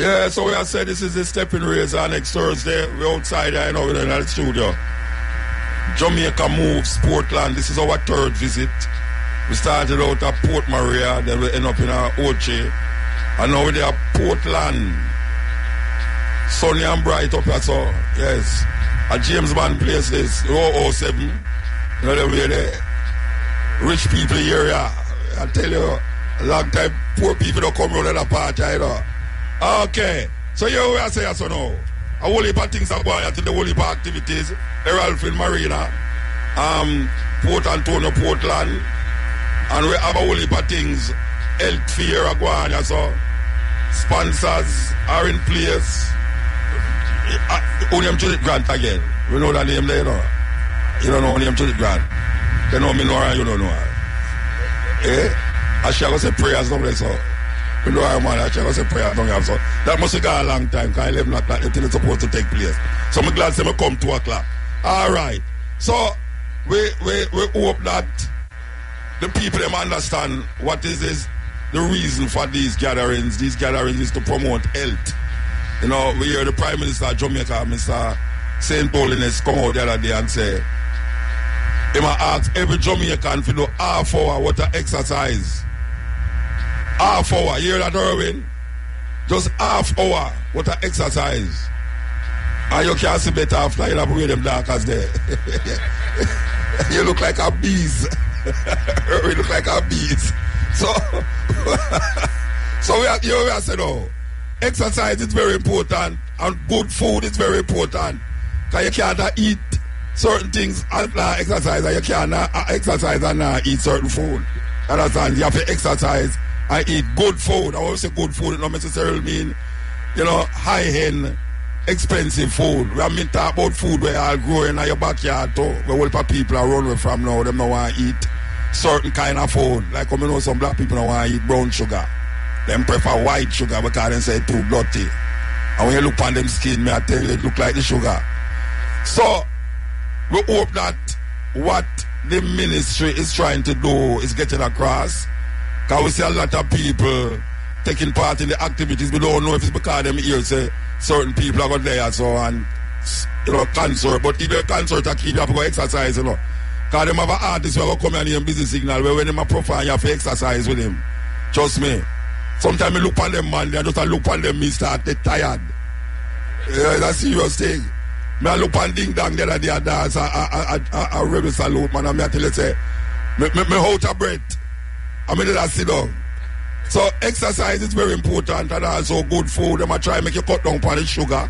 Yeah, so we have said this is the Stepping Razor next Thursday. We're outside here, we're in the studio. Jamaica moves Portland. This is our third visit. We started out at Port Maria, then we end up in Oche. And now we're at Portland. Sunny and bright up here, so yes. A James Bond place this, 007. You know the way the rich people area. I tell you, a long time poor people don't come around the party, you know. Okay, so here we are saying so now. A whole heap of things are going on to the whole heap of activities. Errolfin Marina, Port Antonio, Portland, and we have a whole heap of things. Health fair are going on, so sponsors are in place. Only Judith Grant again. We know that name there, you know. You don't know only Judith Grant. You know me know her, you don't know her. Eh? I shall go say prayers down there, so. You know her, man, I shall go say prayers down there, so. That must have gone a long time, because 11 o'clock, the thing is supposed to take place. So I'm glad to say I come 2 o'clock. All right. So, we hope that the people them understand what is the reason for these gatherings. These gatherings is to promote health. You know, we hear the Prime Minister of Jamaica, Mr. St. Paulinus, come out the other day and say, he must ask every Jamaican to do half hour water exercise. Half hour, you hear that, Erwin? Just half hour water exercise. And you can't see better after you have to wear them dark as there. You look like a bees. You look like a bees. So, we are saying, oh, exercise is very important and good food is very important. Because you can't eat certain things and exercise, and you can't exercise and eat certain food. Understand? You have to exercise and eat good food. I always say good food, it don't necessarily mean, you know, high-end, expensive food. We have been talking about food where you grow in your backyard too. Where all the people are running from now, they don't want to eat certain kind of food. Like, you know, some black people don't want to eat brown sugar. Them prefer white sugar because they say it's too bloody. And when you look on them skin, I tell you, it look like the sugar. So, we hope that what the ministry is trying to do is getting across. Because we see a lot of people taking part in the activities. We don't know if it's because them here say certain people are going there so and, you know, concert. But if you're concert, you have to go exercise, you know. Because them have an artist who will come and hear busy signal where when them a profile, you have to exercise with him. Trust me. Sometimes I look on them, man, I just look on them, me start get tired. Yeah, it's a serious thing. I look on Ding Dong the other day, dance a rebel salute, man, and I tell you, say, me out of breath. I mean, I sit down. So, exercise is very important, and also good food. Them I try to make you cut down on the sugar.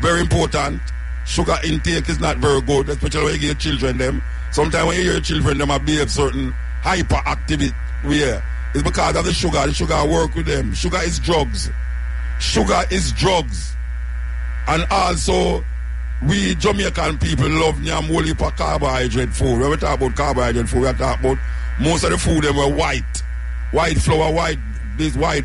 Very important. Sugar intake is not very good, especially when you give children them. Sometimes when you hear children, them behave certain hyperactivity way. It's because of the sugar. The sugar work with them. Sugar is drugs. Sugar is drugs. And also, we Jamaican people love nyam whole heap of carbohydrate food. When we talk about carbohydrate food, we talk about most of the food them were white. White flour, white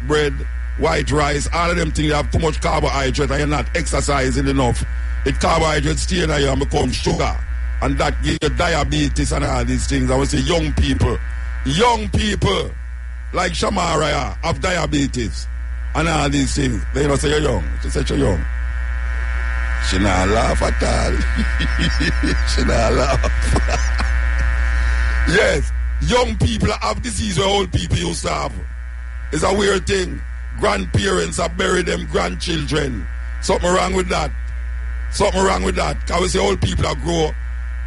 bread, white rice. All of them things have too much carbohydrate and you're not exercising enough. It carbohydrate stay in you and become sugar. And that gives you diabetes and all these things. I would say young people like Shamara have diabetes and all these things. They don't say you're young. She said you're young. She not laugh at all. She not laugh. Yes, young people have disease where old people used to have. It's a weird thing. Grandparents have buried them grandchildren. Something wrong with that. Something wrong with that. Because we see old people that grow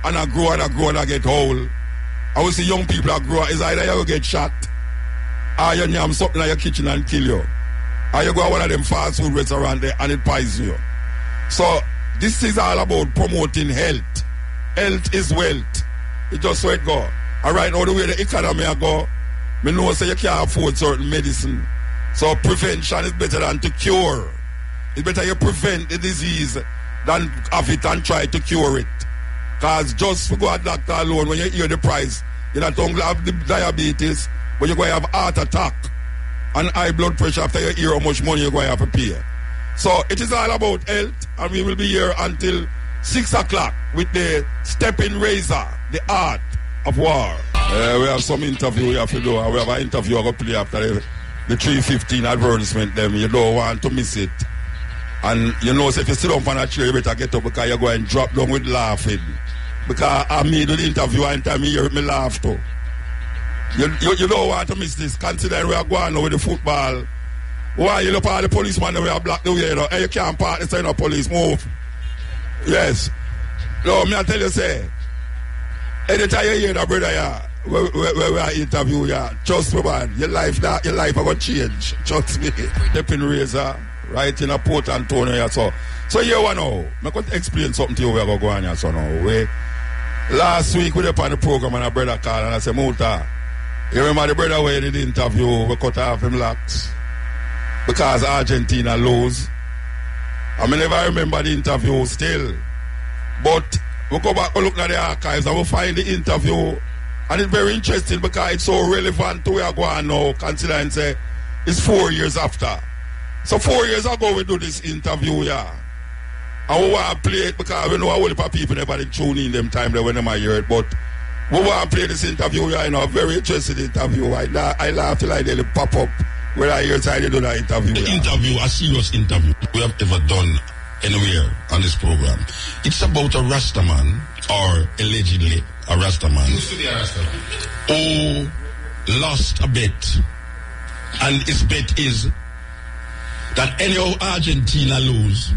and I grow and I grow and I get old. I will see young people that grow. It's either you get shot or you nyam something in your kitchen and kill you. Or you go to one of them fast food restaurants there and it poison you. So, this is all about promoting health. Health is wealth. It's just so it go. And right now, the way the economy go, me know say you can't afford certain medicine. So, prevention is better than to cure. It's better you prevent the disease than have it and try to cure it. Because just to go to doctor alone, when you hear the price, you're not only have the diabetes, but you're going to have heart attack and high blood pressure after you hear how much money you're going to have to pay. So it is all about health, and we will be here until 6 o'clock with the Stepping Razor, the art of war. We have some interview we have to do. We have an interview I'm going to play after the 3:15 advertisement. Them you don't want to miss it. And you know, so if you sit down on a chair, you better get up because you're going to drop down with laughing. Because I made the interview and time you hear me laugh too. You don't want to miss this, considering we are going on with the football. Why you look at the policeman and we are blocked the way, you know? Hey, you can't park the sign of police, move. Yes. No, me I tell you, say, anytime you hear that brother, yeah, where we are interview, yeah, trust me, man, your life are going to change. Trust me. STEPPIN razor, right in a Port Antonio, yeah, so you want to know, I'm going to explain something to you where I go on here, so now. Last week we were on the program and a brother called and I said, Muta, you remember the brother where he did the interview, we cut off him locks because Argentina lose. I mean, never remember the interview still. But we go back and look at the archives and we find the interview. And it's very interesting because it's so relevant to where we are now, considering say it's 4 years after. So 4 years ago we do this interview, yeah. And we want to play it because we know a whole heap of people never tune in them time when they hear it. But we want to play this interview, yeah, you know, a very interesting interview. I laugh till I nearly pop up when I hear somebody do that interview. The interview, a serious interview we have ever done anywhere on this program. It's about a Rasta man, or allegedly a Rasta man, used to be a Rasta man, who lost a bet. And his bet is that anyhow Argentina lose,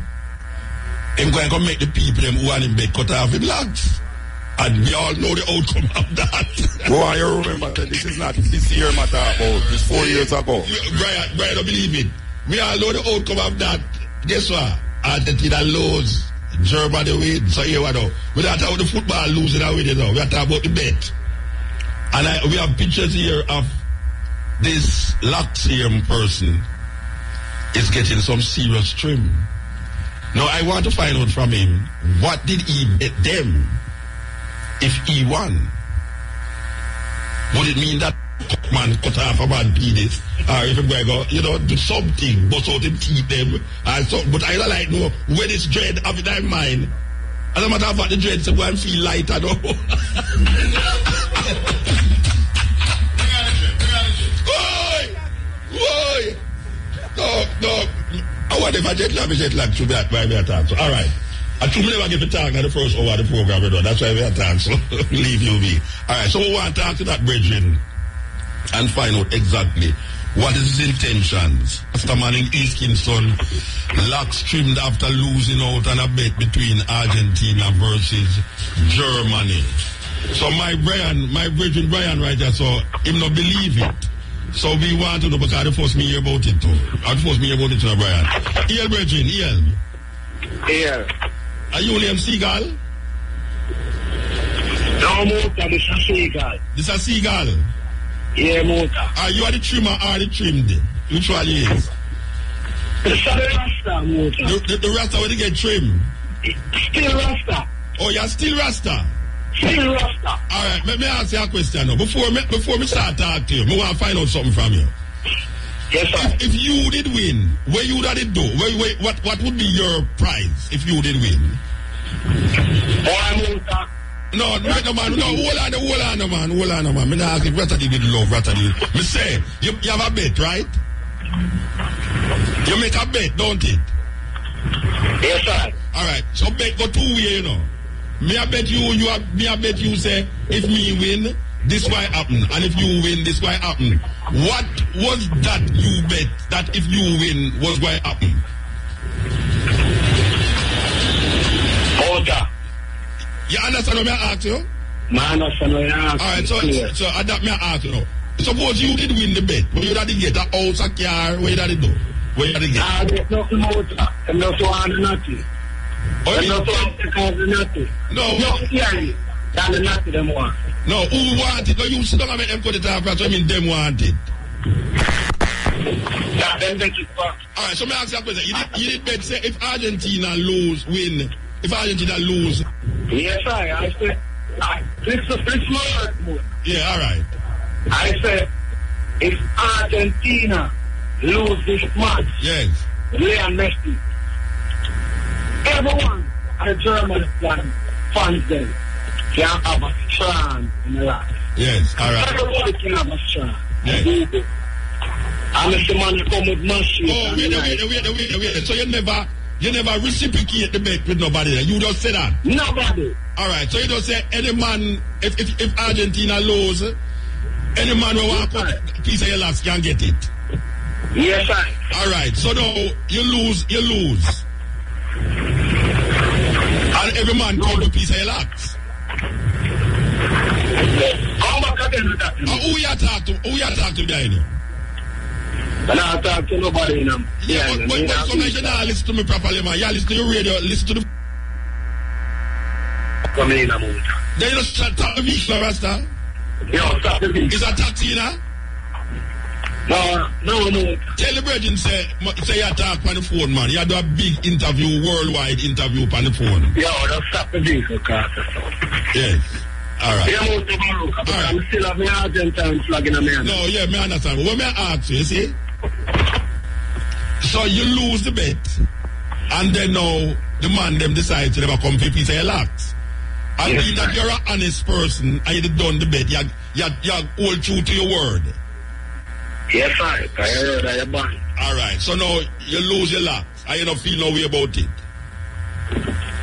I'm going to make the people them who are in bed cut off him legs. And we all know the outcome of that. Well, you remember that this is not this year matter about, this 4 years ago. Brian, don't believe it. We all know the outcome of that. Guess what? Argentina lose, Germany win. So here we know. We don't talk about the football losing and winning now. We are talking about the bet. And we have pictures here of this Laxium person is getting some serious trim. Now, I want to find out from him, what did he bet them if he won? Would it mean that man cut off a man penis? Or if he go, you know, do something, bust out him teeth them? But I don't like know when it's dread of it in mind. As a matter of fact, the dread say, go and feel lighter now. Why? No. I want if I jet lag to that why we are talking. So, all right. I told me never get to talk at the first hour of the program. That's why we are talking. So leave you be. All right. So we want to talk to that brethren and find out exactly what is his intentions. After man in East Kingston, locks trimmed after losing out on a bet between Argentina versus Germany. So my brethren Brian right there, so him not believe it. So we want to know because they forced me hear about it too. I forced me hear about it too, Brian. Here, brethren, here. Here. Are you William Seagull? No, Mota, this is Seagull. This is Seagull? Yeah, Mota. Are you the trimmer or the trimmed? Which one is? This is the Rasta, Mota. The Rasta where they get trimmed? Still Rasta. Oh, you're still Rasta? Still Rasta. All right, let me ask you a question now. Before me start talking to you, I want to find out something from you. Yes, sir. If you did win, what you did do? What would be your prize if you did win? No, man. Hold on, man. Me not ask if Ratty did love, Ratty. Me say, you have a bet, right? You make a bet, don't it? Yes, sir. All right, so bet go 2 ways, you know. Me I bet you say, if me win, this why happen, and if you win, this why happen. What was that you bet that if you win was why happen? Order. You understand what I ask you? I understand what I ask. All right, so that me ask you now. Suppose you did win the bet, but you didn't get a house, a car, what you did do? What you did get? I get nothing more. I'm not so hard nothing. I'm not so hard nothing. No. Clearly, that's nothing them want. No, who want it? No, you sit down and make them cut it off, so I mean them want it. That them bet it back. All right, so me ask you a question. You did bet, say, if Argentina win, if Argentina lose. Yes, I said, this my word. Yeah, all right. I said, if Argentina lose this match, yes, Leon Messi, everyone at German fans them can have a strand in the life. Yes, all right. Everybody can have a strand. Yes. And if the man come with machine. Oh, wait. So you never You never reciprocate the bet with nobody there. You just say that. Nobody. All right. So you just say any man, if Argentina lose, any man who want a piece of your locks can get it. Yes, sir. All right. So now you lose. And every man come a piece of your locks. Come back again with that. Who you talk to behind you? And I talk to nobody in them. Yeah, but you not listen to me properly, man. You listen to your radio, listen to the... Come in, I'm out. Then you just stop the vehicle, Rasta. Yo, stop the vehicle. Is that taxi, you know? No. Tell the brethren, say you talk on the phone, man. You do a big interview, worldwide interview on the phone. Yo, just stop the vehicle, Carter. Yes. All right. Yeah, Mutabaruka, but I'm still have my Argentine flag in my hand. No, yeah, me understand. What me ask you see? So you lose the bet, and then now the man them decide to never come for a piece of your locks. And yes, being that you're an honest person and you done the bet, you hold true to your word. Yes, sir. I heard that you're banned. All right. So now you lose your locks. I don't feel no way about it.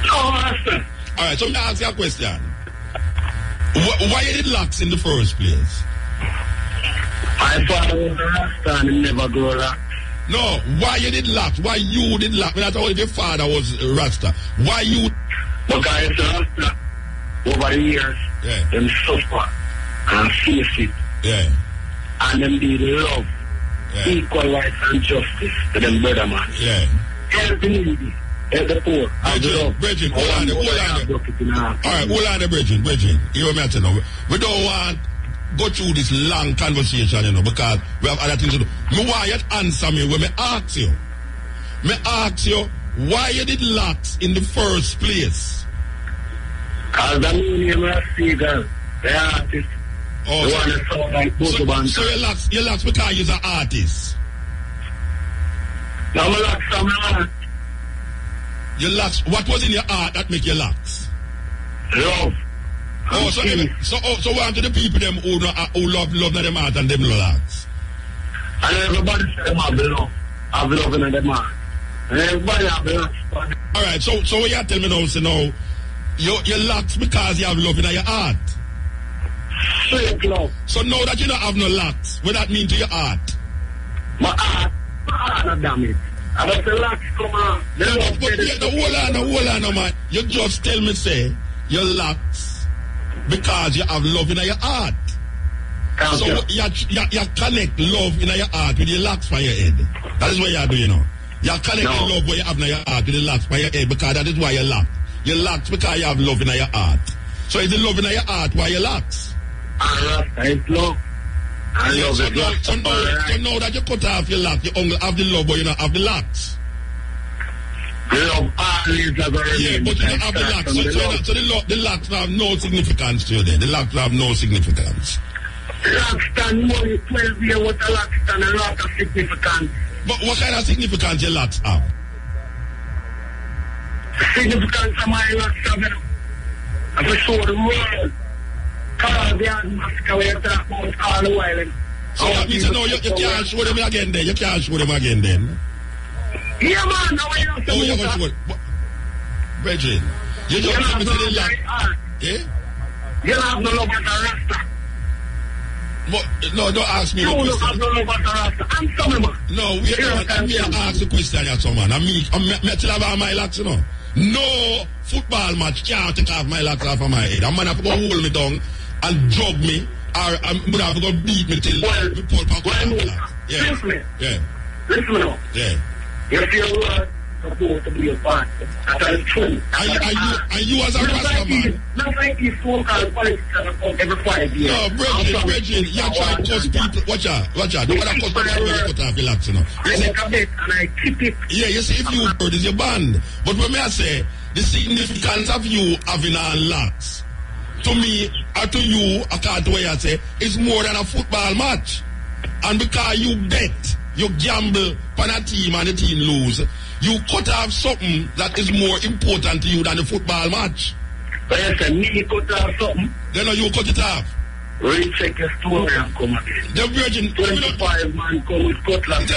No, master. All right. So let me ask you a question. Why you did locks in the first place? My father was a Rasta and he never grew Rasta. No, why you did locks? Why you did locks? When I told you your father was a Rasta. Why you? Because it's a Rasta. Over the years, them suffer and face it. Yeah. And them did love, equal rights and justice to them brother man. Yeah. Help the needy, help the poor. Bridget, hold on. All right, hold on, Bridget. You know what I'm saying? We don't want go through this long conversation, you know, because we have other things to do. Me want you to answer me when me ask you. Me ask you, why you did locks in the first place? Because the name of Seagull, the artist. Oh, the one that sound like Boto so you locks because you're an artist? Now, my locks are my art. Your locks, what was in your art that make your locks? Love. Oh, so what to the people them who love them art and them locks? And everybody say them have love. Have love in them art. And everybody have love. All right, so what you tell me now, so now, you locks because you have love in your art. Fake love. So now that you don't have no locks, what that mean to your art? My art, damn it. I don't say locks come on. Hold on, man. You just tell me, say, your locks because you have love in your art. So you connect love in your art with your locks for your head. That is what you are doing, you know. You connect the love what you have in your art with the locks for your head because that is why you lock. You locks because you have love in your art. So is the love in your art why you locks? It's love. So now that you cut off your locks, you only have the love but you don't have the locks. Love always have a but you don't have the locks. So the locks have no significance to you then. The locks have no significance. Locks stand money 12 years with a locks stand a lot of significance. But what kind of significance your locks have? Significance of my locks have I just show the world. Caribbean massacre we talk about all the while. So that means you can't show them again then. You can't show them again then. Yeah, man. Now you know you're going to show it. Bridget, you just tell me to the lock. Yeah? You don't have no love at a Rasta. But, no, don't ask me no question. You don't have no love at a Rasta. Answer me, man. No, wait a minute. I'm here to ask the question here, so man. I'm still have my locks, you know. No football match can't take off my locks off of my head. I'm going to have to go hold me down and drug me, or I'm going to have to go beat me till the pull back off my locks. Yeah. Listen now. Yeah. If you're supposed to be a part, that's true. And you as a Rasta man? Not like these so-called politicians every 5 years. No, Bridget, you're trying to cause people. Watch out. Don't want to cause people when you cut off your locks, you know. I make a bet and I keep it. Yeah, you see, if you heard is your band. But when I say, the significance of you having our locks, to me, or to you, according to what you say, is more than a football match. And because you bet, you gamble on a team and the team lose, you cut off something that is more important to you than the football match. But you say me cut off something? Then you cut it off. recheck your story and come again. The Virgin, 25 man come with cutlass.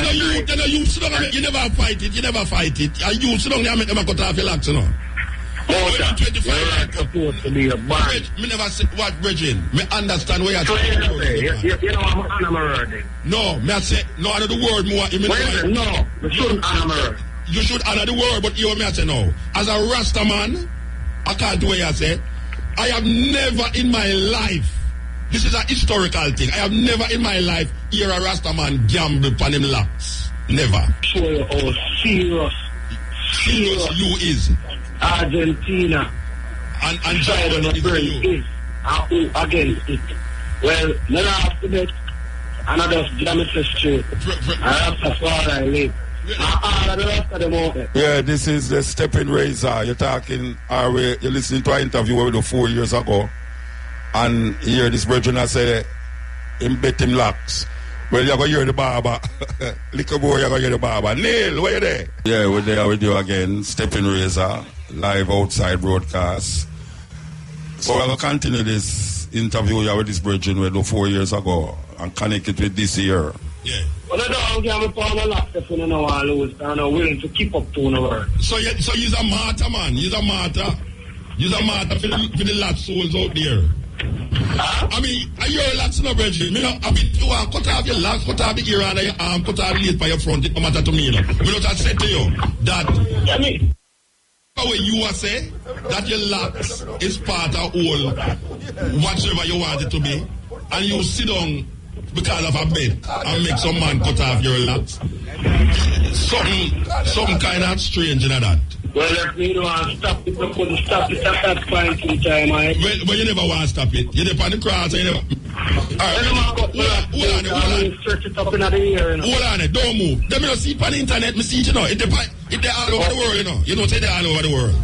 You sit down, you never fight it. And you sit down there and make them cut off your locks, you know. You're not supposed to be a bad. Me never say what, Virgin. Me understand where you're saying. You know, I'm an American. No, me I say, no, honor the word more. No, you shouldn't honor. You should honor the word, but you me I say no. As a Rasta man, I can't do what you say. I have never in my life, this is a historical thing, I have never in my life hear a Rasta man gamble upon him locks. Never. Show you how serious you is. Argentina and China is who against it. Well, then after that, and I just jam it straight. And that's where I live. All the rest of the moment. Yeah, this is the Steppin Razor. You're talking, you're listening to an interview we did 4 years ago. And here this virgin I say, him bet him locks. Well, you're going to hear the barber. Little boy, you're going to hear the barber. Neil, where you there? Yeah, we're there with you again. Steppin Razor, live outside broadcast. So we're going to continue this interview here with this virgin we did 4 years ago and connect it with this year. Yeah. Well, I don't give a pound of locks if you don't know I lose. I'm not willing to keep up to the word. So you're a martyr, man. You're a martyr. You're a martyr for the last souls out there. I mean, are you a locks in a virgin? I mean, you want to cut off your locks, cut off the ear and your arm, cut off the leg by your front. It don't matter to me, you know. I said to you that way you are say that your locks is part of all whatever you want it to be, and you sit down because of a bed and make some man cut off your locks. Something kind of strange in that. Well, if you don't want to stop it, you couldn't stop it at that point in time, right? Well, you never want to stop it. You're on the cross and you never... Alright, hold on, don't move. Let me not see it on the internet, me see it, you know. It's all over the world, you know. You know, say they're all over the world.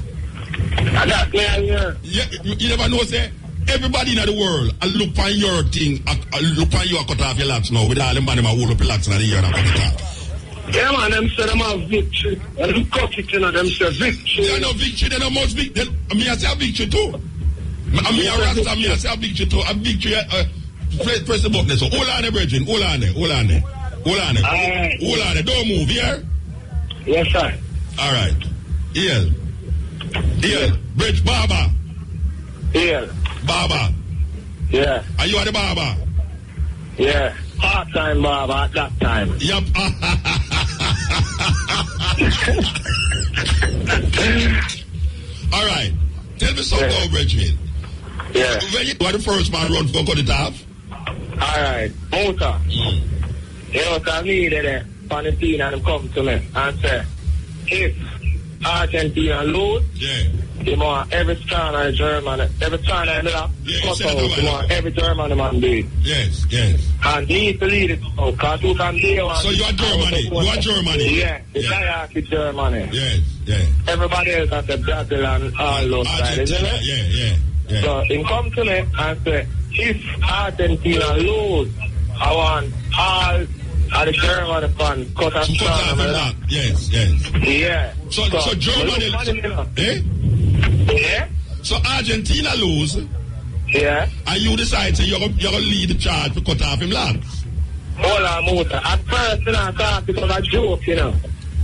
And that's me here. You never know, say, everybody in the world, I look on your thing, I look on you, I cut off your locks now, with all them man, I hold up your locks in the ear and I cut it off. Yeah, man, them say them have victory. And them cut it, you know, them say victory. They no victory, they no much victory. I mean, I say a victory too. I mean, a Rasta, I say a victory too. A victory, press the button, so hold on there, Bridget, hold on there. Hold on there, don't move, here. Yes, sir. All right. Here, Bridge, Baba. Here. Baba. Yeah. Are you at the Baba? Yeah. Part-time Baba at that time. Yep. All right. Tell me something about Bridget. Yeah. When you are the first man run for cut it off? All right. Motor. You know what I needed it. Argentina and come to me and say, if Argentina lose, you want every China German, every China in that cut out, you want every German man do. Yes. And he needs to lead it out, because you can do it. So you are Germany? Yeah, the guy is Germany. Yes. Everybody else has a Brazil and all those guys, isn't it? Yeah. So he come to me and say, if Argentina lose, I want all the German fans cut and stand. Yes. Yeah. So Germany, Yeah. So Argentina lose. Yeah. And you decide you're going to lead the charge to cut off him locks. Hold on, Muta. At first, I thought it was a joke, you know.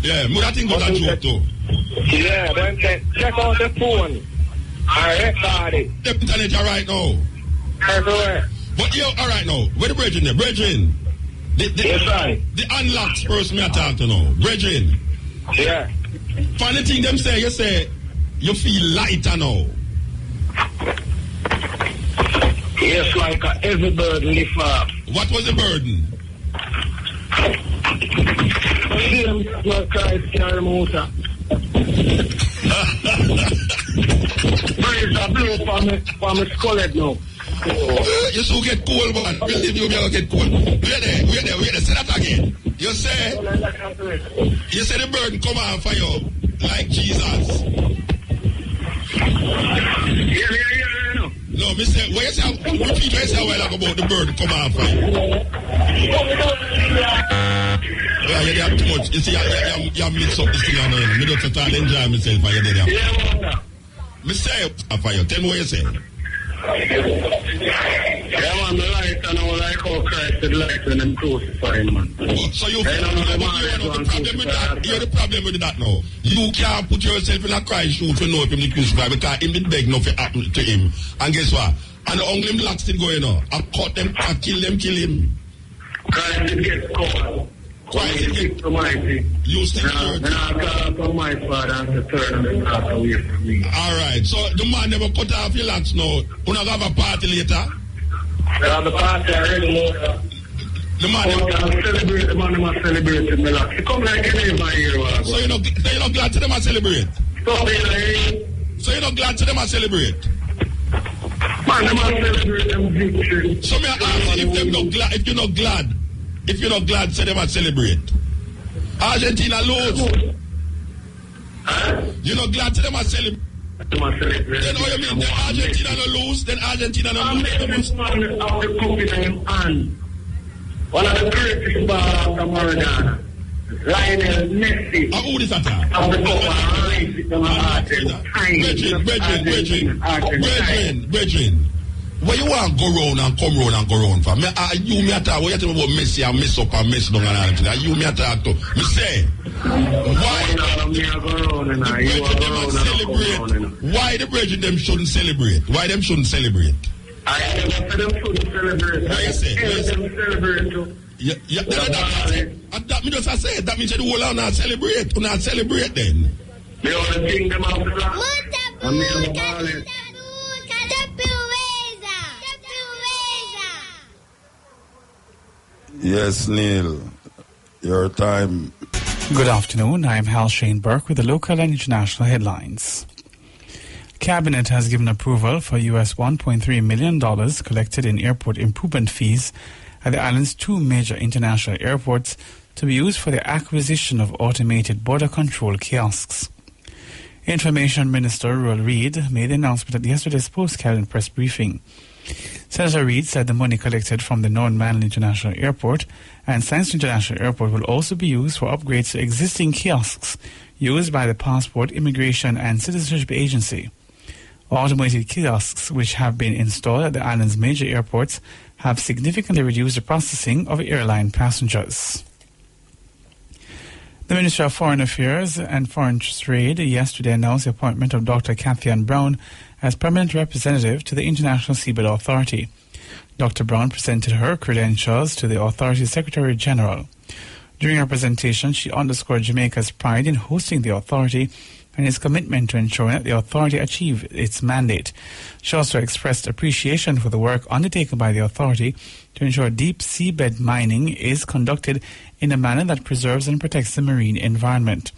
Yeah, I think it was a joke too. Yeah, then check out the phone. I record it. The internet right now. Everywhere. But you all right now. Where the brethren there? Brethren. Yes, right. The unlocked person I talk to now. Brethren. Yeah. Funny thing them say, you say, you feel lighter now. Yes, like every burden lift up. What was the burden? Same like Christ carry Musa. Praise the blow for me skull head now. You still get cold, man. Believe you, you'll get cold. Wait there. Say that again. You say the burden come on for you like Jesus. Yeah. No, me say, what you say, repeat what you say a while ago about the burden come on for you. Yeah, you have too much. You see, you mix up this thing on me. I don't enjoy myself for you there. Yeah, me say for you. Tell me what you say. Yeah, man, the light and all like how Christ did light when them crucified, man. So you feel the problem with that now. You can't put yourself in a Christ shoe to know if him the crucified because him did beg nothing happen to him. And guess what? And the only black still going on. I cut them, I kill him. Christ did get caught. Christ did get Almighty. You still and I call upon my Father and to turn them back away from me. Alright, so the man never cut off your locks now. You not have a party later? They have a party already, more. The man celebrate, the man must celebrate in the locks. He come like any of my year. So you're not glad to them to celebrate? Stop it, So you're not glad to them to celebrate? Man, they must celebrate them victory. So me ask if them not glad, if you're not glad, say them to celebrate. Argentina lose. You're not glad to them to celebrate? Then what you mean? Then Argentina no lose? Then Argentina no lose? This man of the cup in his hand. One of the greatest ball of Maradona. Lionel Messi. Who is that? Brethren. Where you want to go round and come round for? You me attack. What you tell me about Messi and mess up and mess down and everything? You me attack to. Me say, why the brethren them shouldn't celebrate? Why them shouldn't celebrate? I never said them shouldn't celebrate. What you say? Them celebrate too. That me just say that means the whole lot not celebrate. Do not celebrate then. The only thing them have to Mutabaruka. Yes, Neil. Your time. Good afternoon. I am Hal Shane Burke with the local and international headlines. Cabinet has given approval for US $1.3 million collected in airport improvement fees at the island's two major international airports to be used for the acquisition of automated border control kiosks. Information Minister Roel Reid made the announcement at yesterday's post-cabinet press briefing. Senator Reid said the money collected from the Northern Manland International Airport and Science International Airport will also be used for upgrades to existing kiosks used by the Passport, Immigration and Citizenship Agency. Automated kiosks, which have been installed at the island's major airports, have significantly reduced the processing of airline passengers. The Minister of Foreign Affairs and Foreign Trade yesterday announced the appointment of Dr. Kathy-Ann Brown as permanent representative to the International Seabed Authority. Dr. Brown presented her credentials to the authority's Secretary General. During her presentation, she underscored Jamaica's pride in hosting the authority and its commitment to ensuring that the authority achieve its mandate. She also expressed appreciation for the work undertaken by the authority to ensure deep seabed mining is conducted in a manner that preserves and protects the marine environment.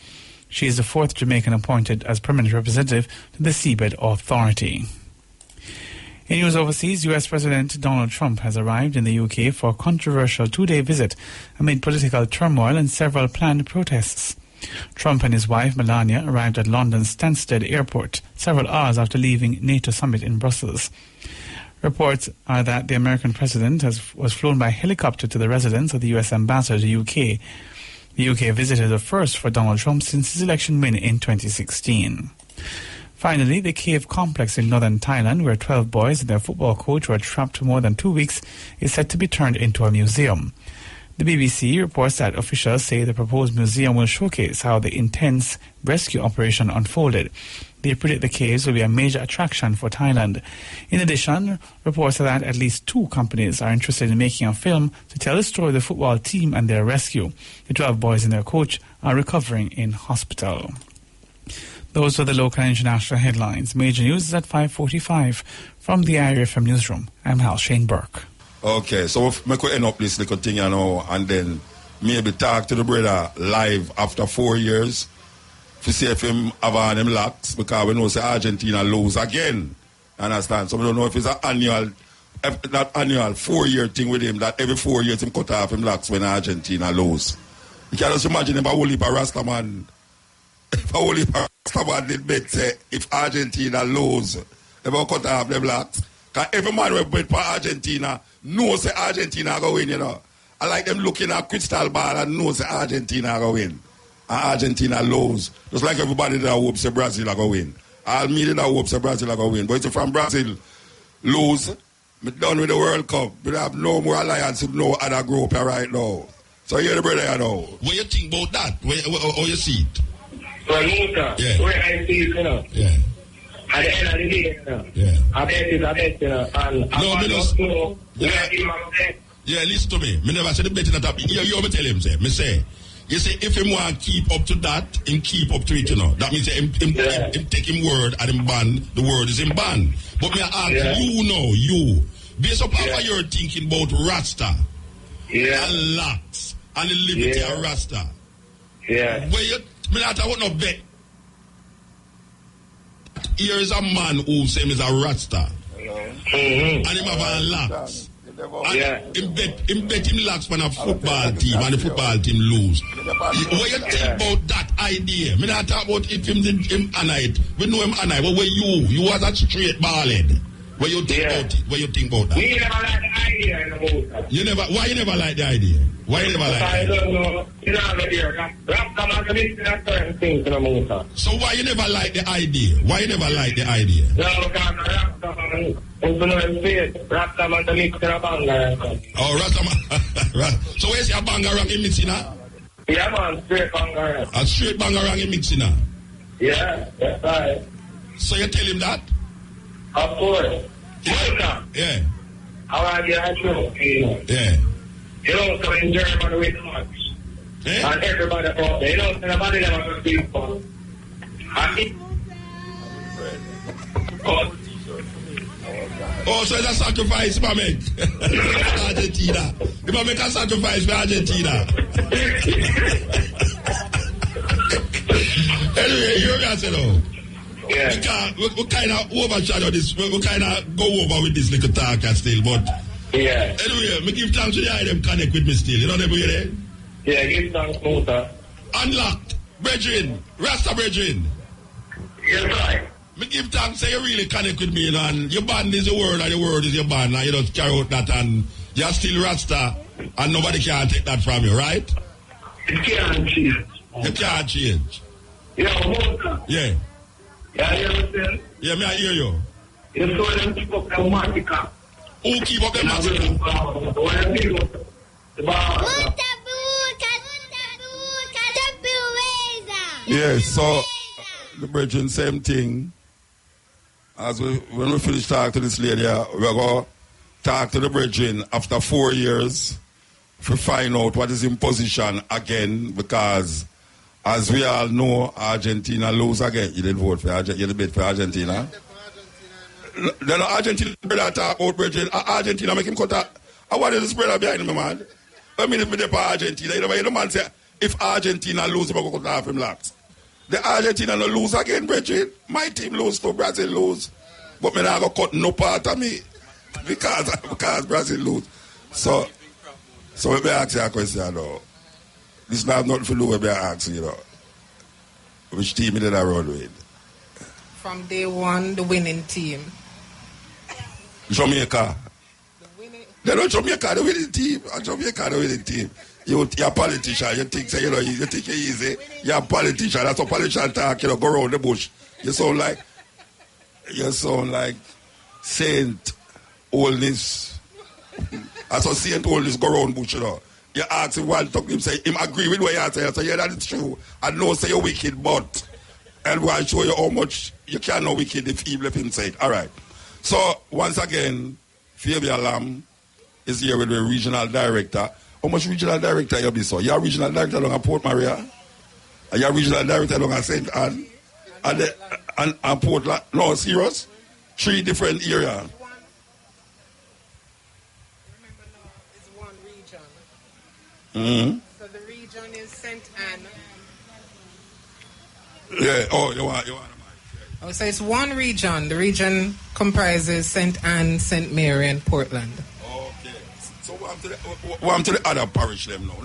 She is the fourth Jamaican appointed as permanent representative to the Seabed Authority. In news overseas, U.S. President Donald Trump has arrived in the UK for a controversial two-day visit amid political turmoil and several planned protests. Trump and his wife Melania arrived at London's Stansted Airport several hours after leaving NATO summit in Brussels. Reports are that the American president was flown by helicopter to the residence of the U.S. ambassador to the UK. The UK visit is the first for Donald Trump since his election win in 2016. Finally, the cave complex in northern Thailand, where 12 boys and their football coach were trapped for more than 2 weeks, is set to be turned into a museum. The BBC reports that officials say the proposed museum will showcase how the intense rescue operation unfolded. They predict the caves will be a major attraction for Thailand. In addition, reports are that at least 2 companies are interested in making a film to tell the story of the football team and their rescue. The 12 boys and their coach are recovering in hospital. Those are the local and international headlines. Major news is at 5:45 from the IRFM newsroom. I'm Hal Shane Burke. Okay, so if I could end up this little thing, and then maybe talk to the brother live after 4 years to see if him have on him locks, because we know say Argentina lose again. Understand? So we don't know if it's an annual, not annual, 4-year thing with him, that every 4 years him cut off him locks when Argentina lose. You can just imagine if a whole heap of Rastaman, if a whole heap of Rastaman did bet say if Argentina lose, they will cut off them locks. Because every man who bet for Argentina knows say Argentina go win, I like them looking at crystal ball and knows say Argentina go win. And Argentina lose. Just like everybody that hopes say Brazil go win. All me that hopes say Brazil go win. But it's from Brazil, lose, me done with the World Cup. We have no more alliance with no other group here right now. So you're the brother, you know. What you think about that? How you see it? Well, Muta, Yeah. where I see it, you know. Yeah. At the end of the day, you know. Yeah. I bet, you know. And I don't know where he must be. Yeah, listen to me. Me never say the betting that up. You ever tell him, say, me say, you say, if him want to keep up to that, him keep up to it, you know. That means him take him word and him ban, the word is him ban. But me ask you know, you, based upon what you're thinking about Rasta, and locks, and the liberty of Rasta. Yeah. Where you, me not want no bet. Here is a man who say him is a Rasta. And him have a locks. And him bet him locks for a football team and the football team lose. What you think about that idea? Me not talk about if him anite. We know him anite. But where you was a straight ball head. What you think about it? What you think about that? We never like the idea in the movie. Why you never like the idea? Why you never like I the idea? don't know. You know, Rasta man to mix that certain things in the movie. So why you never like the idea? Why you never like the idea? No, because Rasta man, you know him face. Rasta man to mix in a banga. Oh, Rasta man. So where's your bangarang in mixing now? Yeah, man, straight banga. A straight bangarang in mixing now? Yeah, that's right. So you tell him that? Of course. Yeah. I want to get a show, you know. Yeah. You know, so in Germany we much. Yeah. And everybody out there, you know, nobody never going to be fun. Oh, so it's a sacrifice, man, make. Argentina. You might make a sacrifice for Argentina. Anyway, you guys know. Yeah. We kind of overshadow this. We kind of go over with this little talk and still, but yeah. Anyway, me give thanks to the item connect with me still. You know them there? Yeah, give thanks, Muta. Unlocked, brethren, Rasta brethren. Yes, right. Me give thanks, say you really connect with me, you know, and your band is your word and your word is your band, and you don't carry out that, and you're still Rasta, and nobody can take that from you, right? You can't change. You can't change. Yeah, Muta. Yeah. Yeah, you understand? Yeah, me I hear you. You saw them keep up their massacre. Who keep up the massacre? Yes, so the brethren, same thing. As when we finish talking to this lady, we're going to talk to the brethren after 4 years to find out what is in position again, because as we all know, Argentina lose again. You didn't vote for Argentina, you didn't bet for Argentina. Then Argentina brother talk about brethren. Argentina make him cut out. I wanted this brother behind me, man. I mean, if we did for Argentina, you know, the man say, if Argentina lose, we're going to cut off him locks. The Argentina no lose again, brethren. My team lose to Brazil lose. But me not going to cut no part of me because Brazil lose. So let me ask you a question, though. This is not nothing to do with me asking, you know. Which team did I run with? From day one, the winning team. Jamaica. They don't Jamaica, the winning team. Jamaica, the winning team. You're a politician. You think you're easy. You're a politician. That's a politician talk. You know, go around the bush. You sound like Saint Oldness. That's a Saint Oldness go around bush, you know. You ask him one talk, him say, him agree with what you say. So yeah, that is true. I know say you're wicked, but and we'll show you how much you can know wicked if evil if inside. All right. So once again, Fabian Lam is here with the regional director. How much regional director you be so? You're regional director along at Port Maria? And you're regional director along at St. Anne? And Portland? No, serious? 3 different areas. Remember now, it's one region. Mm-hmm. So the region is St. Anne. Yeah, oh, you want Oh, so it's one region. The region comprises St. Anne, St. Mary, and Portland. Okay. So what to the other parish them now?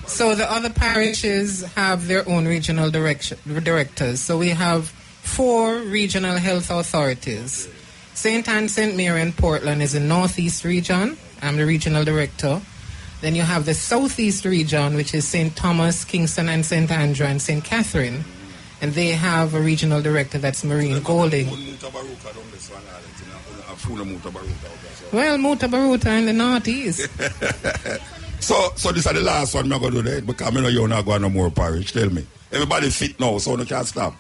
So the other parishes have their own regional directors. So we have 4 regional health authorities. St. Anne, St. Mary, and Portland is the Northeast region. I'm the regional director. Then you have the Southeast region, which is St. Thomas, Kingston, and St. Andrew, and St. Catherine. And they have a regional director, that's Maureen Golding. Well, Mutabaruka in the northeast. So this is the last one I'm going to do that because I know you're not going no more parish. Tell me. Everybody fit now, so no can't stop.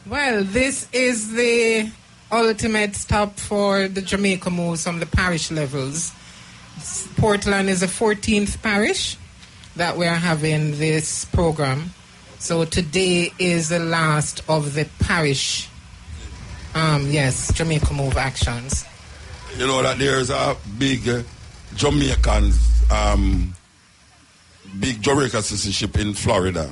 Well, this is the ultimate stop for the Jamaica moves from the parish levels. Portland is the 14th parish that we're having this program. So today is the last of the parish, Jamaica Move actions. You know that there's a big Jamaicans, big Jamaica citizenship in Florida,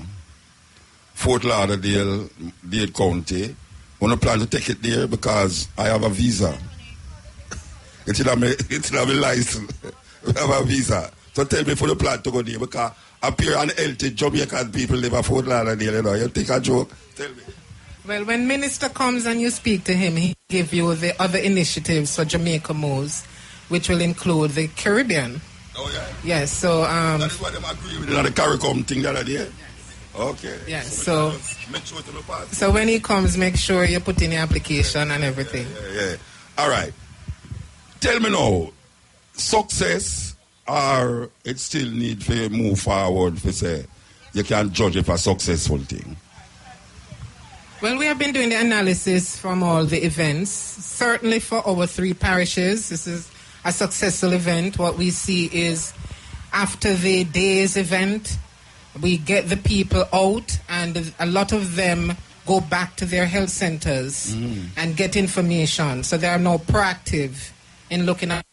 Fort Lauderdale, Dade County. I want to plan to take it there because I have a visa. It's in my license. I have a visa. So tell me for the plan to go there because up here on healthy Jamaican people live at Fort Lauderdale, you know. You think a joke? Tell me. Well, when Minister comes and you speak to him, he give you the other initiatives for Jamaica Moves, which will include the Caribbean. Oh, yeah? Yes, so... that is why they agree with the CARICOM thing the other day? Okay. Yes, so make sure to the party. So when he comes, make sure you put in your application and everything. Yeah. All right. Tell me now, success or it still need to move forward for say you can judge it for a successful thing? Well, we have been doing the analysis from all the events. Certainly for our 3 parishes, this is a successful event. What we see is after the day's event, we get the people out and a lot of them go back to their health centers and get information. So they are now proactive in looking at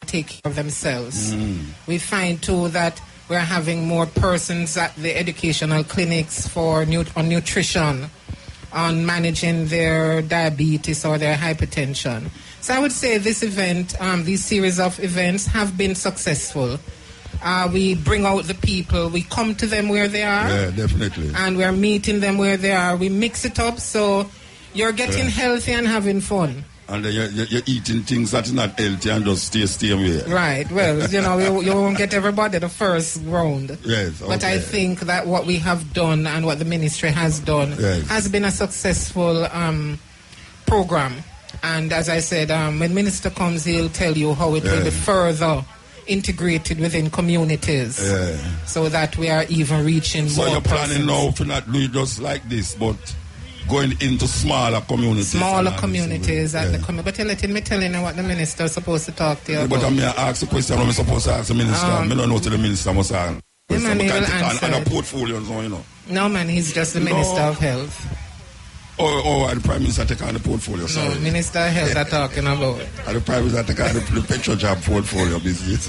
taking care of themselves. We find too that we're having more persons at the educational clinics for on nutrition, on managing their diabetes or their hypertension. So I would say this event, these series of events have been successful. We bring out the people, we come to them where they are. Yeah, definitely. And we're meeting them where they are. We mix it up so you're getting healthy and having fun. And then you're eating things that's not healthy and just stay away. Right. Well, you know, you won't get everybody the first round. Yes. Okay. But I think that what we have done and what the ministry has done has been a successful program. And as I said, when Minister comes, he'll tell you how it will be further integrated within communities so that we are even reaching more persons. So you're planning now to not do it just like this, but going into smaller communities. Smaller communities at the community. But you're letting me tell you what the minister is supposed to talk to you about. But I'm going to ask the question I'm supposed to ask the minister. I don't know what the minister must ask. Yeah, man, he will answer. And a portfolio, you know. No, man, he's just the Minister of Health. Oh, the Prime Minister take on the portfolio, sorry. No, Minister of Health are talking about. And the Prime Minister take on the petrol job portfolio business.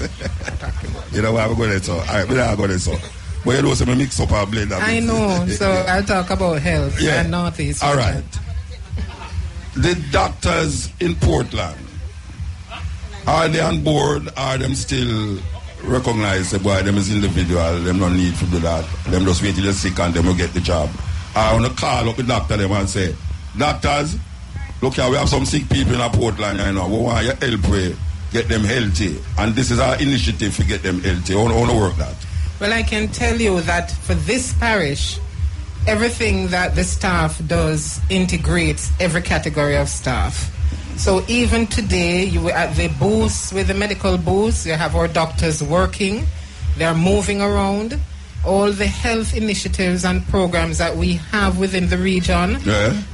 You know what I'm going to say? All right, we're going to say. But you know, so mix up our blend. I know, so I'll talk about health and Northeast. All right. The doctors in Portland, are they on board? Are them still recognize the boy, them is individual, them no need to do that. Them just wait till they're sick and them will get the job. I want to call up the doctor them and say, doctors, look here, we have some sick people in Portland, you know. We want your help with get them healthy. And this is our initiative to get them healthy. I want to work that. Well, I can tell you that for this parish, everything that the staff does integrates every category of staff. So even today, you at the booths, with the medical booths, you have our doctors working. They're moving around. All the health initiatives and programs that we have within the region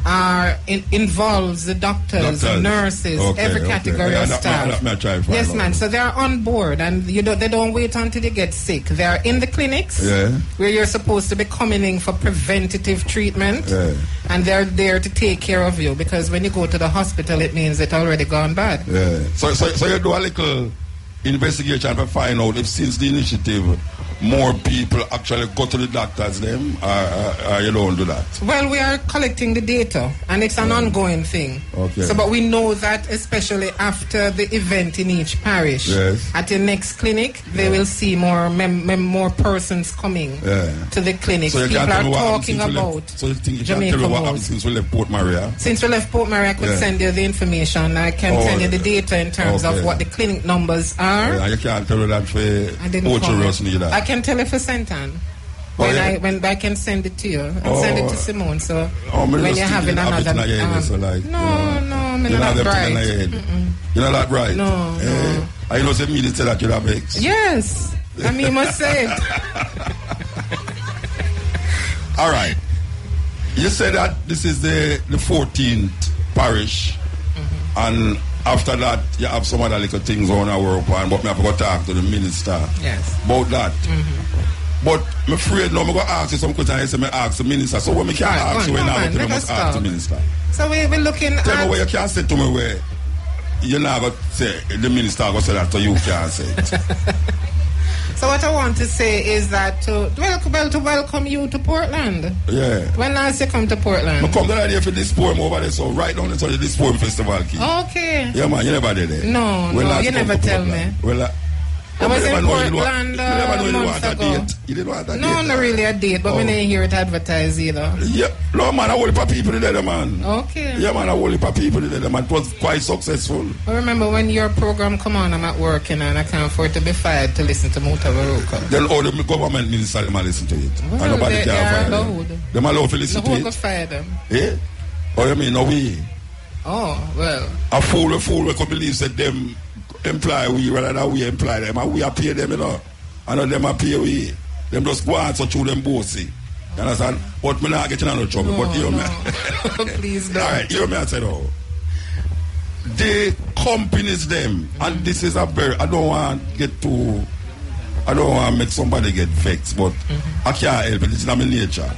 are involves the doctors, nurses, every category of staff. Yes, man. So they're on board, and they don't wait until you get sick. They're in the clinics where you're supposed to be coming in for preventative treatment, and they're there to take care of you, because when you go to the hospital, it means it's already gone bad. So you do a little investigation to find out if since the initiative more people actually go to the doctors them, or you don't do that? Well, we are collecting the data, and it's an ongoing thing. So, but we know that especially after the event in each parish, at the next clinic, they will see more persons coming to the clinic. So people are talking about so you think you can tell me what happened since we left Port Maria? Since we left Port Maria, I could send you the information. I can send you the data in terms of what the clinic numbers are. And you can't tell me that for Ocho Ross neither. I can tell you for St. Anne. When I can send it to you, I'll send it to Simone. So when you're having another, no, you're not bright. You're not that bright. No. I know say me to tell that you have ex. Yes, I mean, you must say it. All right. You said that this is the 14th parish, and after that you have some other little things on our work on, but I have to go talk to the minister about that. But I'm afraid now I'm going to ask you some questions. I say I ask the minister. So when I can't ask you when I must ask the minister. So we're looking Tell me where you can't say to me where you're not going to say, the minister going to say that, so you can't say it. So what I want to say is that to welcome you to Portland. Yeah. When last you come to Portland? I come down here for this poem over there, so right down there, this poem festival key. Okay. Yeah, man, you never did it. No, you never tell me. Well, I was in Portland a month ago. You didn't want that No, date, not really a date, but we didn't hear it advertised either. Yeah, no, man, I want people there, man. Okay. Yeah, man, I want people there, man. It was quite successful. I remember when your program come on, I'm at work, and I can't afford to be fired to listen to Mutabaruka. Then all the government ministers, they might listen to it. Well, and nobody they can fire them. They might love to listen to it. Who fire them? Eh? Oh, you mean, no way? Oh, well. A fool we could believe that them employ we rather than we employ them, and we are pay them, you know. And them are pay we. Them just go out so through them bossy. You understand? But me not getting into trouble. But hear me. Please don't. Alright, hear me I said, oh. The companies them, and this is a very, I don't want to make somebody get vexed, but I can't help it, it's not my nature.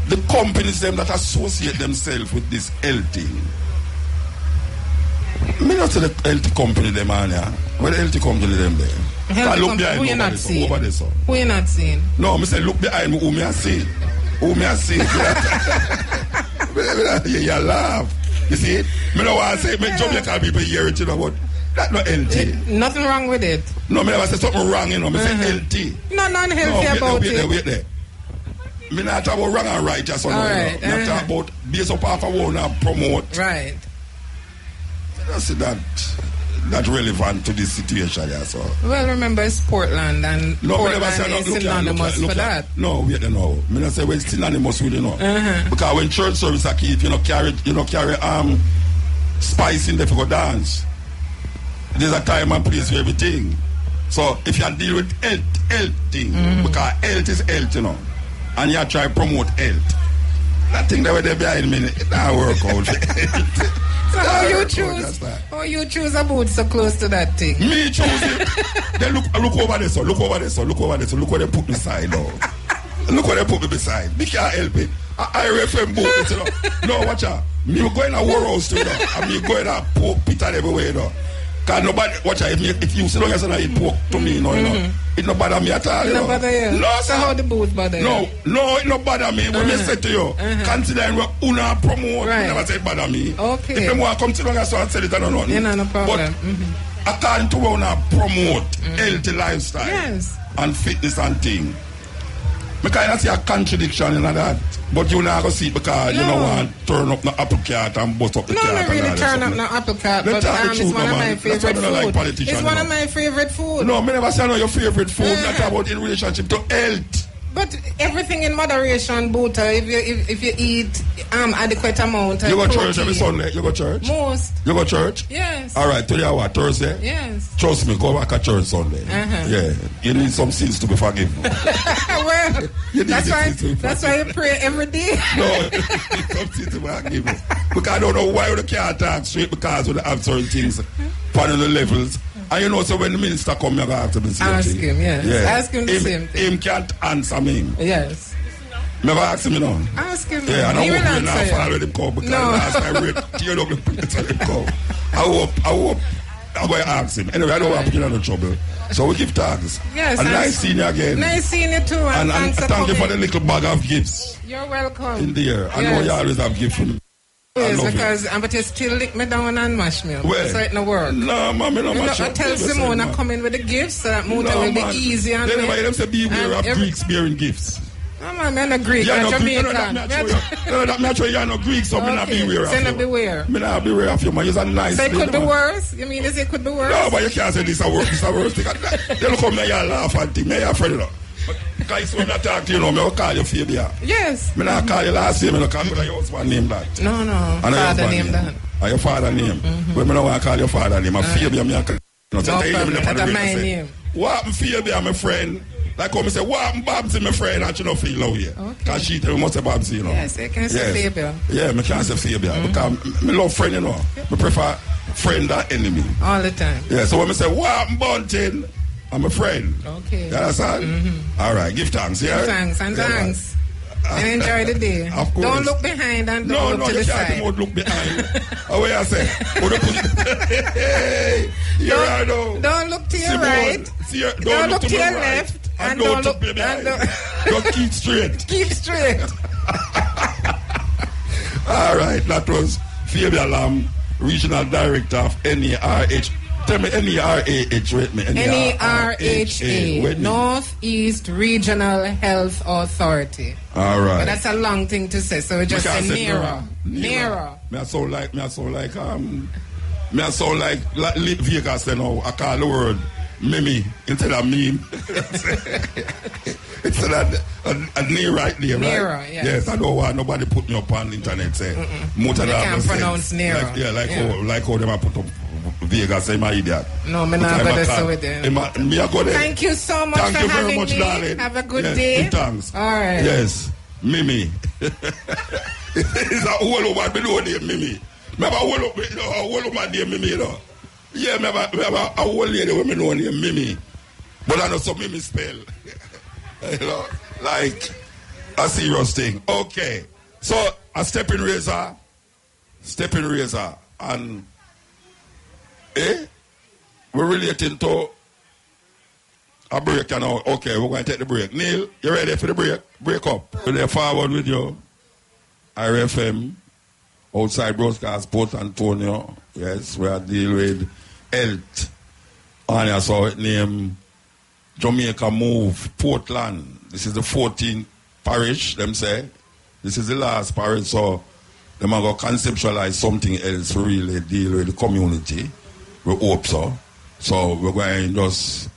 The companies them that associate themselves with this health thing. Me not to the health company them on here. Where the health company them there? Who you not seeing? Who you not seeing? No, me say look behind me, who me I see. Who me I see. You laugh. You see? Me no want to say, make Jamaican people hear it, you know, but that's not healthy. Nothing wrong with it. No, me never say something wrong, you know. Me say healthy. No, not healthy about it. Wait there. Me not talk about wrong and right, just all right. Me not talk about based up off of one and promote. Right. That's that relevant to this situation, yeah, so. Well, remember, it's Portland, and no, Portland is synonymous for that. No, wait, no. Me not say, well, it's synonymous with, you know. Because when church service are keep, you know, carry spice in there for go dance. There's a time and place for everything. So, if you deal with health thing, because health is health, you know, and you try to promote health, that thing that were there behind me, it don't work out. So how you choose a boot so close to that thing? Me choose it. Then look over there, so look where they put me beside now. Look where they put me beside. Me can't help it. I reference boot it, you know. No, watch out. Me going to warehouse too, you know. And me going to poke Peter everywhere, you know. Cause nobody, watch out, if you see long as I eat pork to me, you know, it no bother me at all. It no bother you? No, so how the boots bother you? No, it no bother me. When I say to you, considering what una promote, right. Never say it bother me. Okay. If you want to come to long as I said it, I don't know. No problem. But according to what una promote, healthy lifestyle, and fitness and thing, I kind of see a contradiction in that. But you not going to see it because you don't want to turn up the apple cart and bust up the cart. No, not really turn up the apple cart, but it's one of my favorite food. It's one of my favorite food. No, I never say no your favorite food. Not about in relationship to health. But everything in moderation, Buta. If you eat adequate amount of you go protein. church every Sunday? You go church? Most. You go church? Yes. All right, today what? Thursday? Yes. Trust me, go back at church Sunday. Yeah, you need some sins to be forgiven. Well, that's why you pray every day. No, some sins to be forgiven. Because I don't know why you can't talk straight because we have certain things on the levels. And you know, so when the minister come, you have to the same ask thing. Him, yes. Yeah. Ask him the same thing. Him can't answer me. Yes. Never ask him, you know. Ask him. Yeah, and I hope you not follow him come because last time I read tear up the place him come. I hope I'm going to ask him. Anyway, I don't want to get into trouble. So we give thanks. Yes. And nice seeing you again. Nice seeing you too. And thank you for the little bag of gifts. You're welcome. In there. I know you always have gifts for me. Yes, because but you still lick me down and mash me up. Well, so it no work. No, mommy, no mash up. I tell Simone I come in with the gifts so that Muta will be easy and anyway, them say beware of Greeks bearing gifts. No man, I'm not Greek, I'm Jamaican. That naturally you're not Greek, so I'm not beware of you. So not beware. I'm not beware of you, man. You're a nice so it could be worse? You mean it could be worse? No, but you can't say this is worse. This is worse. They'll come there and laugh at me. I'm afraid of it. Because when I talk to you, I will call you Fabia. Yes. I not call you last name, I can't put your husband name that. No. Father name that. Your father name. But I don't want to call your father name. Fabia, I can't. No problem. That's my name. What happened Fabia, my friend? Like when I say, what happened Babsy, my friend? I should not feel low here. Because she tell me must say Babsy, you know. Yes, I can say Fabia. Yeah, I can't say Fabia. Because I love friend, you know. I prefer friend than enemy. All the time. Yeah, so when I say, what happened Bunting? I'm a friend. Okay. You understand? All right, give thanks, yeah? Give thanks and thanks. And enjoy the day. Of course. Don't look behind and don't look to the side. No, you can't look behind. What I say? You're right now. Don't look to your right. Don't look to your left. And don't look behind. Just keep straight. Keep straight. All right, that was Fabia Lam, Regional Director of NERH. Tell me NERH with me. NERHA, Northeast Regional Health Authority. All right. But that's a long thing to say, so we just say NERA. NERA. Me I sound like Vegas, you know. I call the word Mimi instead of meme. Instead of a near right there, right? NERA, yes. Yes, I don't want nobody put me up on the internet say. You can't pronounce NERA. Like how them put up Vegas, I'm an idiot. No, I'm not going to say with them. Thank you so much for having me. Darling. Have a good day. Thanks. All right. Yes, Mimi. It's a whole over below name Mimi. Remember a whole over name Mimi, you know? Yeah, remember a whole lady women know name Mimi. But I know some Mimi spell. You know, like a serious thing. Okay. So a stepping razor, and we're relating to a break now. Okay, we're going to take the break. Neil, you ready for the break? Break up. We're forward with you. RFM, outside broadcast, Port Antonio. Yes, we are dealing with health. And I saw it named Jamaica Move, Portland. This is the 14th parish, them say. This is the last parish, so them are going to conceptualize something else to really deal with the community. We hope so. So we're going to just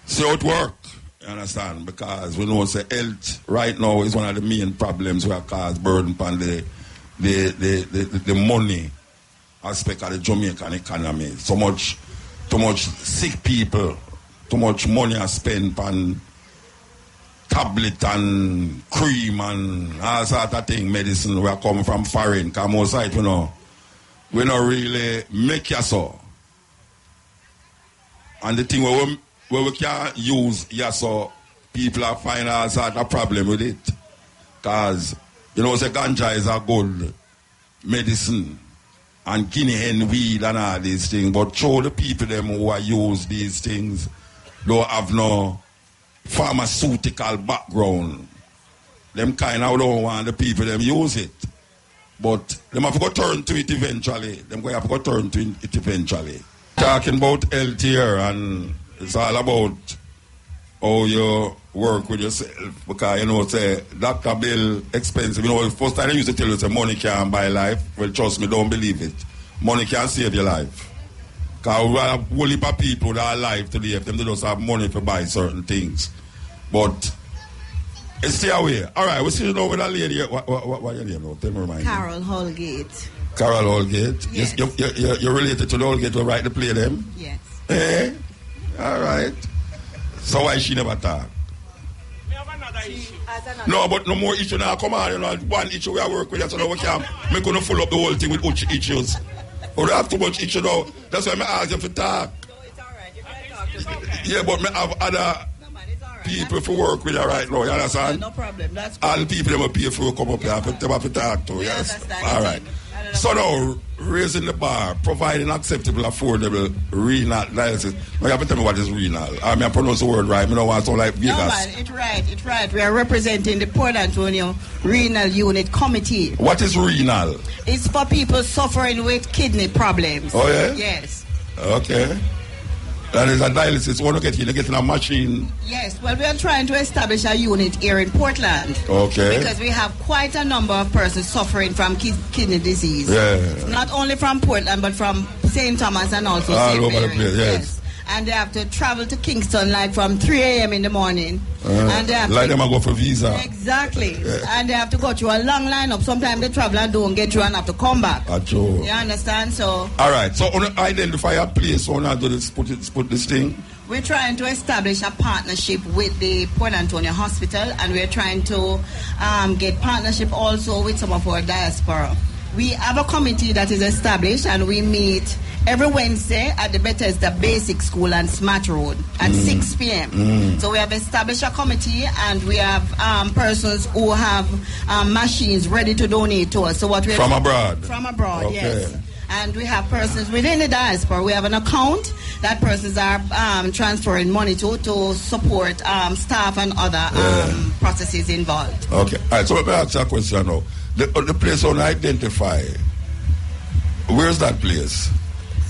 see how it works, you understand? Because we know that health right now is one of the main problems we cause burden upon the money aspect of the Jamaican economy. Too much sick people, too much money I spend on tablet and cream and all sort of thing, medicine we are coming from foreign. Because most of it, we don't really make you so. And the thing where we can't use so people are finding all sort of problem with it. Because, the ganja is a good medicine and guinea hen weed and all these things. But show the people them who are use these things don't have no pharmaceutical background. Them kind of don't want the people them use it. But them have to turn to it eventually. Them going to have to turn to it eventually. Talking about health here, and it's all about how you work with yourself. Because, say, doctor bill expensive. First time I used to tell you, say, money can't buy life. Well, trust me, don't believe it. Money can't save your life. Because we have a whole heap of people that are alive to live. Them they just have money to buy certain things. But stay away. All right, we'll see you now with that lady. What your name now? Tell me, remind me. Carol Holgate. Carol Holgate? Yes. You're related to the Holgate who write the play them? Yes. All right. So why she never talk? We have another issue. No, but no more issue now. Come on, one issue we are working with, so now we can't make us full up the whole thing with issues. We have too much issue now. That's why I ask you to talk. No, it's all right. You can talk. It's okay. Yeah, but I have other people for work with you right now, you understand? No problem. That's cool. All the people that will pay for come up here, they have to talk to, yes? Understand. All right. So now, raising the bar, providing acceptable, affordable renal dialysis. Now you have to tell me what is renal. I pronounce the word right. I don't want to sound like Vegas. No, man, it's right. We are representing the Port Antonio Renal Unit Committee. What is renal? It's for people suffering with kidney problems. Oh, yeah? Yes. Okay. That is a dialysis. You want to get in a machine? Yes. Well, we are trying to establish a unit here in Portland. Okay. Because we have quite a number of persons suffering from kidney disease. Yeah. Not only from Portland, but from St. Thomas and also all St. over Mary. the place, yes. and they have to travel to Kingston like from 3 a.m. in the morning. And they have like them go for visa. Exactly. And they have to go through a long lineup. Sometimes they travel and don't get through and have to come back. True. You understand? So. All right. So identify a place. So do this, put this thing. We're trying to establish a partnership with the Port Antonio Hospital, and we're trying to get partnership also with some of our diaspora. We have a committee that is established, and we meet every Wednesday at the Bethesda Basic School on Smart Road at 6 p.m. So we have established a committee, and we have persons who have machines ready to donate to us. So what we're from abroad? From abroad, okay. Yes. And we have persons within the diaspora. We have an account that persons are transferring money to support staff and other processes involved. Okay. All right. So let me ask you a question now. The place on identify. Where's that place?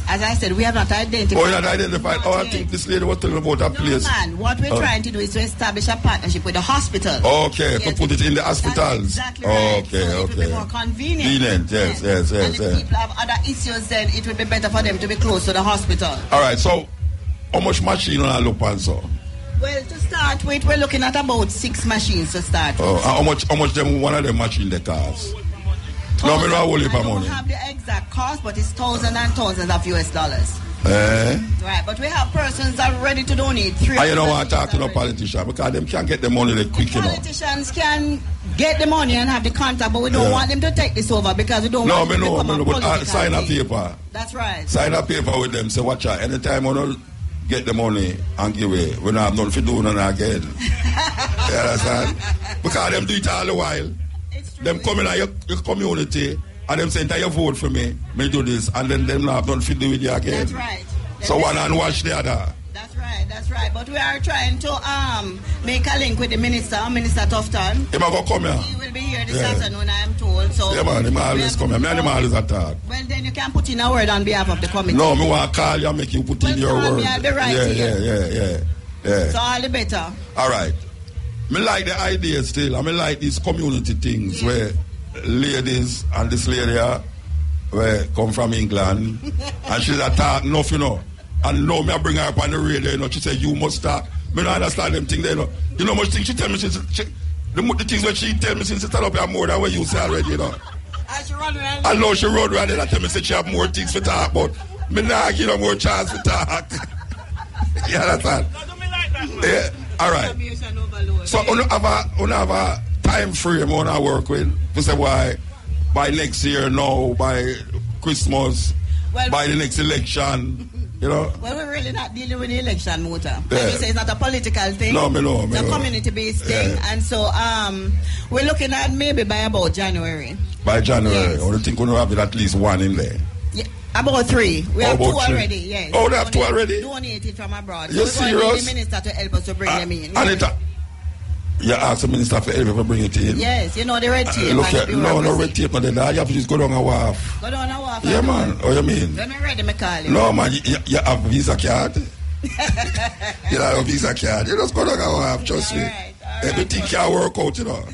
As I said, we have not identified. Oh, not identified. Oh, I think this lady was telling about that place. No, man. What we're trying to do is to establish a partnership with the hospital. Okay, to put it in the hospitals. Exactly right. Okay, so it will be more convenient. Yes. And if people have other issues, then it will be better for them to be close to the hospital. All right, so how much machine on look on so? Well, to start with, we're looking at about 6 machines to start with. How much them one of them machine they cost? No, I don't have the exact cost, but it's thousands and thousands of US dollars. Right, but we have persons that are ready to donate. I don't want to talk to no politician because them can't get the money they quick enough. Politicians can get the money and have the contact, but we don't want them to take this over because we don't want them to become a political sign a paper. That's right. Sign a paper with them. Say, watch out. Anytime we don't get the money and give it, we don't have nothing to do none again. You understand? Because them do it all the while. Them come in your community and them saying that you vote for me do this, and then them have nothing to do with you again. That's right. So one and watch the other. That's right. But we are trying to make a link with the Minister Tufton. He might come here. He will be here this afternoon, I am told. So yeah, man, he might always come here. Me and him always attack. Well, then you can put in a word on behalf of the committee. No, me want to call you and make you put in your word. Yeah. So all the better. All right. Me like the idea still. I mean like these community things where ladies and this lady here where come from England and she's attack enough, you know. And now me I bring her up on the radio, you know. She say you must talk. Me don't understand them things there, you know. You know much things she tell me since the things that she tell me since she start up here more than what you say already, you know. I know she run around and tell me say she have more things to talk about. Me not give her more chance to talk. You understand? Yeah. All right. So we have a time frame on our work with. We say why by next year now, by Christmas, by the next election, you know. Well, we're really not dealing with the election, Muta. Yeah. As you say, it's not a political thing. No, it's a community-based thing, and so we're looking at maybe by about January. By January, yes. I think we're going to have at least one in there. Yeah. About 3. We have 2 already, yes. Oh, they have 2 already? Donated from abroad. You're so we're going to need the minister to help us to bring them in. You ask the minister for help to bring it in? Yes, you know the red tape. No red tape. Then you have to just go down a wharf. Go down a wharf? Yeah, man. What you mean? When I'm ready, I call you. No, man. You have visa card. You have a visa card. You just go down a wharf, trust me. Everything can work out, you know.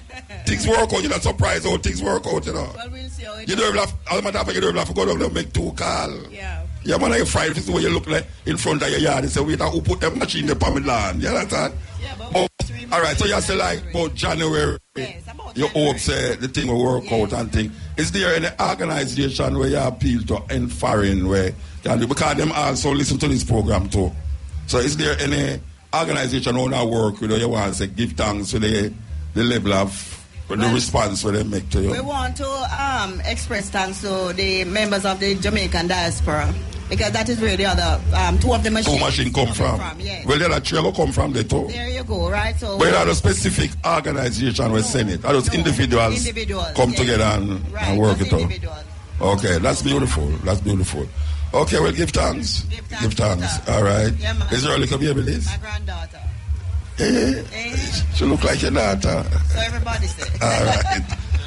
Things work out, you're not surprised how things work out, you know. Well, we'll see how it you don't have, all matter of fact, you don't have to go down and make 2 calls. Yeah. Yeah, man, you're fried. This is what you look like in front of your yard. You say, wait, who put that machine in the palm land? You understand? Yeah, but all right, so you say like about January, yes, about you January. hope say the thing will work out and thing. Is there any organization where you appeal to and foreign where can do, because them also listen to this program too? So is there any organization on our work, you know, you want to say give thanks for the level of the response where they make to you? We want to express thanks to the members of the Jamaican diaspora, because that is where the other 2 of the machines. 2 machines come from. Yes. Well, there are 3 will come from there too. There you go, right? So but not a specific organization will send it. Those individuals come together and work it out. Okay, that's beautiful. That's beautiful. Okay, well, give thanks. Give thanks. All right. Yeah, is there a little baby this? My granddaughter. She look like your daughter. So everybody say.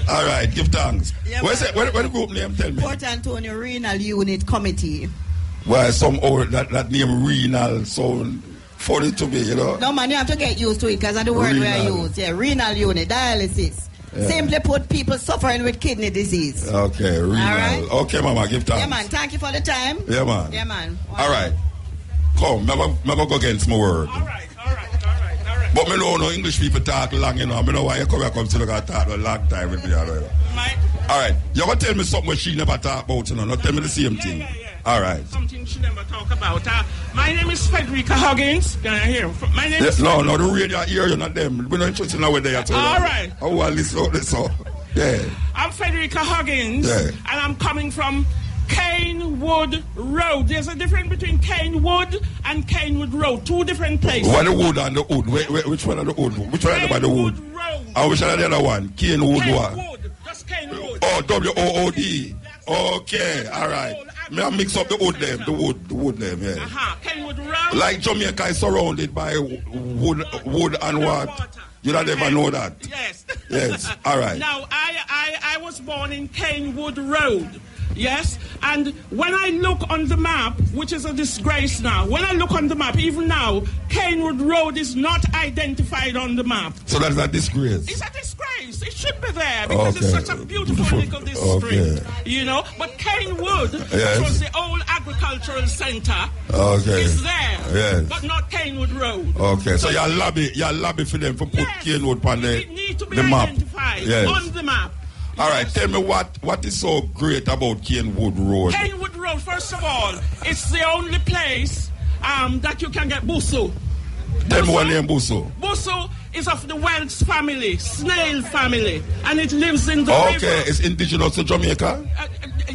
All right, give thanks. Yeah, what's the group name? Tell me. Port Antonio Renal Unit Committee. Why somehow that name renal sound funny to me, you know? No, man, you have to get used to it because of the word we use. Yeah, renal unit, dialysis. Yeah. Simply put, people suffering with kidney disease. Okay, renal. All right. Okay, Mama, give thanks. Yeah, man, thank you for the time. Yeah, man. Yeah, man. All right. Come, never go against my word. All right. But me know no English people talk long, you know. I know why you come here to look at talk a long time with me. All right. You're going to tell me something where she never talk about, you know. Not tell me the same thing. Yeah. All right. Something she never talk about. My name is Frederica Huggins. Can I hear? My name is... No, the radio here, you're not them. We're not interested in how they are. All right. I want to listen. Yeah. I'm Frederica Huggins. Yeah. And I'm coming from Canewood Road. There's a difference between Canewood and Canewood Road. Two different places. What the wood and the wood? Which one are the wood? Which one are the wood? Road. And which one are the other one? Canewood what? Canewood. Just Canewood. Oh, W-O-O-D. Okay, all right. May I mix up the wood them? The wood them, yeah. Canewood Road. Like Jamaica is surrounded by wood and what? You don't ever know that? Yes, all right. Now, I was born in Canewood Road. Yes, and when I look on the map, which is a disgrace now, when I look on the map, even now, Canewood Road is not identified on the map. So that's a disgrace? It's a disgrace. It should be there because it's such a beautiful little district, you know. But Canewood, which was the old agricultural center, is there, but not Canewood Road. Okay, so you lobby for them to put Canewood on it need to be the map. Identified on the map. All right, tell me what is so great about Canewood Road? Canewood Road, first of all, it's the only place that you can get busu. Tell me what name busu. Busu is of the Welsh family, snail family, and it lives in the river. Okay, it's indigenous to Jamaica?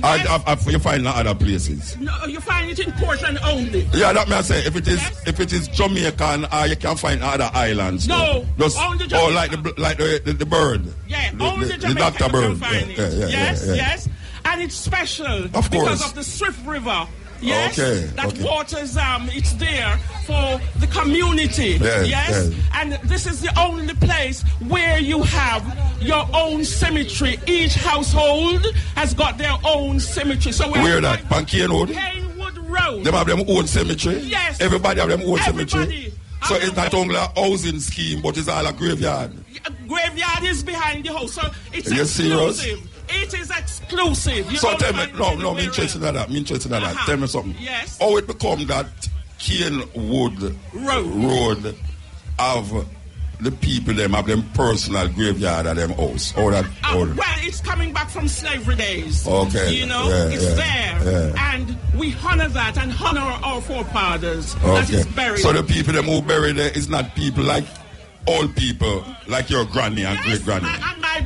Yes. You find it in other places? No, you find it in Portland only. Yeah, that may I say, if it is Jamaican, you can find other islands. No, only Jamaica. Oh, like the bird. Yeah, only the Jamaica Dr. Bird. You can find it. Yes. And it's special because of the Swift River. Yes, that waters, it's there for the community. Yes. And this is the only place where you have your own cemetery. Each household has got their own cemetery. So where that? Canewood? Canewood Road. They have their own cemetery? Yes. Everybody have their own cemetery? So it's not only a housing scheme, but it's all a graveyard? Graveyard is behind the house, so it's exclusive. Serious? It is exclusive. So tell me, no, I'm interested in that. Tell me something. Yes. How it become that Canewood Road have the people them have them personal graveyard at them house? Well, it's coming back from slavery days. Okay. You know, it's there. And we honor that and honor our forefathers that is buried. So the people them who buried there is not people like old people, like your granny and great granny.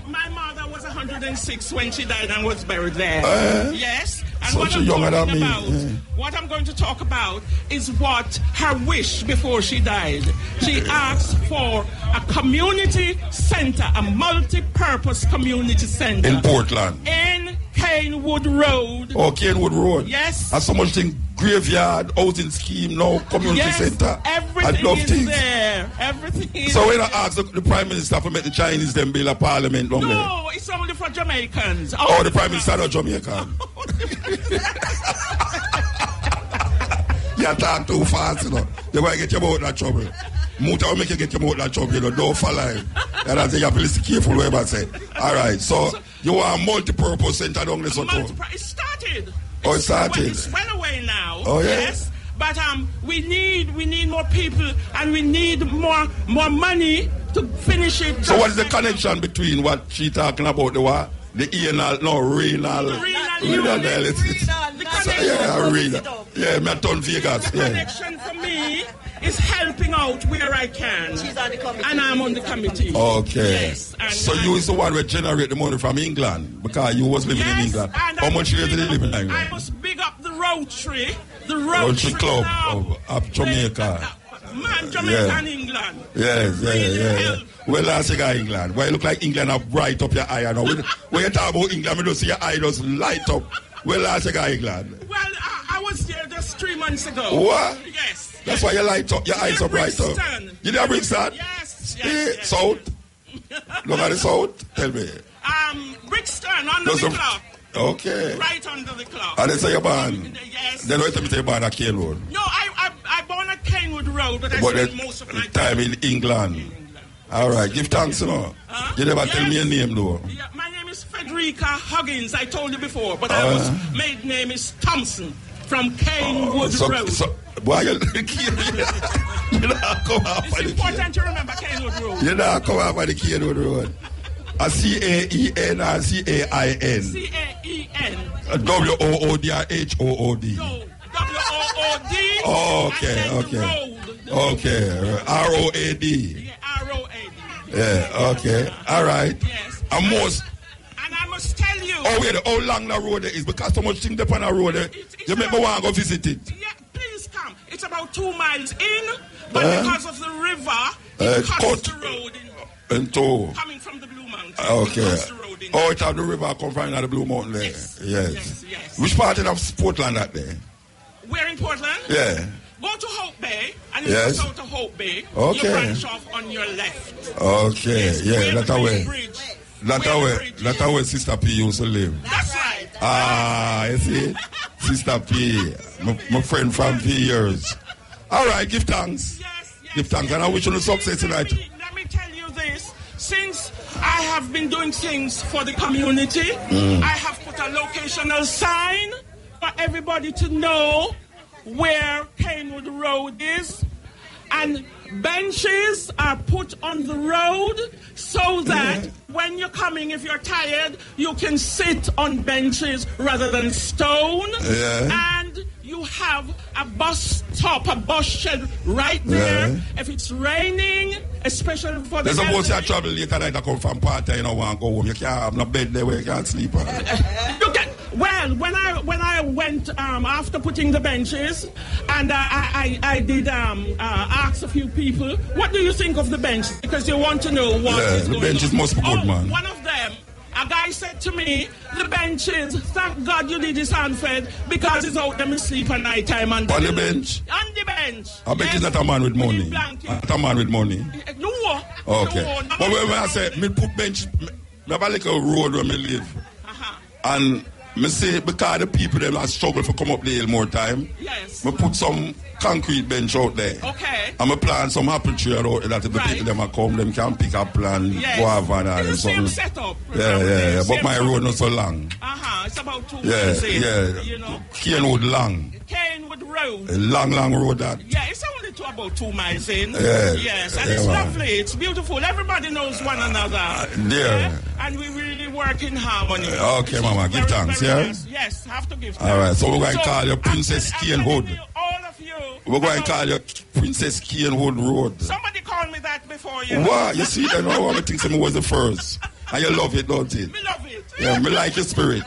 My mother was 106 when she died and was buried there. Yes. And what I'm going to talk about is what her wish before she died. She asked for a community center, a multi-purpose community center. In Portland? In Canewood Road. Oh, Canewood Road. Yes. Has so much thing, graveyard, housing scheme, no community center. Everything is there. Everything is So when I ask the Prime Minister to make the Chinese them build a parliament, no, it's only for Jamaicans. The Prime Minister of Jamaica. You talk too fast, you know. You're going to get your out that trouble. Muta will make you get your out that trouble, you know. Don't follow him. And I say you have to listen careful whatever I say. All right, so you are a multi-purpose center down this hotel. It started. Oh, it started. It's well away now. Oh, yeah. Yes. But we need more people and we need more money to finish it. So what is the connection between what she talking about, the renal dialysis? Yeah, me turn Vegas. The connection for me is helping out where I can. She's on the committee. And I'm on the committee. Okay. Yes. So you is the one who generate the money from England because you was living in England. How much years did you live in England? I must big up the Rotary. The Rotary Club of Jamaica. Man, Jamaica and England. Yes. Well, last you got England. Well, you look like England have bright up your eye. When you talk about England, you don't see your eye just light up. Well, last you got England. Well, I was there just 3 months ago. What? Yes. That's why you light up, your eyes are bright up. You did Brixton? Yes. South? Look at the south. Tell me. Brixton, under the clock. Okay. Right under the clock. And they say you're born? Yes. Then wait till you say you're born at Canewood. No, I born at Canewood Road, but I spent most of my time in England. All right, give thanks, you know. You never tell me your name, though. My name is Frederica Huggins, I told you before, but my maiden name is Thompson. from Canewood Road. Why you come off it's important to remember Canewood Road. You know, come off of the Canewood Road. A C-A-E-N or C-A-I-N? C-A-E-N. W-O-O-D or H-O-O-D? No, W-O-O-D. Oh, okay. Okay. R-O-A-D. Yeah, R-O-A-D. Yeah, okay. All right. Yes. And most... And I must tell you... Oh, wait, how long the road is? Because so much things up on the road. You make me want to go visit it. Yeah, please come. It's about 2 miles in, but because of the river, it cuts the road into... Coming from the Blue Mountain. Okay. Oh, it's how the river come from the Blue Mountain there. Yes. Which part of Portland that there? We're in Portland? Yeah. Go to Hope Bay, and if you go to Hope Bay, you branch off on your left. Okay, That's That's where Sister P used to live. That's right. You see? Sister P, my friend from 3 years. All right, give thanks. Yes. Give thanks, and I wish you success tonight. Let me tell you this. Since I have been doing things for the community, I have put a locational sign for everybody to know where Canewood Road is, and benches are put on the road so that when you're coming, if you're tired, you can sit on benches rather than stone. And you have a bus stop, a bus shed right there. If it's raining, especially for the there's supposed to travel later night, I come from party, you know, want to go home. You can't have no bed there where you can't sleep. Well, when I went after putting the benches, and I did ask a few people, what do you think of the benches? Because you want to know what is going on. The benches must be good, man. One of them, a guy said to me, the benches, thank God you did this unfed because it's out there asleep at night time. On the bench? On the bench. I bet it's not a man with money. Not a man with money. No. Okay. No, but when I say, me put bench, me have a little road where me live. And me say, because the people them are struggle for come up the hill more time. Yes. Me put some concrete bench out there. Okay. And me plant some apple tree out there that if the people them are come, them can pick up plant, guava and all. It's the same setup. Yeah. But my road not so long. It's about 2 miles in. You know. Canewood long. Canewood Road. A long road that. Yeah, it's only about 2 miles in. Yes, and it's lovely. It's beautiful. Everybody knows one another. And we really work in harmony. Okay, Mama, give thanks, Yes, have to give thanks. All right, so we're going to call you Princess Canewood. All of you. We're going to call you Princess Canewood Road. Somebody called me that before, you know. What? You see, I know I think someone was the first. And you love it, don't you? Me love it. Yeah, me like your spirit.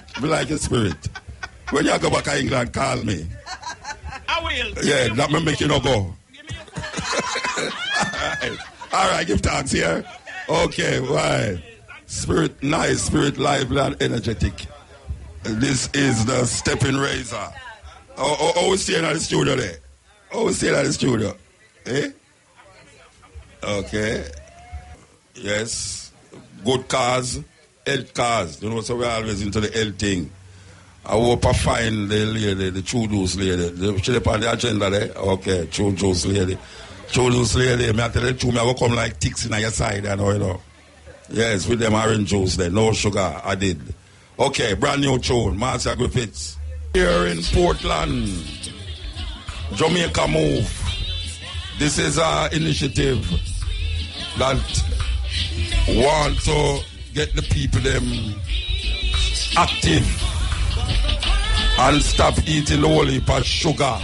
When you go back to England, call me. I will. Yeah, that may make you not go. All right, give thanks here. Okay, right. Spirit nice, spirit lively and energetic. This is the Steppin Razor. Oh, we staying at the studio there. Eh? Okay. Yes. Good cars, health cars. You know, so we're always into the health thing. I hope I find the lady, the true juice lady. She's on the agenda there. Okay, true juice lady. Me I tell you the truth, I will come like ticks in your side, you know. Yes, with them orange juice there. No sugar, I did. Okay, brand new tune, Master Griffiths. Here in Portland, Jamaica Move. This is our initiative that want to get the people them active and stop eating the whole heap of sugar.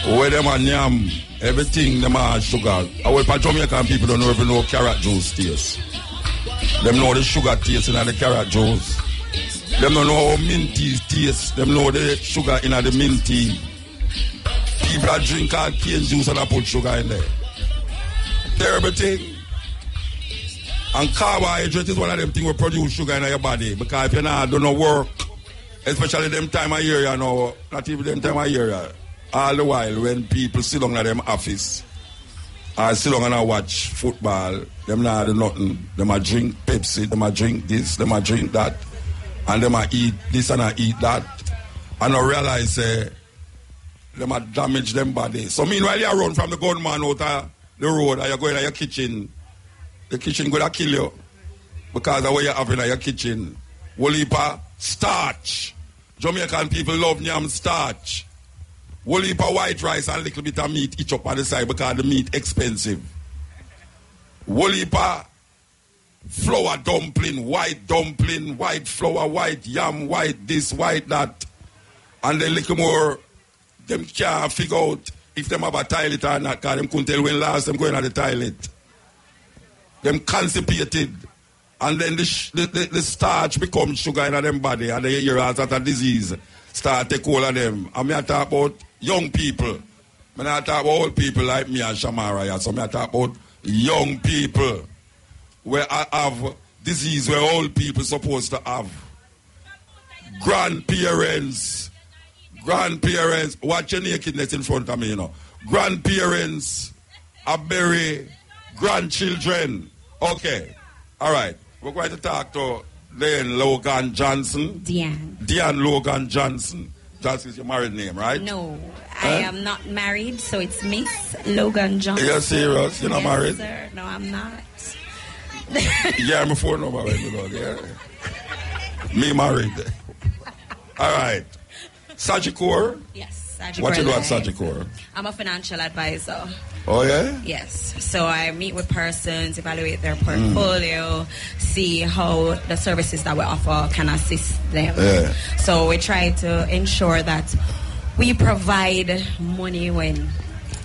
Where them are yam, everything them are sugar. Our Jamaican people don't even know carrot juice taste. Them know the sugar taste in the carrot juice. Them don't know how mint tea taste. Them know the sugar in the mint tea. People that drink all cane juice and I put sugar in there. Terrible thing. And carbohydrate is one of them things that produce sugar in your body. Because if you not do no work, especially them time of year, you know, not even them time of year, all the while when people sit down in them office or sit down and watch football, them not do nothing. Them a drink Pepsi, them a drink this, them a drink that, and them a eat this and a eat that, and I realize them a damage them body. So meanwhile you run from the gunman out of the road and you go in your kitchen, the kitchen gonna kill you because of what you have in your kitchen. Whole heap of starch. Jamaican people love yam starch. Whole heap of white rice and a little bit of meat each up on the side because the meat expensive. Whole heap of flour dumpling, white flour, white yam, white this, white that. And then little more, them can't figure out if them have a toilet or not, because them couldn't tell when last them going to the toilet. Them constipated. And then the starch becomes sugar in them body, and they hear as that a disease start take hold of them. And I talk about young people. I talk about old people like me and Shamara. So I talk about young people where I have disease where old people supposed to have. Grandparents, watch your nakedness in front of me, you know. Grandparents are bury grandchildren. Okay, all right. We're going to talk to Diane Logan Johnson. Diane Logan Johnson. Johnson is your married name, right? No, I am not married, so it's Miss Logan Johnson. You're serious? You're not married? Sir. No, I'm not. Yeah, I'm a phone number. Yeah. Me married. All right. Sagicor? Yes, Sagicor. What you do at Sagicor? I'm a financial advisor. Oh, yeah? Yes. So I meet with persons, evaluate their portfolio, see how the services that we offer can assist them. Yeah. So we try to ensure that we provide money when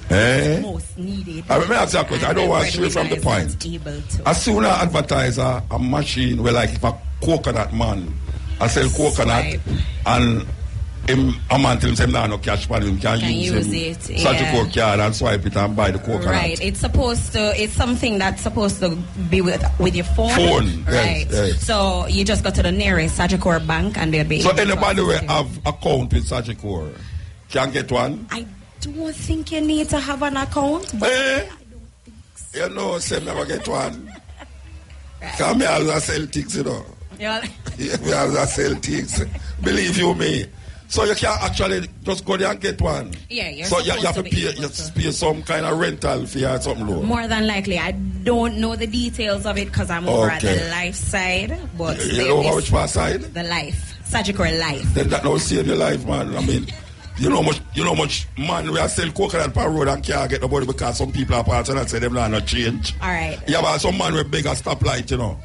it's most needed. I may ask you a question. I don't want to stray from the point. As soon as I advertise a machine where, like, if a coconut man, I sell coconut and a man tell him no cash money, him can use it. Sagicor card and swipe it and buy the coconut. Right. It's something that's supposed to be with your phone. Right. Yes. So you just go to the nearest Sagicor bank and they'll be. So anybody will have account with Sagicor can get one? I don't think you need to have an account. But I don't think so. You know, say never get one. Come here, I'll sell things, you know. Yeah. I'll sell things. Believe you me. So you can actually just go there and get one. Yeah, you're so you have to pay some kind of rental fee or something low. More than likely. I don't know the details of it because I'm over at the life side. But you know how which part side? The life. Sagicor life. Then that now save your life, man. I mean, you know much man we are sell coconut per road and can't get nobody because some people are parts and say them not change. Alright. Yeah, but some man with bigger stoplight, you know.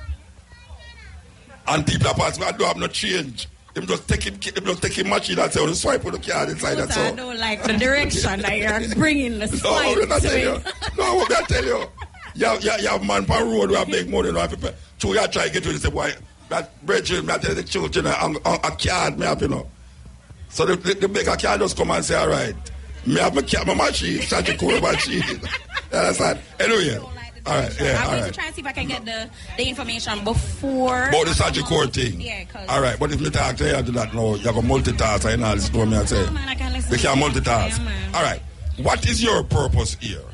And people are parts that don't have no change. Them just take him machine and say, swipe with the card inside. That's all. I don't like the direction that you're bringing the swipe to me. No, what I tell you. You have man per road who have big money. So you try to get to it and say, boy, that brethren, I tell the children, a card, me have, you know. So the bigger card just come and say, all right, me have my machine, such a cool machine. Understand? Anyway. All right, yeah, I'm going to try and see if I can get the information before. About the Sagicor thing? Yeah, all right, but if you talk to you, do that now. You have a multitask, I know this to me and say. We can multitask. All right, what is your purpose here?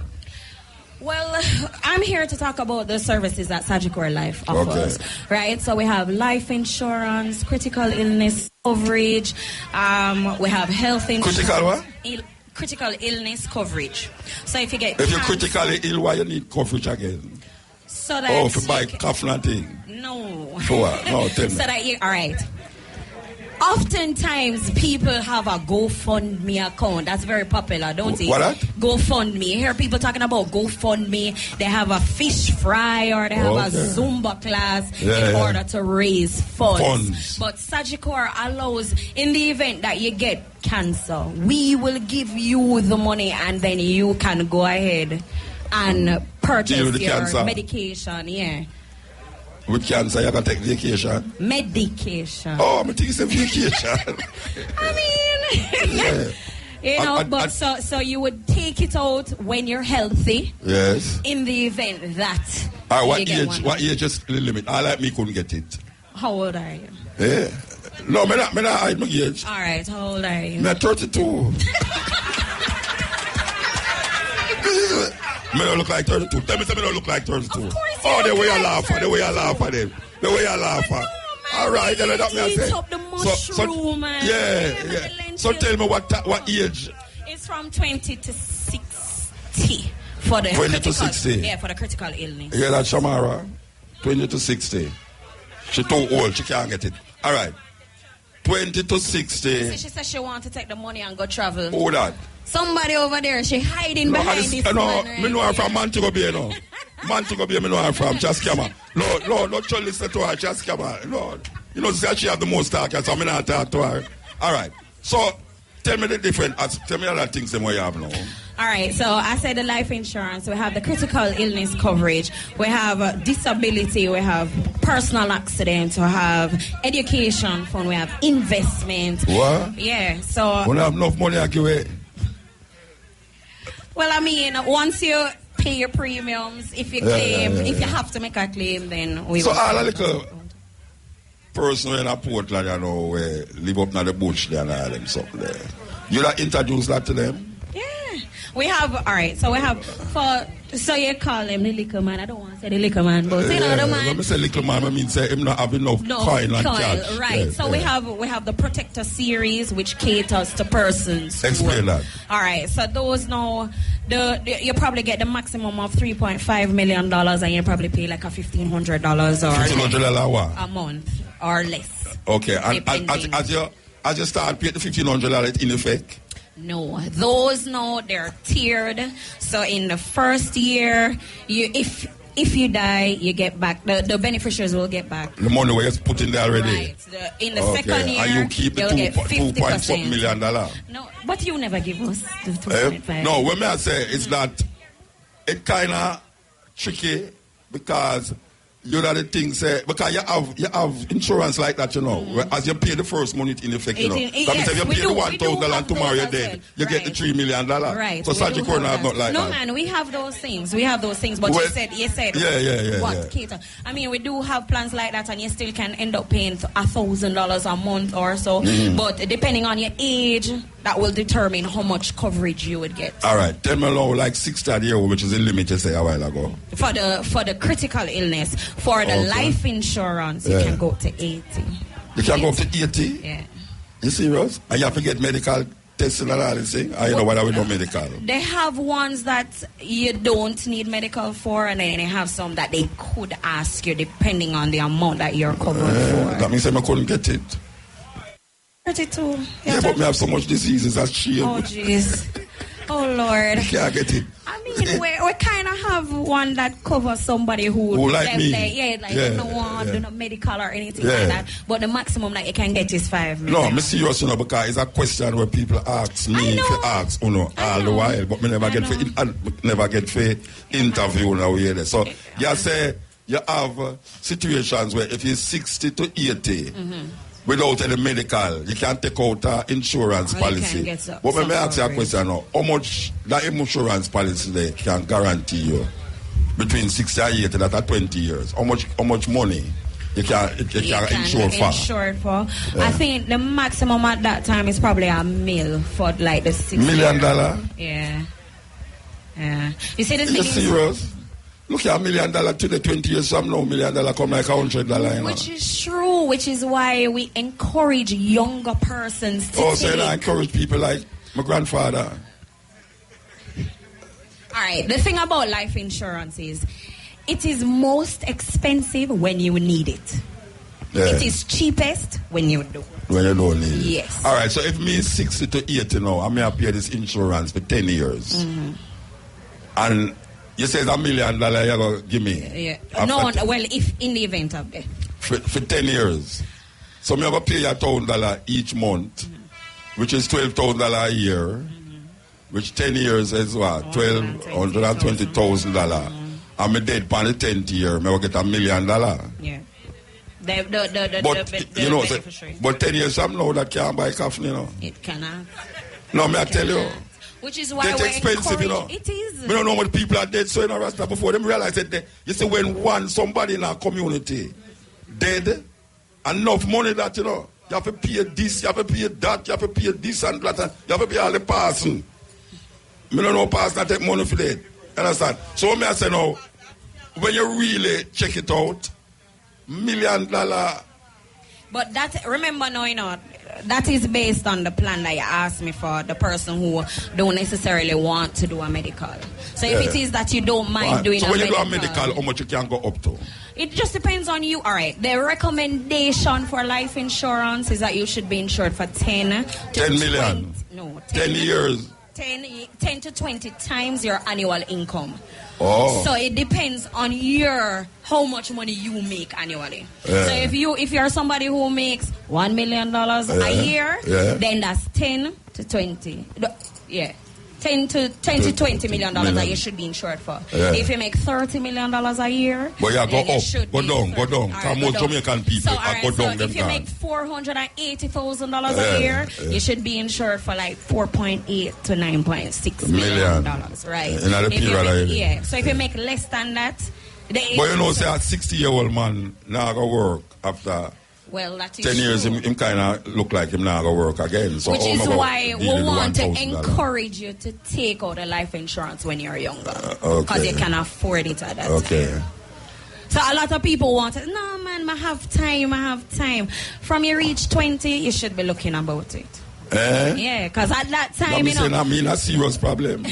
Well, I'm here to talk about the services that Sagicor Life offers, right? So we have life insurance, critical illness coverage, we have health insurance. Critical what? Critical illness coverage. So if you get you're critically ill, why you need coverage again? So that if you buy cough and thing. No. So what? No, tell me. So that all right. Oftentimes people have a GoFundMe account. That's very popular, don't it? What? GoFundMe. You hear people talking about GoFundMe. They have a fish fry or they have a Zumba class in order to raise funds. But Sagicor allows, in the event that you get cancer, we will give you the money and then you can go ahead and purchase your cancer medication. Yeah. With cancer, you can take vacation. Medication. Oh, I'm taking some vacation. I mean, you know, so you would take it out when you're healthy. Yes. In the event that. All right, what age is the limit? I like me couldn't get it. How old are you? Yeah. No, me not hide my age. All right, how old are you? I'm 32. Me don't look like 32. Tell me something don't look like 32. Oh, the way I laugh at them. The way I laugh at. All right, then let me say. Up the mushroom, yeah. So tell me what age? It's from 20 to 60 for the 20 to 60. Yeah, for the critical illness. Yeah, that's Shamara. 20 to 60. She's too old. She can't get it. All right. 20 to 60. She said she wants to take the money and go travel. Who that? Somebody over there. She hiding behind this man. Me know her from Montego Bay, no. Montego Bay, me know her from. Just come on. Lord, not to listen to her. Just come on. Lord. You know, she have the most talk, so I'm not talk to her. All right. So, tell me the different. Tell me other things that we have now. All right, so I said the life insurance, we have the critical illness coverage, we have disability, we have personal accidents, we have education fund, we have investment. What? Yeah, so... We don't have enough money to give away. Well, I mean, once you pay your premiums, if you claim, if you have to make a claim, then we... So all a little person in a Portland, you know, live up in the bush there and all them something there. You like introduce that to them? We have, all right, so we have, so you call him the liquor man. I don't want to say the liquor man, but you know the man. When I say liquor man, I mean say him not have enough coin and cash. Right, so we have the Protector series, which caters to persons. Explain that. All right, so those now, you probably get the maximum of $3.5 million and you probably pay like a $1,500 or $1,500 a month or less. Okay, and as you start paying the $1,500 in effect? No, those they're tiered. So in the first year, if you die, you get back the beneficiaries will get back the money we put in there already. Right. In the second year, and you keep the $2.4 million. No, but you never give us the $2.5. No, when I say it's not, it kind of tricky because. You know the thing say because you have insurance like that, you know. As you pay the first money in effect, you know. That means if you pay the $1,000 and tomorrow you're dead, you get the $3 million. Right. So Sajik Corner have not like that. No man, we have those things. We have those things. But you said what cater. I mean we do have plans like that and you still can end up paying $1,000 a month or so. But depending on your age, that will determine how much coverage you would get. All right. Tell me now, like 60 a year, which is the limit you say a while ago. For the critical illness. For the life insurance, you can go to 80. You can go up to 80? Yeah. You serious? And you have to get medical testing and all this thing? I know whether we know medical. They have ones that you don't need medical for, and then they have some that they could ask you depending on the amount that you're covered for. That means I couldn't get it. 32. Yeah, but me have so much diseases as shield. Oh, jeez. Oh, Lord. I can't get it. I mean, we kind of have one that covers somebody who like me. You don't want do no medical or anything like that. But the maximum that you can get is $5 million. No, I'm serious, you know, because it's a question where people ask me if you ask, all the while, but me never get for interview now here. So you say you have situations where if you're 60 to 80. Without any medical, you can take out insurance policy. But let me ask you a question now. How much that insurance policy they can guarantee you between 60 and 80, that are 20 years? How much money you can insure for? Yeah. I think the maximum at that time is probably $1 million for like the $6 million. Yeah. You see this thing? Is serious? Look at $1 million to the 20 years, some $1 million come like $100. Which is true, which is why we encourage younger persons to I encourage people like my grandfather. All right, the thing about life insurance is it is most expensive when you need it. Yeah. It is cheapest when you don't. When you don't need it. Yes. All right, so if me 60 to 80 now, I may pay this insurance for 10 years. And you say $1 million you're going to give me? Yeah. No, well, if in the event of it. For 10 years. So me have to pay $1,000 each month, which is $12,000 a year, which 10 years is what? $120,000. And me dead for the 10th year, me will get $1 million. Yeah. But 10 years from now, that can't buy coffee, you know. It cannot. No, me I tell you. Which is why it's expensive, you know. It is. We don't know what people are dead, so you know, Rasta, before them realize that you see when somebody in our community dead, enough money that, you know, you have to pay this, you have to pay that, you have to pay this and that, and you have to pay all the person. I don't know person take money for that. You understand? So what I say now, when you really check it out, $1 million. But that, remember now, you know, that is based on the plan that you asked me for, the person who don't necessarily want to do a medical. So if it is that you don't mind doing a medical. So when you do a medical, how much you can go up to? It just depends on you. All right. The recommendation for life insurance is that you should be insured for 10 million. 10 years. 10 to 20 times your annual income. Oh. So it depends on how much money you make annually. So if you're somebody who makes $1 million a year, then that's 10 to 20. Yeah. 10 to 20 million dollars that you should be insured for. If you make $30 million a year, but yeah, go up, go down. Right, most Jamaican people go down. If you make $480,000 a year, you should be insured for like $4.8 to $9.6 million. Right. So if you make less than that, but you know, say a 60-year-old man now go work after. Well, that is 10 years, him kind of look like him now going to work again. So which is why we want to encourage you to take out the life insurance when you're younger. Because you can afford it at that time. So a lot of people want it. No, man, I have time. From you reach 20, you should be looking about it. Yeah, because at that time, I mean a serious problem.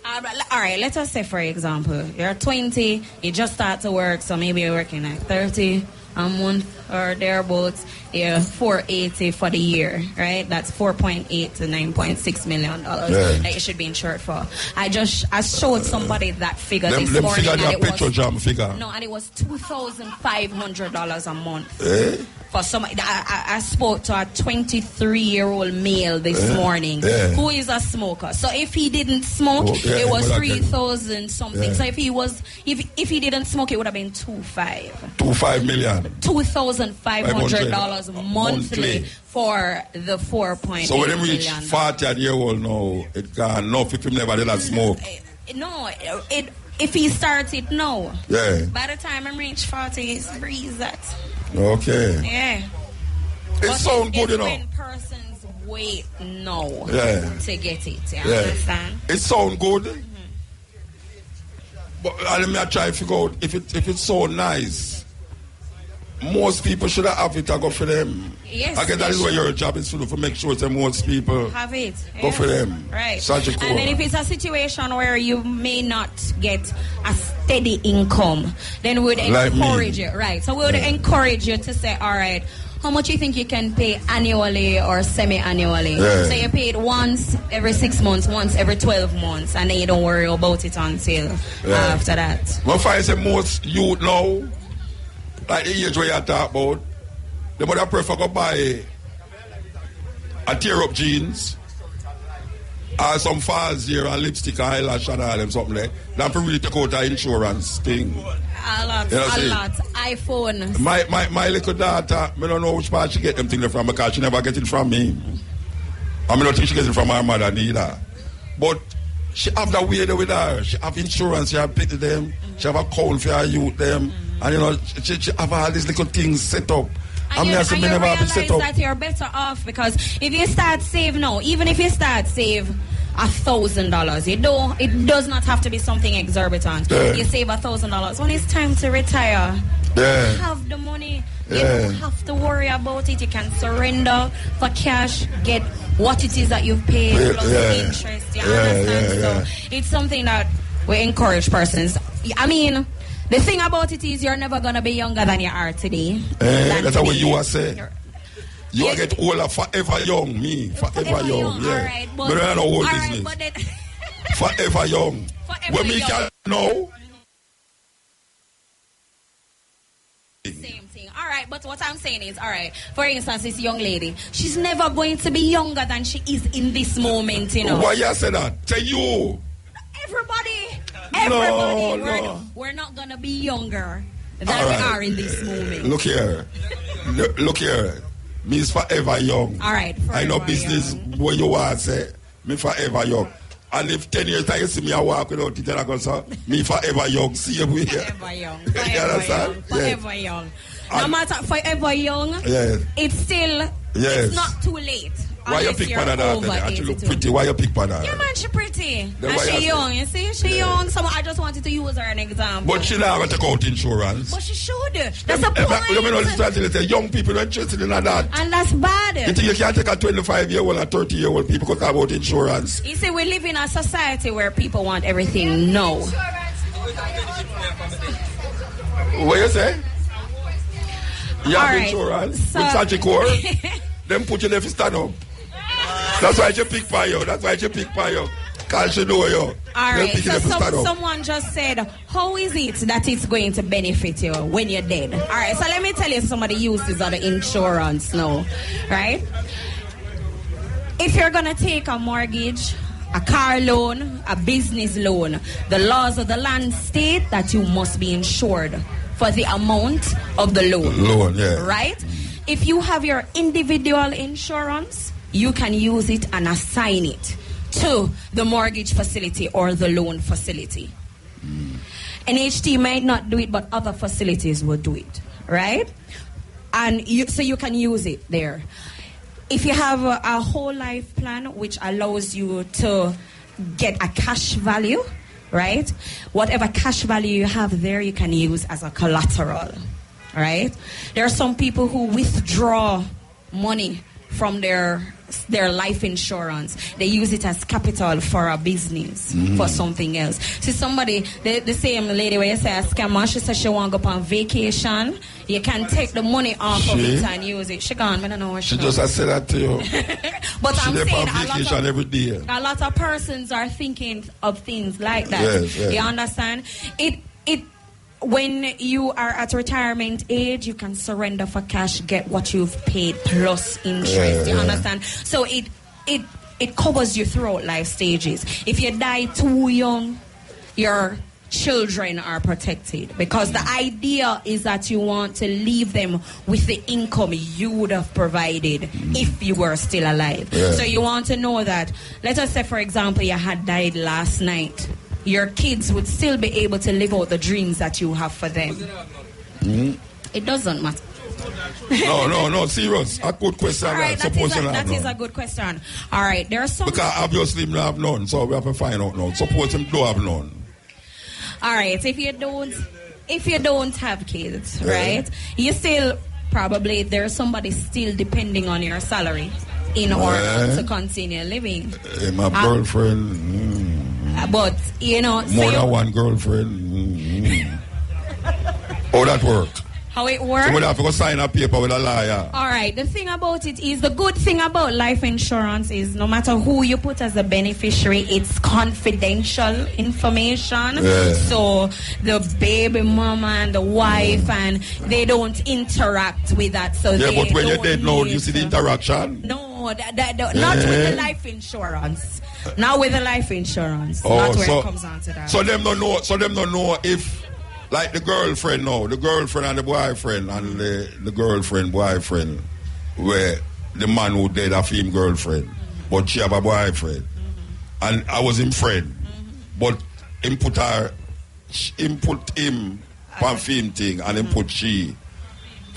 All right, let us say, for example, you're 20, you just start to work, so maybe you're working like 30 a month or thereabouts. Yeah, $480 for the year, right? That's $4.8 to $9.6 million that you should be insured for. I showed somebody that figure this morning, and it was $2,500 a month. For somebody, I spoke to a 23-year-old male this morning who is a smoker. So if he didn't smoke, it was 3,000 something. So if he didn't smoke, it would have been $2.5 million. $2,500 monthly for the 4.8 So when he reach 40-year-old now, it can no if him never did that smoke. No, if he starts it now. Yeah. By the time I reach 40, it's breeze that. Okay. Yeah. It sounds good, you know. When persons wait to get it. You understand? It sounds good. But let me try to figure out if it's so nice. Most people should have it. I go for them. Yes. I guess that is what your job is to do, to make sure that most people have it. Go for them. Right. And then if it's a situation where you may not get a steady income, then we would encourage you. Right. So we would encourage you to say, all right, how much you think you can pay annually or semi-annually? So you pay it once every 6 months, once every 12 months, and then you don't worry about it until after that. Well, if I say most youth now, like the age where you talk about, they would have prefer to buy a tear-up jeans or some false hair and lipstick and eyelash and all them something like that. Than for really take out an insurance thing. A lot. iPhone. My little daughter, I don't know which part she get them things from because she never get it from me. I don't think she gets it from her mother neither. But she have that way with her. She have insurance, she have pity them, she have account for her youth them. And you know, she have all these little things set up. And you realize that you're better off because if you start save now, even if you start save $1,000, it does not have to be something exorbitant. You save $1,000 when it's time to retire. You have the money. You don't have to worry about it. You can surrender for cash, get what it is that you've paid plus the interest. You understand? So it's something that we encourage persons. I mean, the thing about it is you're never going to be younger than you are today. That's what you are saying. You will get older forever young, me. Forever young. Yeah. Right, but I don't know whole business. But then forever young. When we can know. Same thing. All right, but what I'm saying is, all right, for instance, this young lady, she's never going to be younger than she is in this moment, you know. Why you say that? Tell you. Everybody. No. We're not going to be younger than we are in this moment. Look here. Me is forever young. All right. I know business where you are, say. Me forever young. And if 10 years time you see me I walk without it, I go, so me forever young. See you here. Forever young. Forever young. No matter forever young, it's still it's not too late. Why you pick Panada? She look pretty. Why you pick Panada? Yeah, man, she pretty. And she young, you see? She young. So I just wanted to use her an example. But she never take out insurance. But she should. That's the point. You know, say young people are interested in that. And that's bad. You think you can't take a 25-year-old and 30-year-old people because about insurance? You see, we live in a society where people want everything now. What you say? You have insurance with Sagicor. Them put you there to stand up. That's why she pick for you. Because she know you. Alright, so someone just said, how is it that it's going to benefit you when you're dead? Alright, so let me tell you some of the uses of the insurance now. Right? If you're going to take a mortgage, a car loan, a business loan, the laws of the land state that you must be insured for the amount of the loan. Right? If you have your individual insurance, you can use it and assign it to the mortgage facility or the loan facility. NHT might not do it, but other facilities will do it, right? And so you can use it there. If you have a whole life plan, which allows you to get a cash value, right? Whatever cash value you have there, you can use as a collateral, right? There are some people who withdraw money from their life insurance. They use it as capital for a business, for something else. See, somebody, the same lady where you say a scammer, she says she want to go on vacation. You can take the money off of it and use it. She gone, I don't know where she just said that to you. But she I'm saying on vacation every day. A lot of persons are thinking of things like that. Yes. You understand? When you are at retirement age, you can surrender for cash, get what you've paid plus interest. You understand? So it covers you throughout life stages. If you die too young, your children are protected, because the idea is that you want to leave them with the income you would have provided if you were still alive. So you want to know that, let us say, for example, you had died last night. Your kids would still be able to live out the dreams that you have for them. It doesn't matter. No, serious. A good question. All right, that is a good question. All right, there are some... Because obviously him don't have none, so we have to find out now. Suppose him don't have none. All right, if you don't have kids, right, you still probably, there's somebody still depending on your salary in order to continue living. My girlfriend... But, you know... More than one girlfriend. How that work? How it works? So we'll have to go sign a paper with a lawyer. All right. The thing about it is, the good thing about life insurance is no matter who you put as a beneficiary, it's confidential information. So the baby mama and the wife, and they don't interact with that. So but when you're dead now, you see the interaction? No, not with the life insurance. Not with the life insurance. Not where it comes on to that. So them don't know if, like the girlfriend and the boyfriend and the girlfriend boyfriend, where the man who dead a female girlfriend, but she have a boyfriend, and I was him friend, but him put him on film thing, and him put she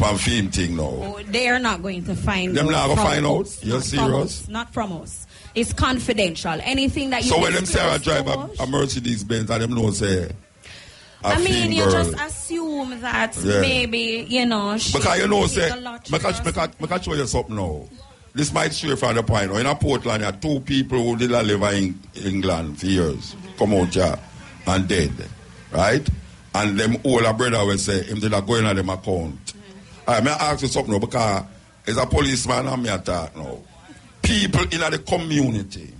on film thing now. They are not going to find. Them not going to find out. You're serious? Not from us. It's confidential. Anything that you. So when them Sarah drive a Mercedes Benz, and them know say. You just assume that maybe, you know, she because you know, say, I show you something now. This might stray from the point. In a Portland, there are two people who did live in England for years, come out here and dead, right? And them older brother will say, him did go in on them account. I may ask you something now, because as a policeman, I'm here talk now. People in the community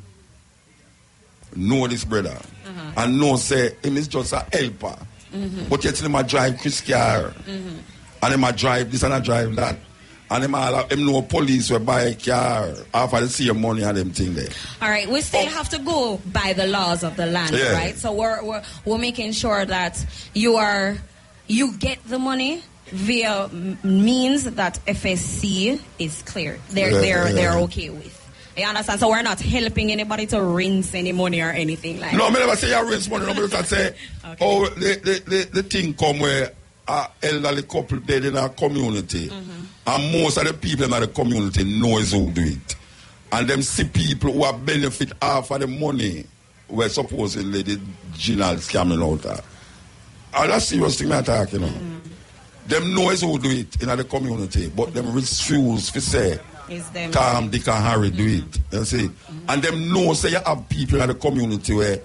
know this brother and know say him is just a helper. But yet him a drive Chris car and him a drive this and a drive that, and him know police will buy a car after they see your money and them thing there. All right, we still have to go by the laws of the land, right? So we're making sure that you get the money via means that FSC is clear. They're okay with. You understand? So we're not helping anybody to rinse any money or anything like that. No, I never say you rinse money. No, I say, the thing come where elderly couple dead in our community. And most of the people in the community knows who do it. and them see people who have benefit off of the money where supposedly the general scamming out there. And that's serious thing I'm talking, you know. Them know who do it in the community, but them refuse to say Tom, Dick and Harry do it. You see? And them know say you have people in the community where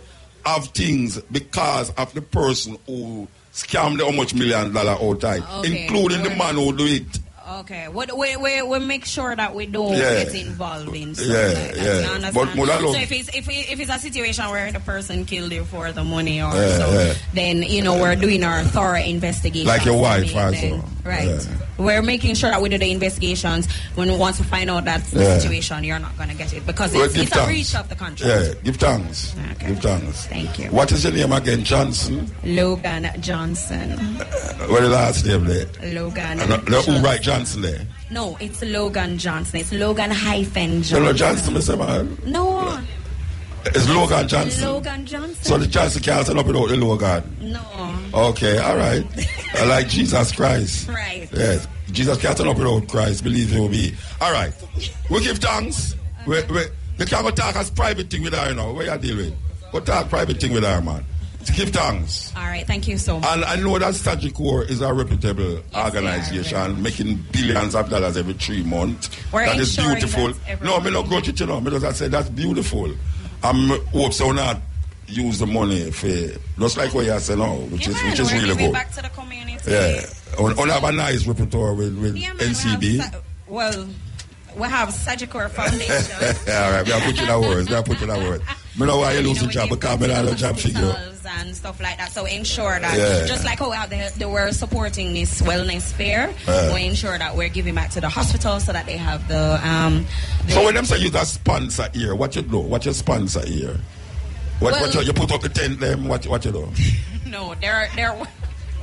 have things because of the person who scammed how much $1 million out time, including the man who do it. Okay, we make sure that we don't get involved in stuff like that. But so if it's a situation where the person killed you for the money or so, then we're doing our thorough investigation. Like your wife, also. Right. Yeah. We're making sure that we do the investigations. When we want to find out that the situation, you're not going to get it because it's a breach of the contract. Yeah, give thanks. Okay. Give thanks. Thank you. What is your name again, Johnson? Logan Johnson. What is the last name there? Logan. Who write Johnson there? No, it's Logan Johnson. It's Logan hyphen Johnson. No, Johnson, Mr. Man. No. It's Logan Johnson. Logan Johnson. So the Johnson can't stand up without the Logan. No. Okay, all right. Like Jesus Christ. Right. Yes. Jesus can't stand up without Christ. Believe he will be. All right. We give thanks. You can't go talk as private thing with her, Where you deal with? Go talk private thing with her, man. Give thanks. All right, thank you so much. And I know that Sagicor is a reputable organization making billions of dollars every 3 months. That is beautiful. No, me not grudge it, Because I said that's beautiful. I hope so not use the money for just like what you say now, which is really good. Back to the community. Yeah, we have a nice repertoire with NCB. We have Sagicor Foundation. All right, we are putting our words. I know why you lose the job because I don't have a job figure. And stuff like that. So ensure that, just like how they were supporting this wellness fair, we ensure that we're giving back to the hospital so that they have the... so when them say you got sponsor here, what you do? What your sponsor here? What you put up the tent them? What you do? No,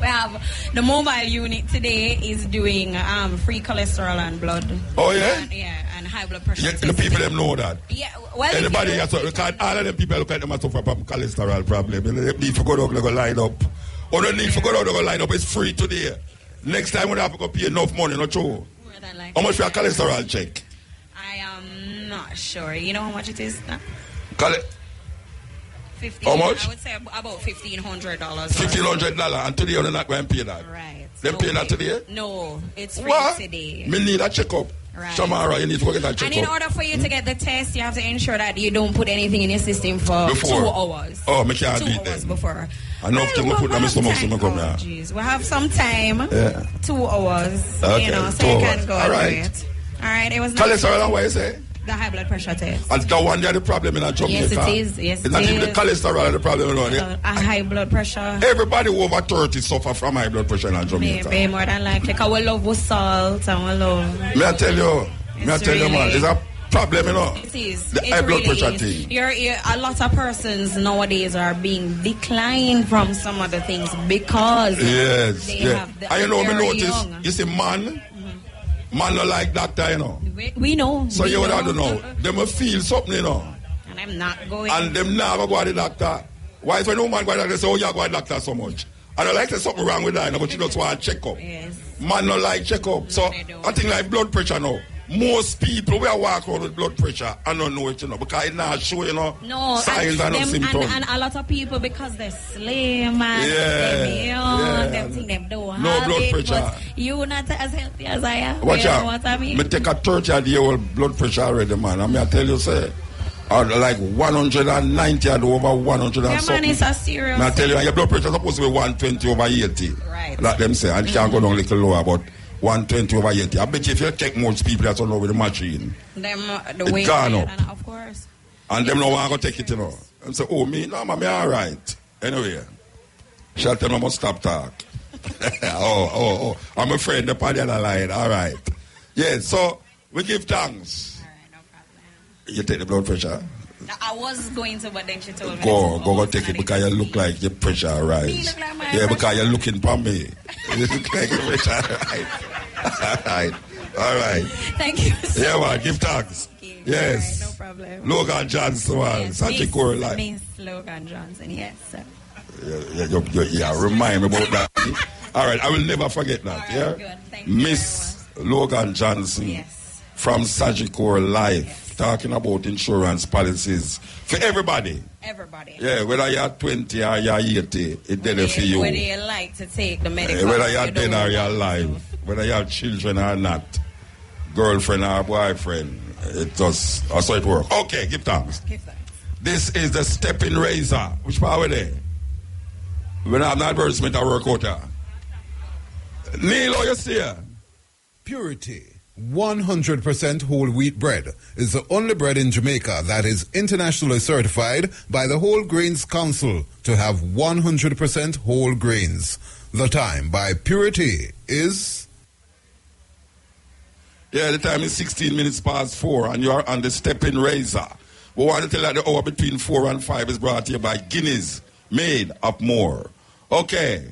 we have the mobile unit today is doing free cholesterol and blood. Oh yeah? And high blood pressure. Yeah, the people them know that. Yeah, well, anybody has to, all of them people look at them as suffer from cholesterol problem. They need to go down, they go line up. Or they need to go down, they go line up. It's free today. Next time we have to go pay enough money, not true. How much for a cholesterol check? I am not sure. You know how much it is now? How much? I would say about $1,500. $1,500, and today you're not going to pay that. Right. Them pay that today? No, it's free today. Me need a checkup. Right. Tomorrow you need to go get a checkup. And in order for you to get the test, you have to ensure that you don't put anything in your system for 2 hours. Oh, me can't do it 2 hours then. Before. Enough to put in my stomach so I come here. Jeez, we have some time. 2 hours. Okay, so you can go and do it. All right, it was nice. Cholesterol, what you say? The high blood pressure test. And the one the problem in Jamaica. Yes, it is. It's not even the cholesterol the problem. High blood pressure. Everybody over 30 suffer from high blood pressure in Jamaica. Maybe more than likely. Because we love with salt and we love... May I tell you, man, it's a problem, It is. The high blood pressure thing. A lot of persons nowadays are being declined from some of the things because they have the... And me notice, you see, man don't like doctor, We know. So you would have to know. They must feel something, And I'm not going. And them never go to the doctor. Why is when no man go to the doctor, they say, oh, you go to the doctor so much. And I like to say something wrong with that, but you just want to check up. Yes. Man don't like check up. So I think like blood pressure now. Most people will walk around with blood pressure and don't know it, because it's not show, signs and symptoms. And a lot of people, because they're slim and they're young, they think they don't have blood it, pressure. But you're not as healthy as I am. Watch out. What I mean? Me take a 30-year-old blood pressure already, man. I mean, I tell you, say, like 190 and over 100 and something. Man, it's a serious I tell you, your blood pressure is supposed to be 120 over 80. Right. Like them say, and it can't go down a little lower, but 120 over 80. I bet you if you check most people that's all over the machine, the weight gone up. And of course. And them no want to take it, And say, oh, me, no, man, me all right. Anyway, shall tell me I must stop talk. I'm afraid the party on the line. All right. Yes, so we give thanks. All right, no problem. You take the blood pressure? I was going to, but then she told me. Go take it because you look like your pressure rise. Because you're looking for me. You look like your pressure rise. All right. Thank you. Yeah, man, give thanks. Yes. Right, no problem. Logan Johnson, Sagicor Life. Miss Logan Johnson, yes, sir. Yeah, remind me about that. All right, I will never forget that. Right, yeah, good. Thank you Miss Logan Johnson, yes, from Sagicor Life. Yes. talking about insurance policies for everybody. Everybody. Yeah, whether you're 20 or you're 80, it's there for you. Whether you like to take the medical. Whether you're dead or you're alive, whether you have children or not, girlfriend or boyfriend, it just, that's how it works. Okay, give thanks. Give thanks. This is the STEPPIN razor. Which part are there? When I have an advertisement, I work out here. Neil, you see here? Purity. 100% whole wheat bread is the only bread in Jamaica that is internationally certified by the Whole Grains Council to have 100% whole grains. The time by Purity is... Yeah, the time is 16 minutes past 4 and you're on the STEPPIN razor. We want to tell you that the hour between 4 and 5 is brought to you by Guinness, made of more. Okay.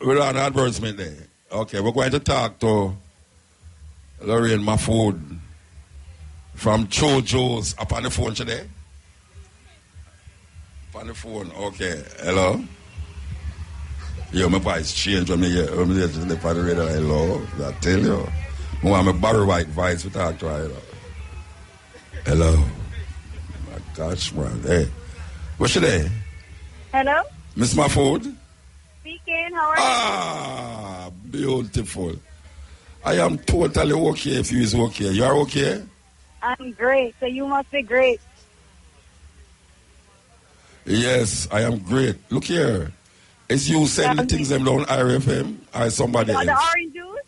We're on advertisement there. Okay, we're going to talk to Lorraine Mahfood from Chojo's up on the phone today. Up on the phone, okay. Hello? Yo, my voice changed when I hear the radio. Hello? I tell you. I want my Barry White voice to talk to her. Hello? My gosh, man. Hey. What's your name? Hello? Miss Mahfood? Speaking, how are you? Ah, beautiful. I am totally okay if you is okay. You are okay? I'm great, so you must be great. Yes, I am great. Look here. Is you sending things them down IRFM or somebody else? The orange juice?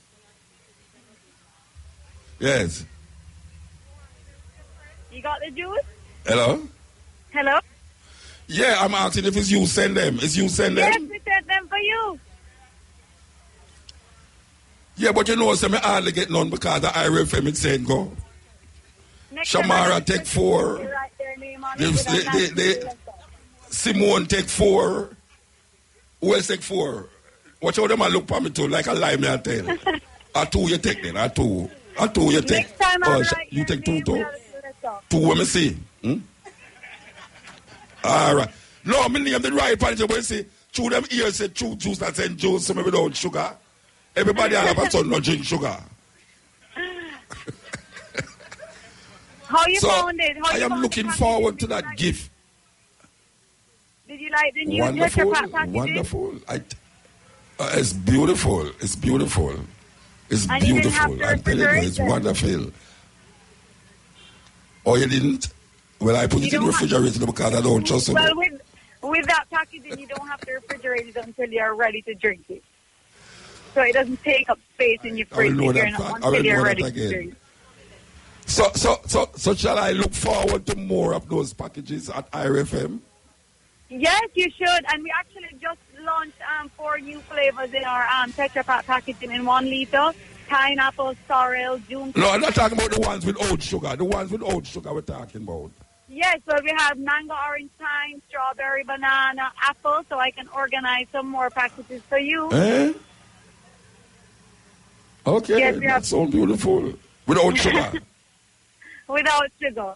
Yes. You got the juice? Hello? Hello? Yeah, I'm asking if it's you send them. Is you send them? Yes, we sent them for you. Yeah, but you know, so me hardly get none because the IRFM it said go. Shamara take 4. Simone take 4. Who else take 4? Watch how them a look for me too, like a lie me I tell. A 2 you take then, a 2. A 2 you take. Next time you take 2 too? 2 when me see. All right. No, me name the right punch, but you see, through them ears say true juice that send juice, some without sugar. Everybody all of a sudden not drink sugar. How you found it? I am looking forward to that gift. Did you like the new wonderful, packaging? Wonderful. It's beautiful. It's beautiful. It's and beautiful. I'm telling you, it's wonderful. Oh, you didn't? Well, I put it in the refrigerator because I don't trust it. Well, with that packaging, you don't have to refrigerate it until you're ready to drink it. So it doesn't take up space in your fridge until you're ready to drink. So shall I look forward to more of those packages at IRFM? Yes, you should. And we actually just launched 4 new flavors in our Tetra Pak packaging in 1 liter. Pineapple, sorrel, June. No, I'm not talking about the ones with oat sugar. The ones with oat sugar we're talking about. Yes, well, we have mango, orange, thyme, strawberry, banana, apple, so I can organize some more packages for you. Eh? Okay, yes, that's so beautiful. Without sugar. Without sugar.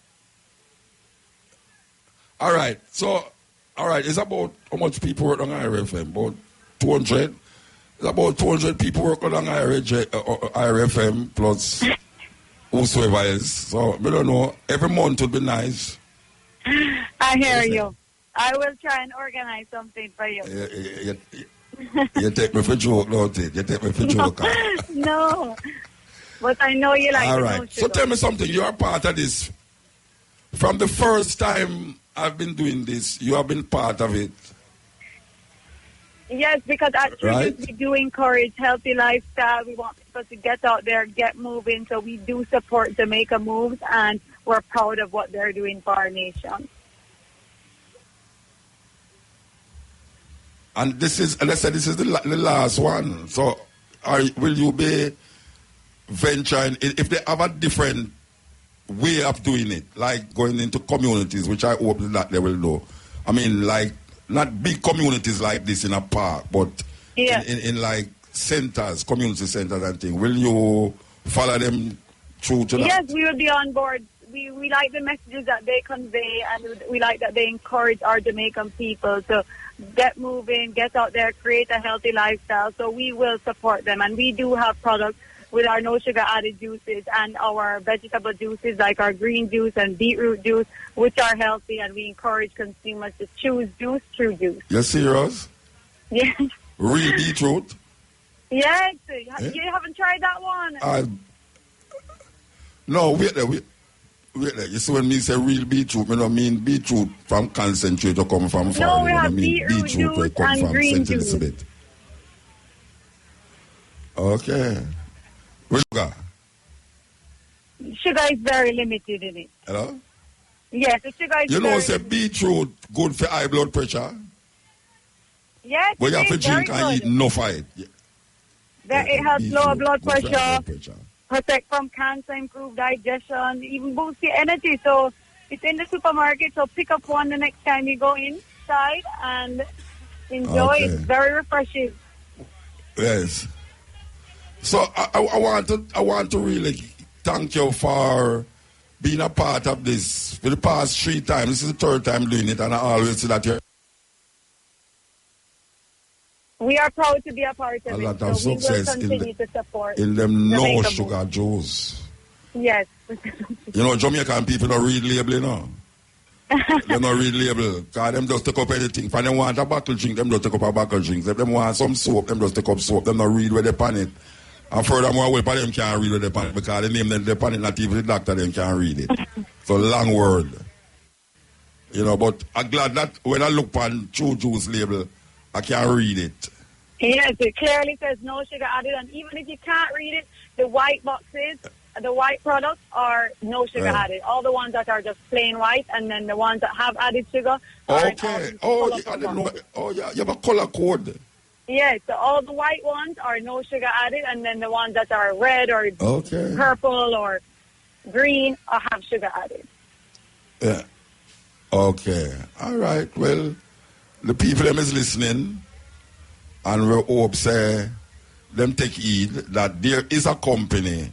All right, it's about how much people work on IRFM? About 200? It's about 200 people work on IRFM plus whosoever else. So, I don't know, every month would be nice. I hear you. I will try and organize something for you. You take me for joke, don't you? You take me for joke. No. But I know you like it. All right. So tell me something. You are part of this. From the first time I've been doing this, you have been part of it. Yes, because actually we do encourage healthy lifestyle. We want people to get out there, get moving. So we do support Jamaica Moves, and we're proud of what they're doing for our nation. And this is, let's say this is the last one. So will you be venturing, if they have a different way of doing it, like going into communities, which I hope that they will do. I mean, like, not big communities like this in a park, but in like centers, community centers and things. Will you follow them through to that? Yes, we will be on board. We like the messages that they convey, and we like that they encourage our Jamaican people to get moving, get out there, create a healthy lifestyle. So we will support them, and we do have products with our no sugar added juices and our vegetable juices like our green juice and beetroot juice, which are healthy, and we encourage consumers to choose juice through juice. You serious? Yes. Real beetroot? Yes. You haven't tried that one? No, wait there. You see, when me say real beetroot, I don't mean beetroot from concentrate or come from farm. No, we have beetroot juice and green juice. Elizabeth. Okay. With sugar? Sugar is very limited in it. Hello? Yes, the sugar is say beetroot good for high blood pressure? Yes, but you have to drink and eat enough of it. It helps lower blood pressure, protect from cancer, improve digestion, even boost your energy. So it's in the supermarket, so pick up one the next time you go inside and enjoy. Okay. It's very refreshing. Yes. So I want to really thank you for being a part of this for the past 3 times. This is the 3rd time doing it, and I always say that we are proud to be a part of a lot of so success we will continue to support in them no sugar juice. Yes. Jamaican people don't read label, you know. They don't read label. Because them just take up anything. If they want a bottle drink, them just take up a bottle drink. If they want some soap, them just take up soap. Them don't read where they pan it. And furthermore, well, them can't read where they pan it. Because the name them they pan it, not even the doctor them can't read it. So long word. But I'm glad that when I look on True Juice label, I can read it. Yes, it clearly says no sugar added, and even if you can't read it, the white boxes, the white products are no sugar added. All the ones that are just plain white, and then the ones that have added sugar. Okay. I didn't know. Oh, yeah, you have a color code. Yes, so all the white ones are no sugar added, and then the ones that are red or purple or green have sugar added. Yeah. Okay. All right. Well, the people them is listening, and we hope say them take heed that there is a company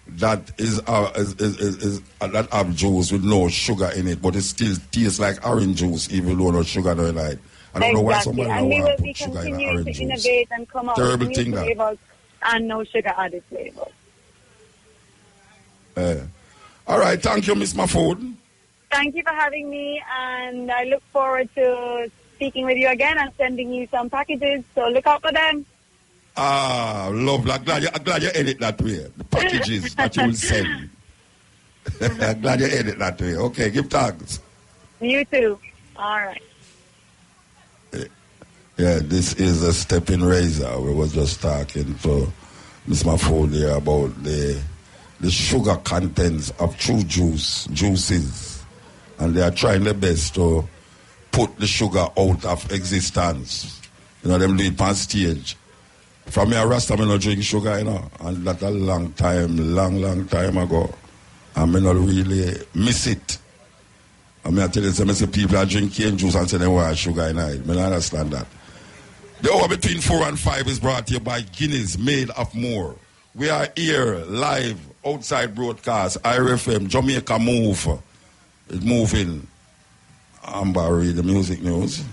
that is that have juice with no sugar in it, but it still tastes like orange juice, even though no sugar in it. I don't know why somebody want to put sugar in orange juice. To innovate and come out Terrible with thing new flavors and no sugar added flavors. All right, thank you, Miss Mafood. Thank you for having me, and I look forward to speaking with you again and sending you some packages, so look out for them. Lovely. I'm glad you edit that way. The packages that you will send. I'm glad you edit that way. Okay, give thanks. You too. All right. Yeah, this is a STEPPIN razor. We were just talking to Miss Mafood here about the sugar contents of True juices. And they are trying their best to put the sugar out of existence. Them do it on stage. From me, a Rasta, I don't drink sugar, and that's a long time ago. And I don't really miss it. I tell you, some people are drinking juice and say they want sugar in it. I don't understand that. The hour between 4 and 5 is brought to you by Guinness, made of more. We are here, live, outside broadcast, IRFM, Jamaica Move. It's moving. Amber, read the music news.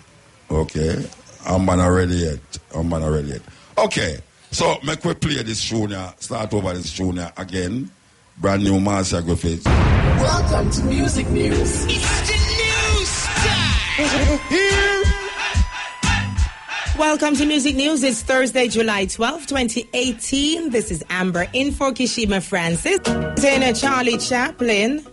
Okay. Amber not ready yet. Okay. So, make we play this tune now. Start over this tune now again. Brand new Marcia Griffiths. Welcome to Music News. It's the news time. Welcome to Music News. It's Thursday, July 12, 2018. This is Amber in for Kishima Francis. Tenor Charlie Chaplin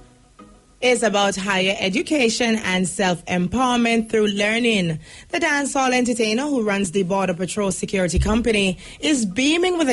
is about higher education and self-empowerment through learning. The dancehall entertainer who runs the Border Patrol Security Company is beaming with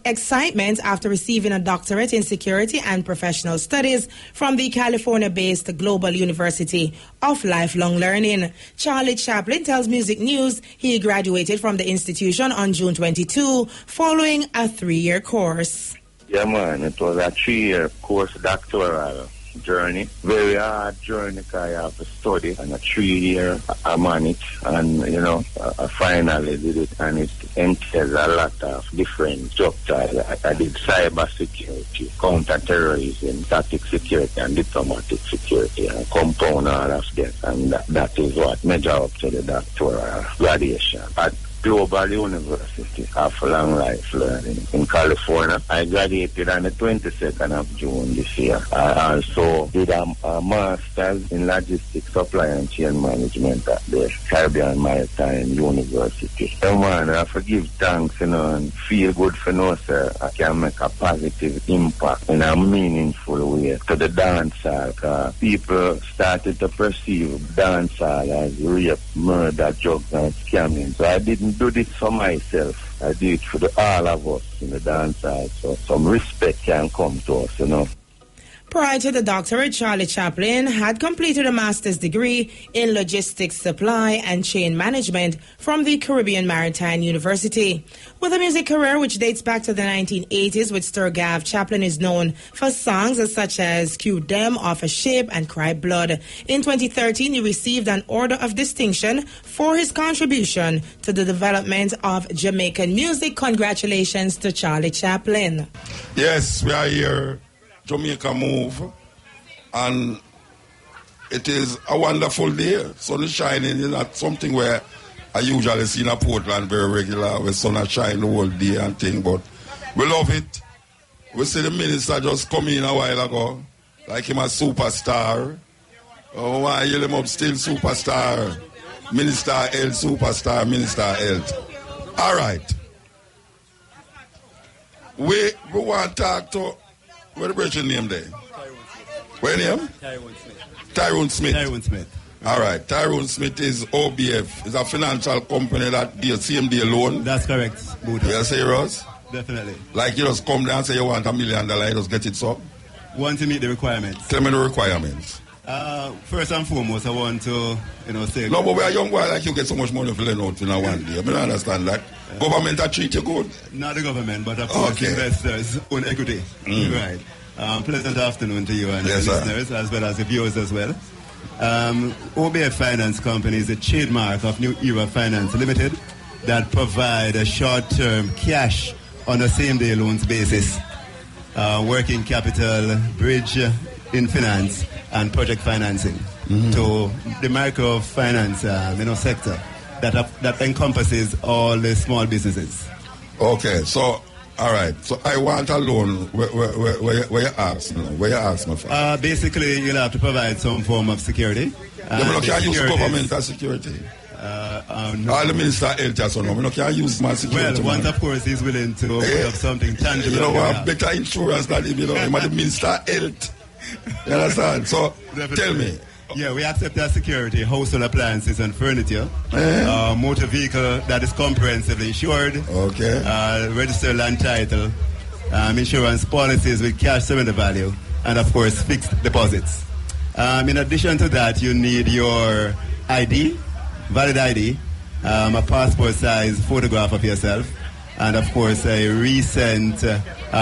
excitement after receiving a doctorate in security and professional studies from the California-based Global University of Lifelong Learning. Charlie Chaplin tells Music News he graduated from the institution on June 22 following a 3-year course. Yeah, man, it was a 3-year course, doctoral journey. Very hard journey because I have to study, and a 3-year I'm on it, and I finally did it, and it entails a lot of different structures. I did cyber security, counter-terrorism, static security, and diplomatic security, and compound all of that, and that is what measure up to the doctoral graduation. Global University of Long Life Learning in California. I graduated on the 22nd of June this year. I also did a master's in logistics, supply and chain management at the Caribbean Maritime University. Man, I have to give thanks, and feel good for know, sir. I can make a positive impact in a meaningful way to the dancehall, because people started to perceive dancehall as rape, murder, drugs and scamming. So I didn't do this for myself. I did it for all of us in the dancehall. So some respect can come to us, Prior to the doctorate, Charlie Chaplin had completed a master's degree in logistics, supply, and chain management from the Caribbean Maritime University. With a music career which dates back to the 1980s with Stir Gav, Chaplin is known for songs such as Cue Them, Off a Ship, and Cry Blood. In 2013, he received an Order of Distinction for his contribution to the development of Jamaican music. Congratulations to Charlie Chaplin. Yes, we are here. Jamaica move, and it is a wonderful day. Sun is shining. It's not something where I usually see in Portland very regular, where sun is shining the whole day and thing, but we love it. We see the minister just come in a while ago, like him a superstar. Oh, I hear him up still superstar. Minister Health, superstar, Minister Health. All right. We want to talk to... What's the person name there? What name? Tyrone Smith. Tyrone Smith. All right. Tyrone Smith is OBF. It's a financial company that deals CMD loan. That's correct. You're serious? Definitely. Like you just come down and say you want $1 million, you just get it so? Want to meet the requirements. Tell me the requirements. First and foremost, I want to, say... No, but we are young boy like you get so much money for lending out in a one day. I mean, I understand that. Government that treat you good? Not the government, but of course investors own equity. Right. Pleasant afternoon to you and the listeners, as well as the viewers as well. OBF Finance Company is a trademark of New Era Finance Limited that provide a short-term cash on a same-day loans basis, working capital, bridge in finance, and project financing to the microfinance sector that encompasses all the small businesses. Okay, so all right. So I want a loan. Where you ask me? Where you ask me for? Basically, you'll have to provide some form of security. You can't use government as security. No. All the Minister Health so no. You can't use my security. Well, once of course he's willing to put up something tangible. You know, have better insurance than him. Him the Minister Health. You understand? So tell me. Yeah, we accept as security household appliances and furniture, motor vehicle that is comprehensively insured, registered land title, insurance policies with cash surrender value, and of course fixed deposits. In addition to that, you need your ID, valid ID, a passport size photograph of yourself, and of course a recent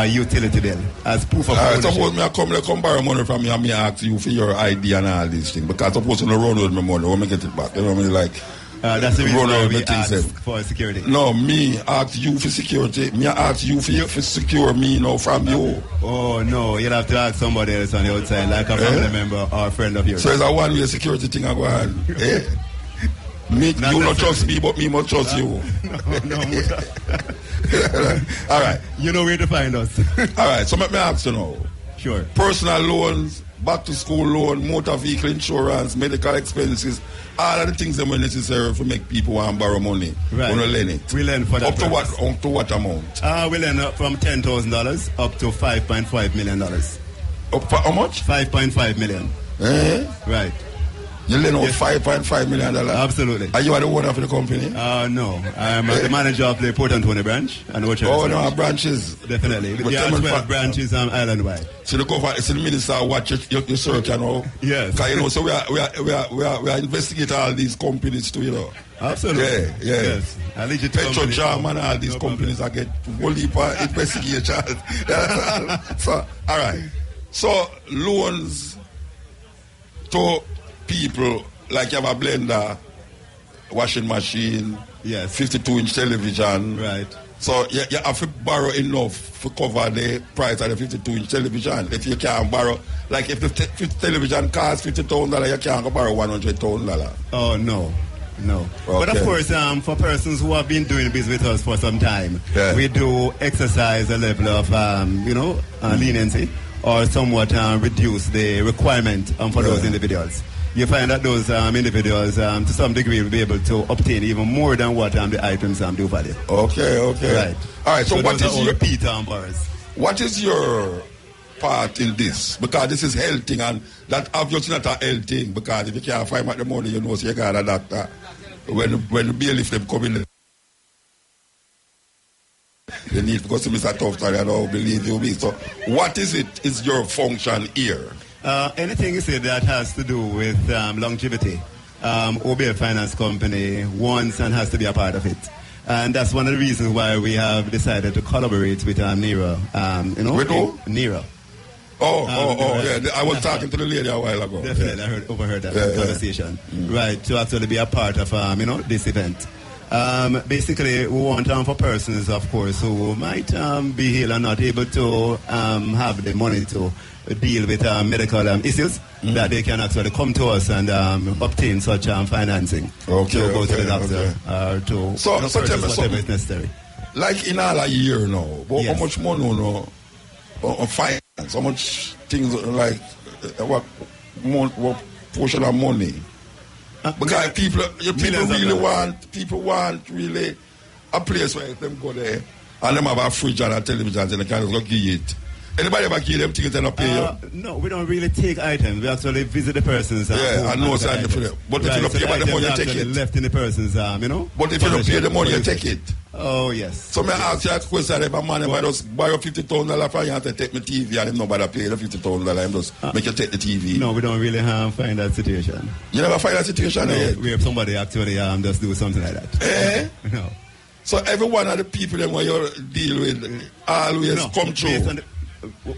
utility bill as proof of ownership. Suppose me come borrow money from you and me ask you for your ID and all these things, because suppose you run with my money, when me get it back, you know what I mean? Like, that's the reason why we ask for security. No, me ask you for security. Me ask you for secure me from you. Oh no, you'll have to ask somebody else on the outside, like a family member or a friend of yours. So it's a one-way security thing I go on. Me, you not trust me, but me must trust you. No. All right. You know where to find us. All right, so let me ask you now. Sure. Personal loans, back to school loan, motor vehicle insurance, medical expenses, all of the things that are necessary to make people want to borrow money. Right. Want to lend it. We lend for that. Up to what amount? We lend from $10,000 up to $5.5 million. Up for how much? $5.5 million. Right. You lend out $5.5 million? Absolutely. Are you the owner of the company? No. I'm the manager of the Port Antonio branch and Orchard. Oh, no, branches. Definitely. But there are 12 branches island-wide. So the minister watch your search, you know? Yes. Because, you know, so we are investigating all these companies too, you know? Absolutely. Yeah. Yes. Petrojam and all these companies I get whole heap of investigation. So, all right. So, loans to people, like you have a blender, washing machine, 52-inch television. Right. So you have to borrow enough to cover the price of the 52-inch television. If you can't borrow, like if the television costs $50,000, you can't go borrow $100,000. Oh, no. No. Okay. But of course, for persons who have been doing business with us for some time, we do exercise a level of, leniency or somewhat reduce the requirement for those individuals. You find that those individuals, to some degree, will be able to obtain even more than what the items do value. Okay. Right. All right, so what is your repeat bars? What is your part in this? Because this is health thing, and that obviously not a health thing, because if you can't find out the money, you know, so you got a doctor. When the bailiff them come in, they need to go to Mr. Tough, I don't believe you me. So what is it is your function here? Anything you say that has to do with longevity, OBL Finance Company wants and has to be a part of it. And that's one of the reasons why we have decided to collaborate with Nero. With who? Nero. Yeah. I was talking to the lady a while ago. Definitely, I overheard that conversation. Right, to actually be a part of, this event. Basically, we want for persons, of course, who might be ill and not able to have the money to deal with medical issues, that they can actually come to us and obtain such financing to go to the doctor or to purchase whatever is necessary. Like in all a year now, how much money on finance, how much things like what portion of money? Because people want really a place where them go there and them have a fridge and a television and they can just go give it. Anybody ever give them tickets and not pay you? No, we don't really take items. We actually visit the persons. I know something for them. But if you don't pay the money, you take it. Left in the persons, But if you don't pay the money, you take it. Oh, yes. So I ask you a question, if a man if I just borrow $50,000 from you and take my TV and him nobody pay the $50,000, him just make you take the TV. No, we don't really find that situation. You never find that situation yet? We have somebody actually just do something like that. No. So every one of the people that you deal with always come through.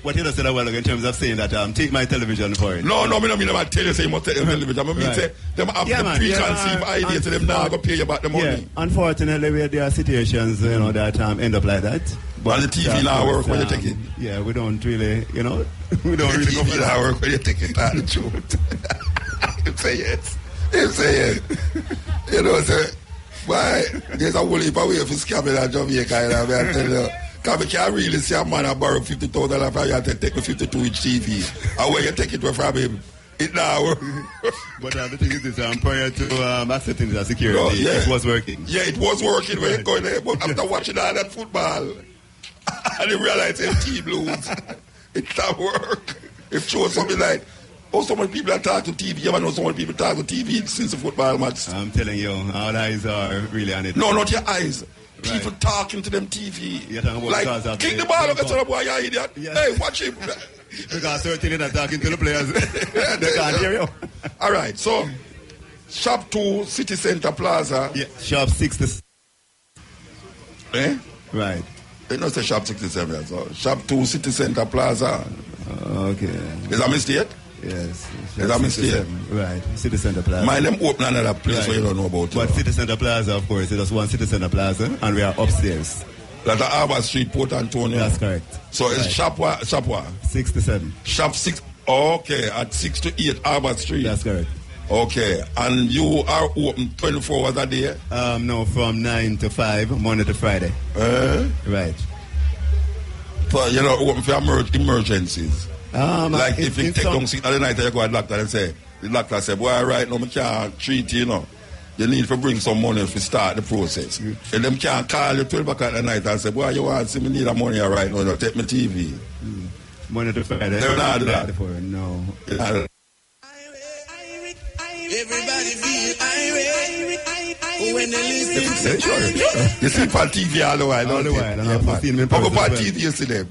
What you just said a while ago in terms of saying that take my television for it. No, I mean about tell you say you must take your television. I mean say them have the preconceived idea to them now go pay you back the money. Yeah. Unfortunately, there are situations that end up like that. But and the TV now work when you take it. Yeah, we don't really, we don't really go for that. Work when you take it. That's the truth. You say yes. You say yes. You know, say why there's a whole heap of way for scamming at Jamaica, and I tell you. Because we can't really see a man borrow $50,000 from you and take a 52-inch TV. And when you take it from him, it now works. But the thing is this, prior to accepting the security, it was working. Yeah, it was working when you go in there. But after watching all that football, and you realize the team lose, it not work. It shows something like, so many people are talking to TV. You ever know so many people talk to TV since the football match? I'm telling you, our eyes are really on it. No, not your eyes. People talking to them TV. Like, kick the ball against the boy, you idiot. Yes. Hey, watch him. Because certainly not talking to the players. They can't hear you. All right, so Shop 2, City Center Plaza. Yeah, Shop 67. Right. They don't say Shop 67. So Shop 2, City Center Plaza. Okay. Is that a mistake? Yes. Is that a mistake? Right. City Center Plaza. Mind them open another place where you don't know about. But City Center Plaza, of course, it is one City Center Plaza, and we are upstairs. That's at Harbour Street, Port Antonio. That's correct. So it's Shop what? 6 to 7. Shop 6. Okay, at 6 to 8 Harbour Street. That's correct. Okay, and you are open 24 hours a day? No, from 9 to 5, Monday to Friday. Right. So you're not open for emergencies? Like if you take down sick at the night and you go to the doctor and say, the doctor say, boy, right now I can't treat you, You need to bring some money to start the process. And them can't call you 12 o'clock at the night and say, boy, you want to see me need a money right now, take me TV. Money to Friday. They're not do that. No. Everybody feel irate when they listen to sure. You see on TV all the while. All the while. And I've seen me on TV, you see them.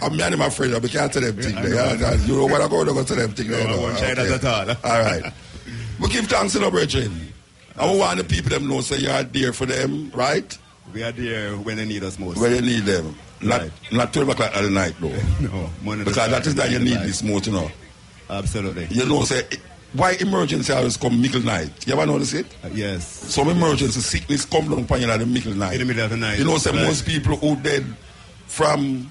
I'm not my friend, but can't tell them things. You know what I go to them things. I won't try that at all. All right. We give thanks to the brethren. And we want the people them know, say you are there for them, right? We are there when they need us most. When they need them. Not 12 o'clock at the night, though. No. Because that is that you need this most, Absolutely. You know, say, why emergency always come middle night? You ever notice it? Yes. Some emergency sickness come down upon you at the middle night. In the middle of the night. You know, say most people who dead from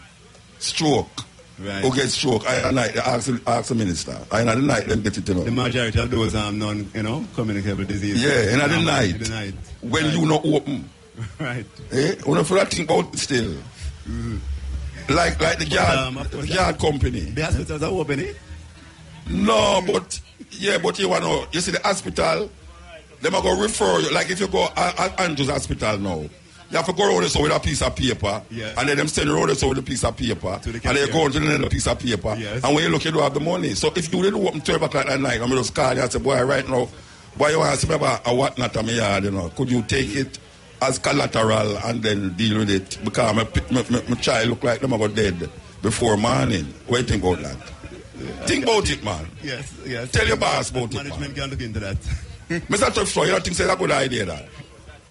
stroke who get stroke, I night ask the minister. I the night them get it, you know. The majority of those non-communicable diseases. Yeah, in the night. When you not open. Right. When I feel think about it still. Mm-hmm. Like the yard company. The hospitals are open, eh? No, but you see the hospital, they might go refer you. Like if you go at Andrew's hospital now, you have to go around with a piece of paper, and then them send you around with a piece of paper, and then you go on to another piece of paper, and when you look, you don't have the money. So if you didn't open 12 o'clock at night, I'm just call you and say, boy, right now, why you want to say about a whatnot in my yard, you know? Could you take it as collateral and then deal with it? Because my child look like them about dead before morning. What do you think about that? Think about it, man. Yes. Tell your boss about Management can look into that. Mr. Tough, you don't think it's a good idea, that?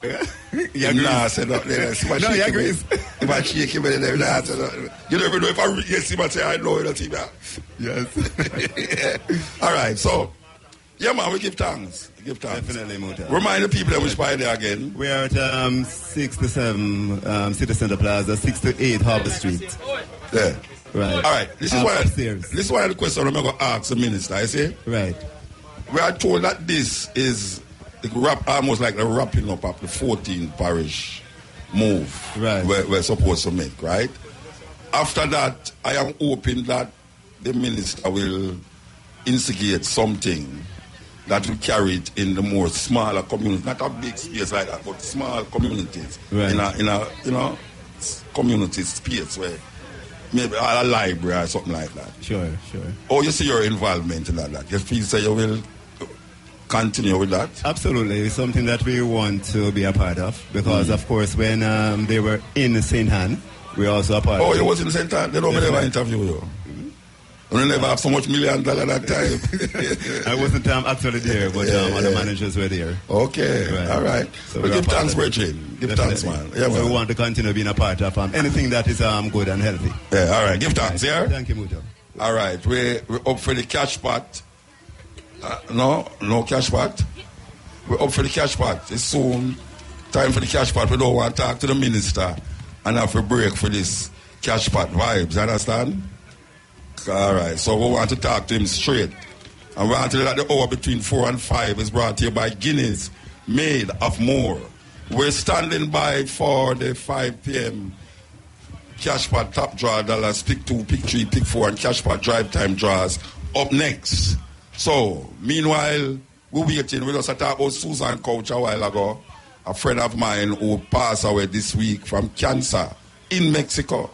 Nah, I said no. No, he agrees. If I shake him, you never know if I yes, him and say I know you don't think that. Yes. All right, so yeah, man, we give thanks. Definitely, Muta. Remind the people that which by there again. We are at 6 to 7 City Center Plaza, 6 to 8 Harbour Street. Yeah. Right. All right. This is one of the questions I'm going to ask the minister. I say. Right. We are told that this is almost like the wrapping up of the 14th parish move. Right. We're supposed to make, right? After that, I am hoping that the minister will instigate something that will carry it in the more smaller communities, not a big space like that, but small communities. Right. In a community space where maybe a library or something like that. Sure. Oh, you see your involvement in that. You feel say you will continue with that? Absolutely. It's something that we want to be a part of because, of course, when they were in St. Anne, we also a part of it. Oh, you was in St. Anne? They don't never interview you. You never have so much $1 million that time. I wasn't actually there, but other managers were there. Okay, right. All right. So we give thanks, Bridget. Give thanks, man. Yeah, so we want to continue being a part of anything that is good and healthy. Yeah, all right. Give thanks, yeah? Thank you, Muta. All right. We're up for the cash pot. No cash pot. We're up for the cash pot. It's soon time for the cash pot. We don't want to talk to the minister and have a break for this cash pot vibes. Understand? All right, so we want to talk to him straight. And we want to let the hour between 4 and 5 is brought to you by Guinness, made of more. We're standing by for the 5 p.m. Cashpot Top Draw dollars, pick 2, pick 3, pick 4, and Cashpot Drive Time draws up next. So, meanwhile, we're waiting. We just talked about Susan Couch a while ago, a friend of mine who passed away this week from cancer in Mexico.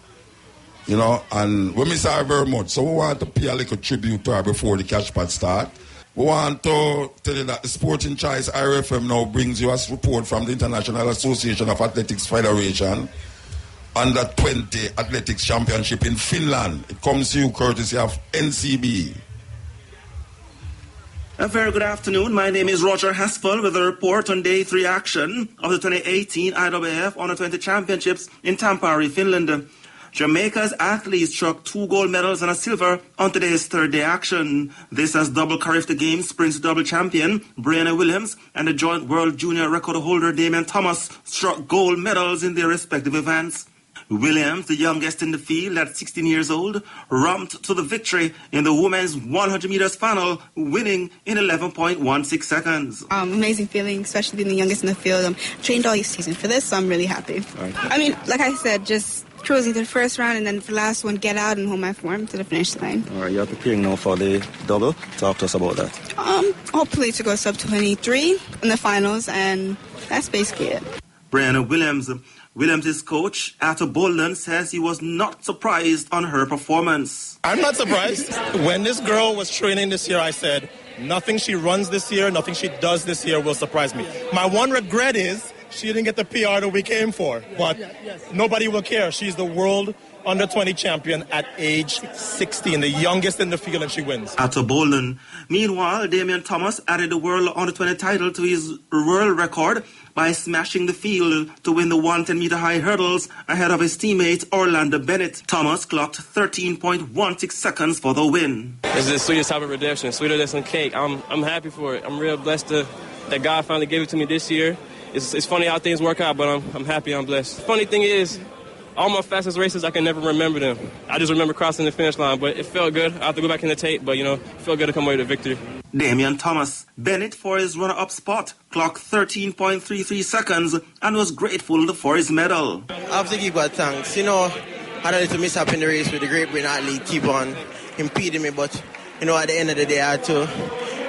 You know, and we miss her very much. So we want to pay a little tribute to her before the cash pot start. We want to tell you that the Sporting Choice IRFM now brings you a report from the International Association of Athletics Federation Under 20 Athletics Championship in Finland. It comes to you courtesy of NCB. A very good afternoon. My name is Roger Haspel with a report on Day 3 action of the 2018 IWF Under 20 Championships in Tampere, Finland. Jamaica's athletes struck 2 gold medals and a silver on today's third day action. This as double carried the game's sprint double champion, Brianna Williams, and the joint world junior record holder, Damian Thomas, struck gold medals in their respective events. Williams, the youngest in the field at 16 years old, romped to the victory in the women's 100 meters final, winning in 11.16 seconds. Amazing feeling, especially being the youngest in the field. I'm trained all season for this, so I'm really happy. I mean, like I said, just cruising to the first round and then for the last one, get out and hold my form to the finish line. All right, you're preparing now for the double. Talk to us about that. Hopefully to go sub 23 in the finals, and that's basically it. Brianna Williams' coach, Arthur Bolden, says he was not surprised on her performance. I'm not surprised. When this girl was training this year, I said, nothing she runs this year, nothing she does this year will surprise me. My one regret is she didn't get the PR that we came for, but nobody will care. She's the world under 20 champion at age 16, the youngest in the field, and she wins. Arthur Bolden. Meanwhile, Damian Thomas added the world under 20 title to his world record by smashing the field to win the 110-meter high hurdles ahead of his teammate Orlando Bennett. Thomas clocked 13.16 seconds for the win. It's the sweetest type of redemption, sweeter than some cake. I'm happy for it. I'm real blessed that God finally gave it to me this year. It's funny how things work out, but I'm happy, I'm blessed. Funny thing is, all my fastest races, I can never remember them. I just remember crossing the finish line, but it felt good. I have to go back in the tape, but, it felt good to come away with a victory. Damian Thomas Bennett, for his runner-up spot, clocked 13.33 seconds and was grateful for his medal. I have to give God thanks. I had a little mishap in the race with the Great Britain athlete keep on impeding me, but, at the end of the day, I had to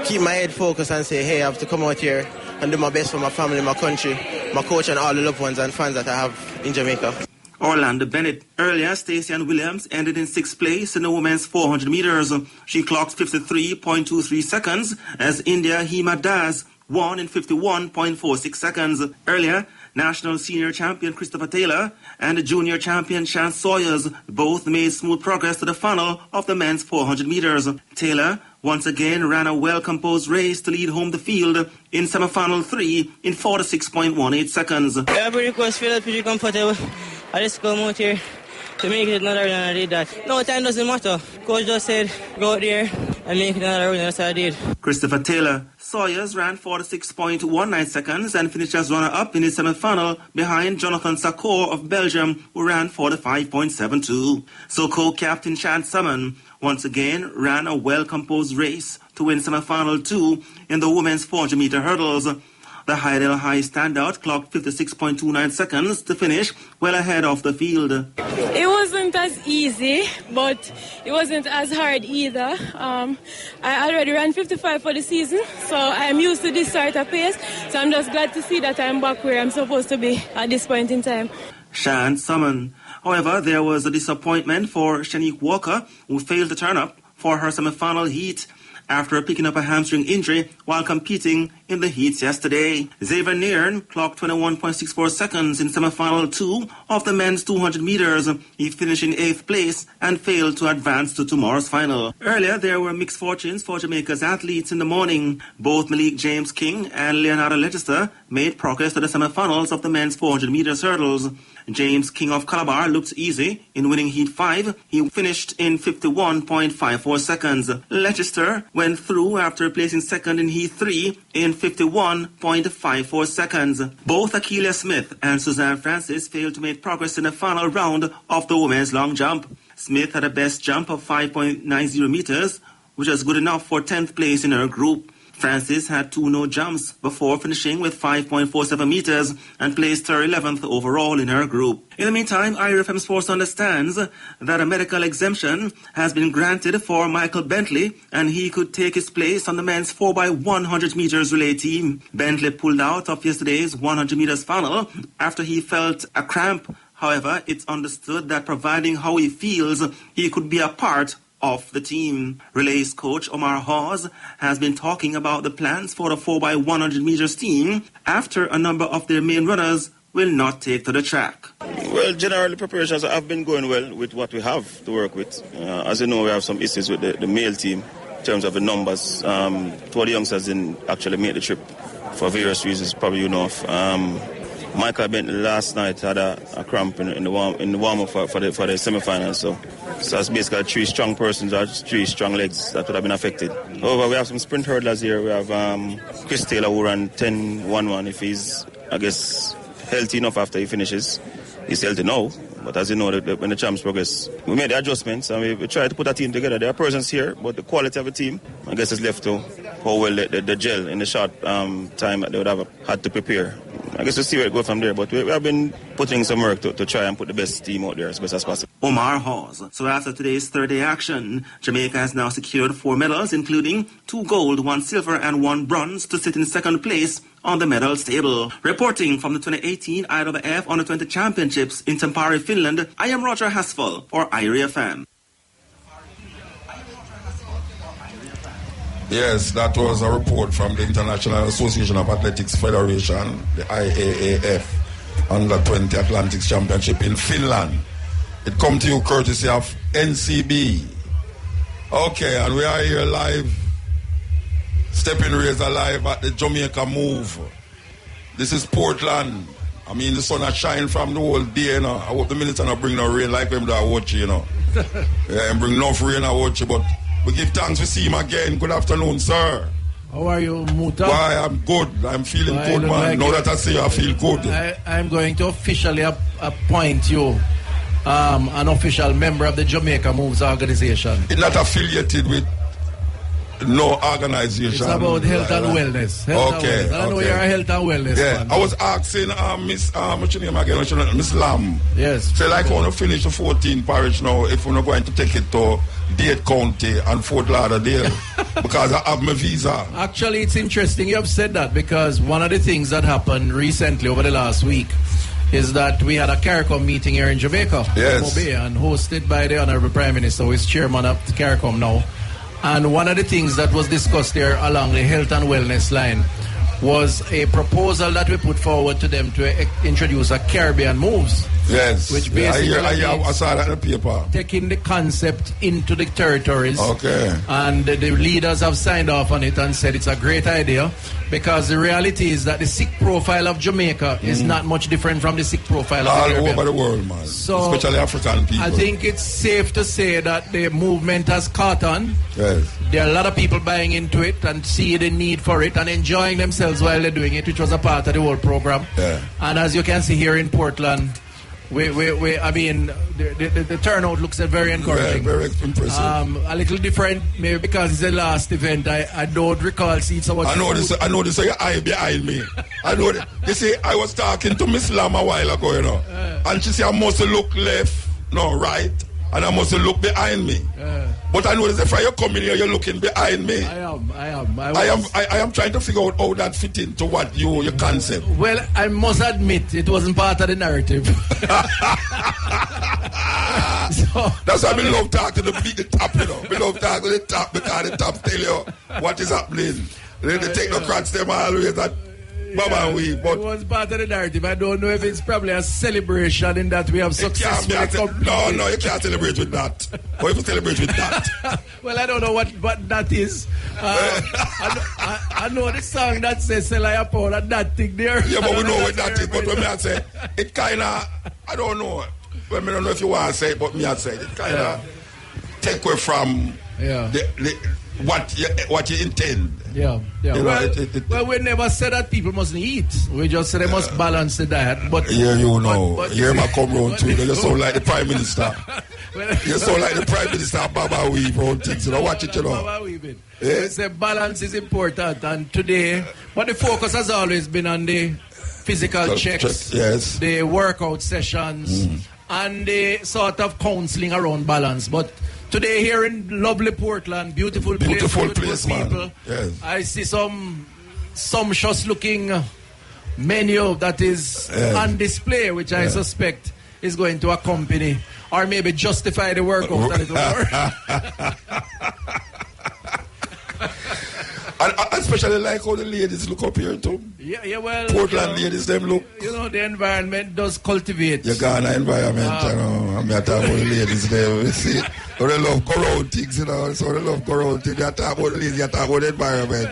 keep my head focused and say, hey, I have to come out here and do my best for my family, my country, my coach, and all the loved ones and fans that I have in Jamaica. Orlando Bennett. Earlier, Stacey Ann Williams ended in 6th place in the women's 400 meters. She clocked 53.23 seconds as India Hima Das won in 51.46 seconds. Earlier, national senior champion Christopher Taylor and junior champion Chance Sawyers both made smooth progress to the final of the men's 400 meters. Taylor once again ran a well-composed race to lead home the field in semi-final 3 in 46.18 seconds. I request feel pretty comfortable. I just come out here to make it another than I did that. No, time doesn't matter. Coach just said, go out there and make it another run, that's what I did. Christopher Taylor. Sawyers ran 46.19 seconds and finished as runner-up in his semi-final behind Jonathan Sarkor of Belgium, who ran 45.72. So co-captain Chad Salmon once again ran a well-composed race to win semi-final 2 in the women's 400-meter hurdles. The Hydel High standout clocked 56.29 seconds to finish well ahead of the field. It wasn't as easy, but it wasn't as hard either. I already ran 55 for the season, so I'm used to this sort of pace. So I'm just glad to see that I'm back where I'm supposed to be at this point in time. Shan Summon. However, there was a disappointment for Shanique Walker, who failed to turn up for her semi-final heat after picking up a hamstring injury while competing in the heats yesterday. Xavier Nairn clocked 21.64 seconds in semi-final 2 of the men's 200 meters. He finished in 8th place and failed to advance to tomorrow's final. Earlier, there were mixed fortunes for Jamaica's athletes in the morning. Both Malik James King and Leonardo Leicester made progress to the semi-finals of the men's 400 meters hurdles. James King of Calabar looked easy in winning Heat 5. He finished in 51.54 seconds. Leicester went through after placing second in Heat 3 in 51.54 seconds. Both Akeelia Smith and Suzanne Francis failed to make progress in the final round of the women's long jump. Smith had a best jump of 5.90 meters, which was good enough for 10th place in her group. Francis had 2 no jumps before finishing with 5.47 meters and placed her 11th overall in her group. In the meantime, IRFM Sports understands that a medical exemption has been granted for Michael Bentley and he could take his place on the men's 4x100 meters relay team. Bentley pulled out of yesterday's 100 meters final after he felt a cramp. However, it's understood that providing how he feels, he could be a part of the team. Relays coach Omar Hawes has been talking about the plans for the 4x100 meters team after a number of their main runners will not take to the track. Well, generally preparations have been going well with what we have to work with. As you know, we have some issues with the male team in terms of the numbers. 2 of the youngsters didn't actually make the trip for various reasons, probably you know of. Michael Bentley last night had a cramp in the warm-up for the semi-finals. So it's basically 3 strong persons or 3 strong legs that would have been affected. However, we have some sprint hurdlers here. We have Chris Taylor who ran 10.11 if he's, I guess, healthy enough after he finishes. He's healthy now. But as you know, when the champs progress, we made the adjustments and we tried to put a team together. There are persons here, but the quality of the team, I guess, is left to how well the gel in the short time that they would have had to prepare. I guess we'll see where it goes from there, but we have been putting some work to try and put the best team out there as best as possible. Omar Hawes. So after today's third-day action, Jamaica has now secured 4 medals, including 2 gold, 1 silver, and 1 bronze to sit in second place on the medals table. Reporting from the 2018 IWF Under-20 Championships in Tampere, Finland, I am Roger Haspel for IRFM. Yes, that was a report from the International Association of Athletics Federation, the IAAF, Under-20 Athletics Championship in Finland. It comes to you courtesy of NCB. Okay, and we are here live, Stepping Razor live at the Jamaica Move. This is Portland. I mean, the sun has shined from the whole day, you know. I hope the minister not bring no rain like them that watch, you know. Yeah, and bring enough rain I watch you, but we give thanks to see him again. Good afternoon, sir. How are you, Muta? Why, I'm good. I'm feeling good, man. Now that I see you, I feel good. I'm going to officially appoint you an official member of the Jamaica Moves organization. It's not affiliated with no organization. It's about health and wellness. Okay. I know you're a health and wellness man. I was asking Miss what's your name again? Miss Lam. Yes. Say like when we finish the 14 parish now, if we're not going to take it to Dade County and Fort Lauderdale because I have my visa. Actually, it's interesting you have said that because one of the things that happened recently over the last week is that we had a CARICOM meeting here in Jamaica, and hosted by the Honorable Prime Minister, who is chairman of the CARICOM now. And one of the things that was discussed there along the health and wellness line was a proposal that we put forward to them to introduce a Caribbean Moves. Yes. Which basically I saw that in the paper. Taking the concept into the territories. Okay. And the leaders have signed off on it and said it's a great idea because the reality is that the sick profile of Jamaica is not much different from the sick profile of all the over the world, man. So especially African people. I think it's safe to say that the movement has caught on. Yes. There are a lot of people buying into it and see the need for it and enjoying themselves while they're doing it, which was a part of the whole program. Yeah. And as you can see here in Portland, the turnout looks very encouraging. Very impressive. A little different, maybe because it's the last event. I don't recall seeing so much. I know this. Your eye behind me. I know that. You see, I was talking to Miss Lam a while ago, and she said I must look left, no right, and I must look behind me. But I know that if you come in here, you're looking behind me. I am trying to figure out how that fit into what your concept. Well, I must admit it wasn't part of the narrative. That's why we love talk to the top, We love talk to the top because the top tell you what is happening. Then the technocrats them always that. But it was part of the narrative. I don't know if it's probably a celebration in that we have successfully completed. No, you can't celebrate with that. Or if you celebrate with that. Well, I don't know what that is. I know the song that says Selaya Paul and that thing there. Yeah, but we know what that is. But when me I say, it kind of, I don't know. Well, I don't know if you want to say it, but me I say it kind of take away from what you intend. Yeah. Well, we never said that people mustn't eat. We just said they must balance the diet. But yeah, but here I come round too. You sound like the Prime Minister. You sound like the Prime Minister Baba Weave on things. Watch it, Baba Weaving. It's a balance is important, and today, but the focus has always been on the physical checks, the workout sessions, and the sort of counseling around balance. But today here in lovely Portland, beautiful place, people. Yes. I see some sumptuous looking menu that is on display, which I suspect is going to accompany or maybe justify the workout a little more. And I especially like how the ladies look up here too. Yeah, well, Portland ladies, them look. The environment does cultivate. You got an environment, I'm talking about the ladies there. You see, so they love go around things, so they love go around things. You talk about the ladies, you talk about the environment.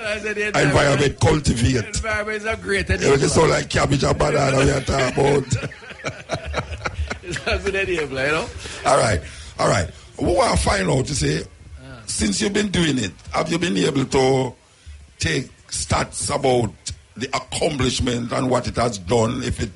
Environment cultivate. Environment is a great enabler. You just sound like cabbage and banana, you talk about. That's an enabler, All right. We want to find out, to say, since you've been doing it, have you been able to take stats about the accomplishment and what it has done, if it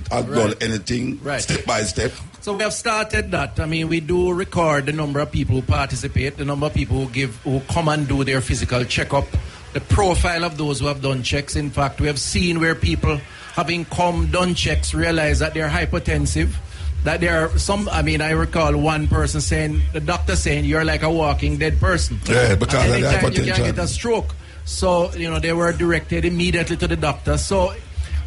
has done anything, step by step? So we have started that. I mean, we do record the number of people who participate, the number of people who come and do their physical checkup, the profile of those who have done checks. In fact, we have seen where people, having done checks, realize that they're hypertensive. That there are some, I recall one person saying, the doctor saying, you're like a walking dead person. Yeah, because of the hypertension. You can get a stroke. So, they were directed immediately to the doctor. So,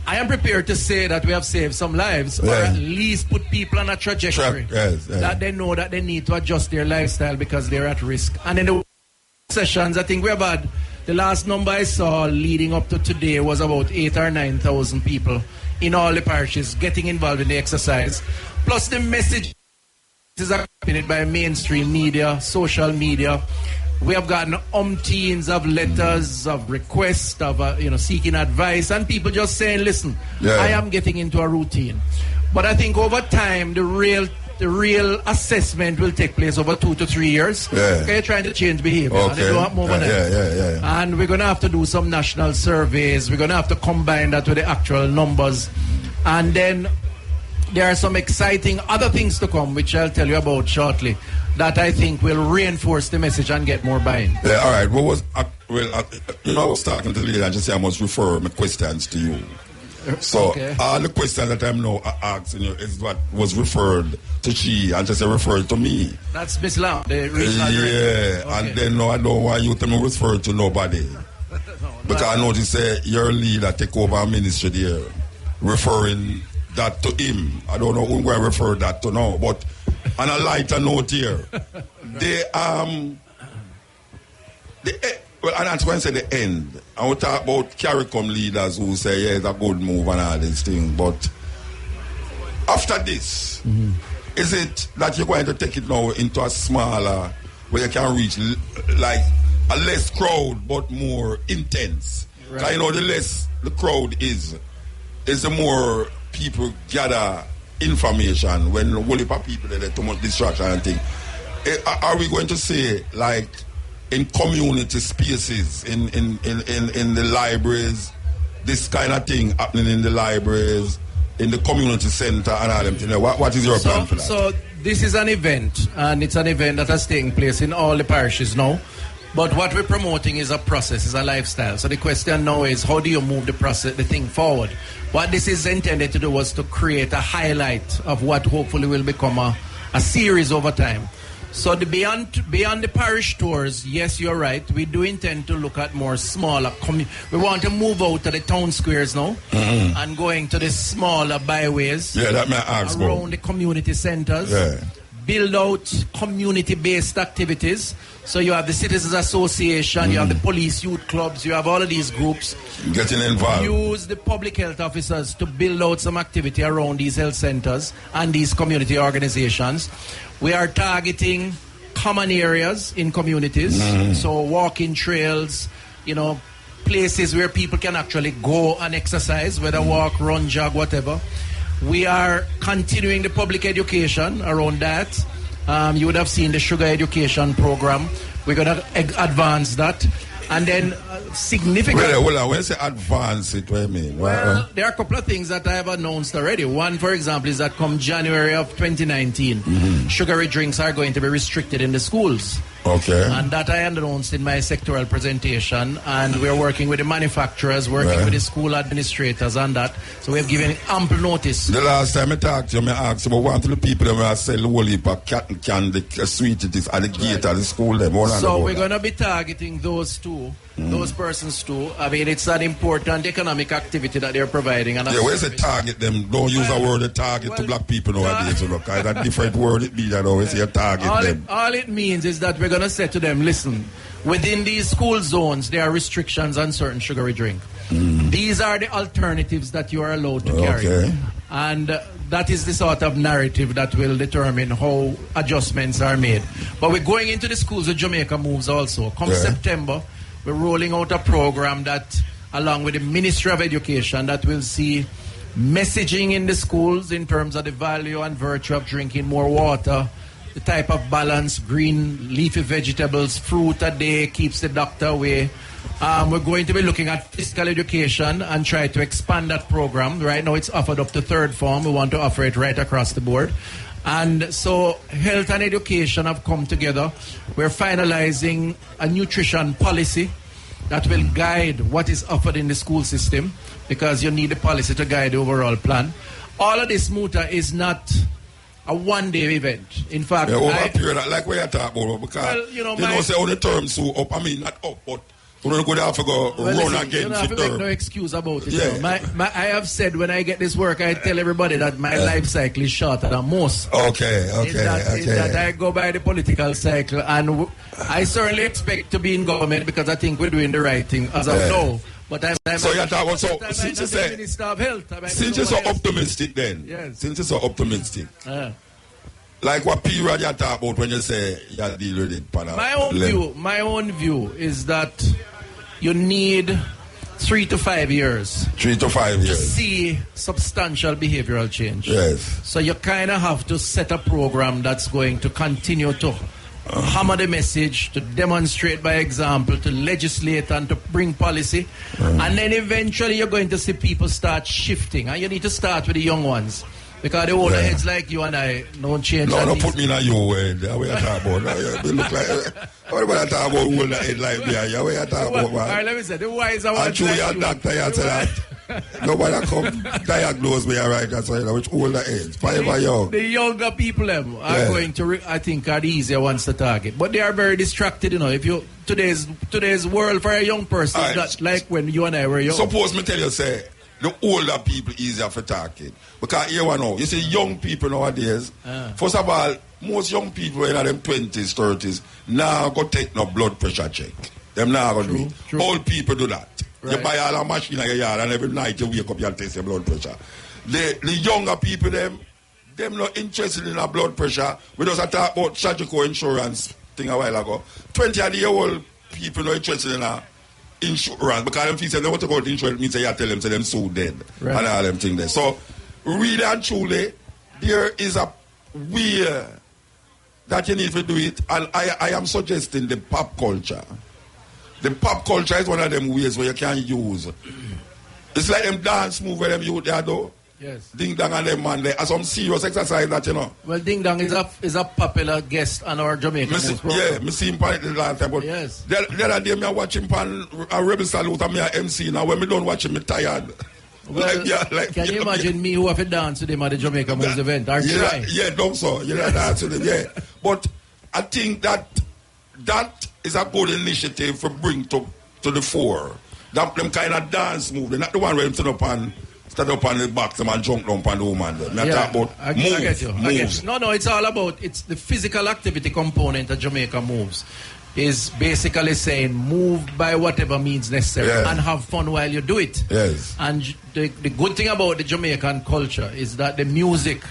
I am prepared to say that we have saved some lives, or at least put people on a trajectory that they know that they need to adjust their lifestyle because they're at risk. And in the sessions, I think we have had, the last number I saw leading up to today was about 8,000 or 9,000 people in all the parishes getting involved in the exercise. Plus the message is accompanied by mainstream media, social media. We have gotten umpteens of letters, of requests, of seeking advice, and people just saying, listen, I am getting into a routine. But I think over time, the real assessment will take place over 2 to 3 years. Okay, trying to change behavior. And they don't move on. And we're going to have to do some national surveys. We're going to have to combine that with the actual numbers. And then there are some exciting other things to come, which I'll tell you about shortly, that I think will reinforce the message and get more buy-in. Yeah, all right. What was I was talking to the lady and just say I must refer my questions to you. So all the questions that I'm now asking you is what was referred to she and just referred to me. That's Miss Lam, the and then no, I don't want you to refer to nobody. Because I notice your leader take over a ministry there, referring that to him. I don't know who I'm going to refer that to now, but on a lighter note here, well, and that's when I say the end. I will talk about CARICOM leaders who say, yeah, it's a good move and all these things. But after this, is it that you're going to take it now into a smaller, where you can reach like a less crowd but more intense? Right. You know, the less the crowd is the more people gather information when a whole heap of people there too much distraction and things. Are we going to say, like, in community spaces, in the libraries, this kind of thing happening in the libraries, in the community center and all them things? What is your plan for that? So this is an event, and it's an event that has taken place in all the parishes now. But what we're promoting is a process, is a lifestyle. So the question now is, how do you move the thing forward? What this is intended to do was to create a highlight of what hopefully will become a series over time. So the beyond the parish tours, yes, you're right. We do intend to look at more smaller. We want to move out to the town squares now and going to the smaller byways. Yeah, that may ask around the community centers. Yeah. Build out community-based activities. So you have the Citizens Association, you have the police youth clubs, you have all of these groups. Getting involved. Use the public health officers to build out some activity around these health centers and these community organizations. We are targeting common areas in communities. So walking trails, places where people can actually go and exercise, whether walk, run, jog, whatever. We are continuing the public education around that. You would have seen the sugar education program. We're going to advance that. And then significant... Hold on. When you say advance it, what do you mean? Well, there are a couple of things that I have announced already. One, for example, is that come January of 2019, sugary drinks are going to be restricted in the schools. Okay. And that I announced in my sectoral presentation. And we're working with the manufacturers, working with the school administrators and that. So we have given ample notice. The last time I talked to you, I asked about one of the people that sell the whole heap of candy, sweet it is at the gate of the school. So we're going to be targeting those two. Those persons too. I mean, it's an important economic activity that they're providing. And where's the target them? Don't use the word target to black people nowadays. Look, a different word it be that always say target them. All it means is that we're going to say to them, listen, within these school zones, there are restrictions on certain sugary drink. These are the alternatives that you are allowed to carry. And that is the sort of narrative that will determine how adjustments are made. But we're going into the schools of Jamaica moves also. Come September, we're rolling out a program that, along with the Ministry of Education, that will see messaging in the schools in terms of the value and virtue of drinking more water, the type of balance, green leafy vegetables, fruit a day keeps the doctor away. We're going to be looking at physical education and try to expand that program. Right now it's offered up to third form. We want to offer it right across the board. And so health and education have come together. We're finalizing a nutrition policy that will guide what is offered in the school system, because you need a policy to guide the overall plan. All of this, Muta, is not a one-day event. In fact, over a period, like what you're talking about, because say all the terms so up, I mean not up, but we're going to go there for run again. You don't have to make no excuse about it. Yeah. I have said when I get this work, I tell everybody that my life cycle is shorter than most. Okay. That I go by the political cycle, and I certainly expect to be in government because I think we're doing the right thing as of now. But so you're talking since you say Minister of Health. Since you're so optimistic, then. Yes. Since you're so optimistic. Like what period you talk about when you say you deal with it? My own view is that you need 3 to 5 years. 3 to 5 years. To see substantial behavioral change. Yes. So you kind of have to set a program that's going to continue to hammer the message, to demonstrate by example, to legislate and to bring policy. And then eventually you're going to see people start shifting. And you need to start with the young ones. Because the older heads like you and I don't change. No, don't put me in a you head. What you talk about? You look like. What about talk about older head like me? What you talk about? All right, let me say the wise are one. Like your doctor, you say that. Nobody come diagnose me right. That's why which older age. Forever young. The younger people them are going to, I think, are the easier ones to target. But they are very distracted, you know. If you today's world for a young person is not like when you and I were young. Suppose me tell you, say the older people easier for target. Because here we know, you see young people nowadays, first of all, most young people in their 20s, 30s, now go take no blood pressure check. Them now go do it. Old people do that. Right. You buy all a machine in your yard and every night you wake up you test your blood pressure. The younger people, them not interested in a blood pressure. We just talk about surgical insurance thing a while ago. 20-year-old people not interested in a insurance because them people say they want to go to insurance means you tell them say them so dead and all them things there. So really and truly there is a way that you need to do it, and I am suggesting the pop culture. The pop culture is one of them ways where you can use. It's like them dance move where them youth there do. Yes. Ding dong and them man there are some serious exercise that you know. Well, ding dong is a popular guest on our Jamaican program. Yeah, I see him on the last time. But yes. The other day I watch him on a Rebel Salute and me a MC now. When me don't watch him, me tired. Well, can you imagine me who have to dance with him at the Jamaica Moves event? Or try? Yeah, don't so. You're not dancing with him, yeah. But I think that is a good initiative for bring to the fore. That them kind of dance move. They're not the one where them stand up on the box and jump down on the woman. I talk about I get you. No, it's all about the physical activity component of Jamaica Moves. Is basically saying move by whatever means necessary and have fun while you do it. Yes. And the good thing about the Jamaican culture is that the music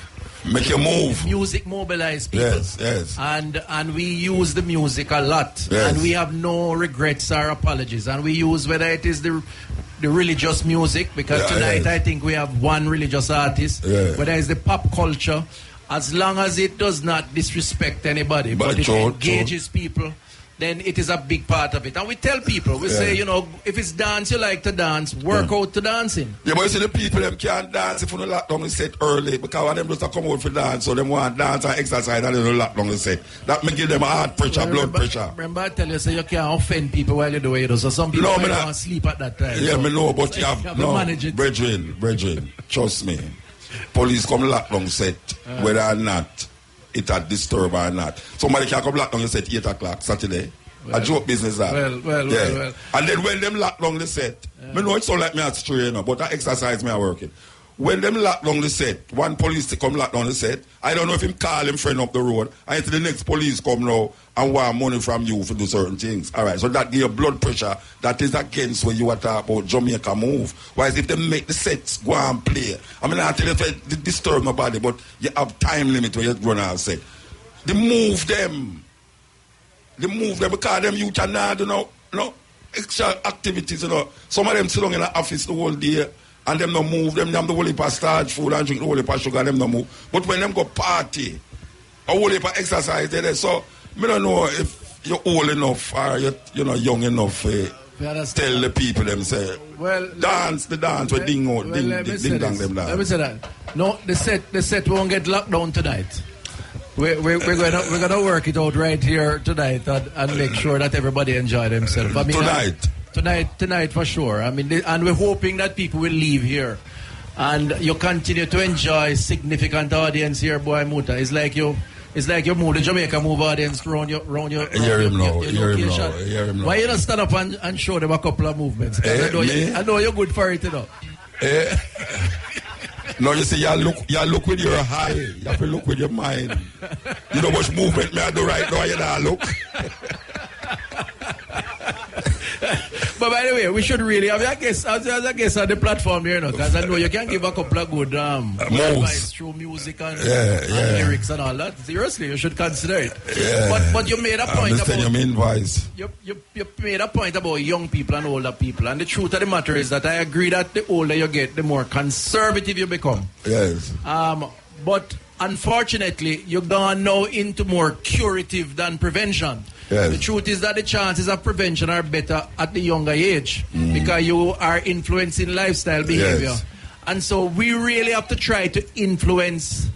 make you move. Music mobilize people. Yes. And we use the music a lot. Yes. And we have no regrets or apologies. And we use whether it is the religious music, because tonight I think we have one religious artist, whether it's the pop culture, as long as it does not disrespect anybody, but it engages people, then it is a big part of it. And we tell people, we say, you know, if it's dance you like to dance, work out to dancing. Yeah, but you see the people, them can't dance if you don't lock down the set early, because when them just come out for dance, so them want to dance and exercise and they don't lock down the set. That may give them a heart pressure, blood pressure. Remember I tell you, so you can't offend people while you do it. So some people don't sleep at that time. Yeah, so me know, but you have no, brethren, trust me. Police come lock down set, whether or not it had disturbed or not. Somebody can come lock down the set 8 o'clock Saturday. A joke business that. Well. And then when them lock down the set, me know it sound like me at stray, you know, but that exercise me are working. When them lock down the set, one police to come lock down the set, I don't know if him call him friend up the road, and the next police come now and want money from you for do certain things. Alright, so that give you blood pressure. That is against when you are talking about Jamaica Move. Whereas if they make the sets go and play, I mean I tell you to disturb nobody, but you have time limit when you run out set. They move them because them youth are not do no extra activities, you know. Some of them sit down in the office the whole day and them no move, them the whole heap of starch food and drink the whole heap of sugar, them no move. But when them go party, a whole heap of exercise there. So I don't know if you're old enough or you're not young enough tell the people them say dance with ding dong them dance. Let me say that. No, the set won't get locked down tonight. We're gonna work it out right here tonight and make sure that everybody enjoy themselves. I mean, tonight for sure. I mean, and we're hoping that people will leave here, and you continue to enjoy significant audience here, boy Muta. It's like you move the Jamaica Move audience around your location. Why you not stand up and show them a couple of movements? I know you're good for it, you know. No, you see, you look with your eye. You have to look with your mind. You know much movement me I do right now, you don't look. But by the way, we should really have a guest on the platform here, because I know you can give a couple of good advice through music and lyrics and all that. Seriously, you should consider it. Yeah. But you made a point about you made a point about young people and older people, and the truth of the matter is that I agree that the older you get, the more conservative you become. Yes. But unfortunately, you've gone now into more curative than prevention. Yes. The truth is that the chances of prevention are better at the younger age because you are influencing lifestyle behavior. Yes. And so we really have to try to influence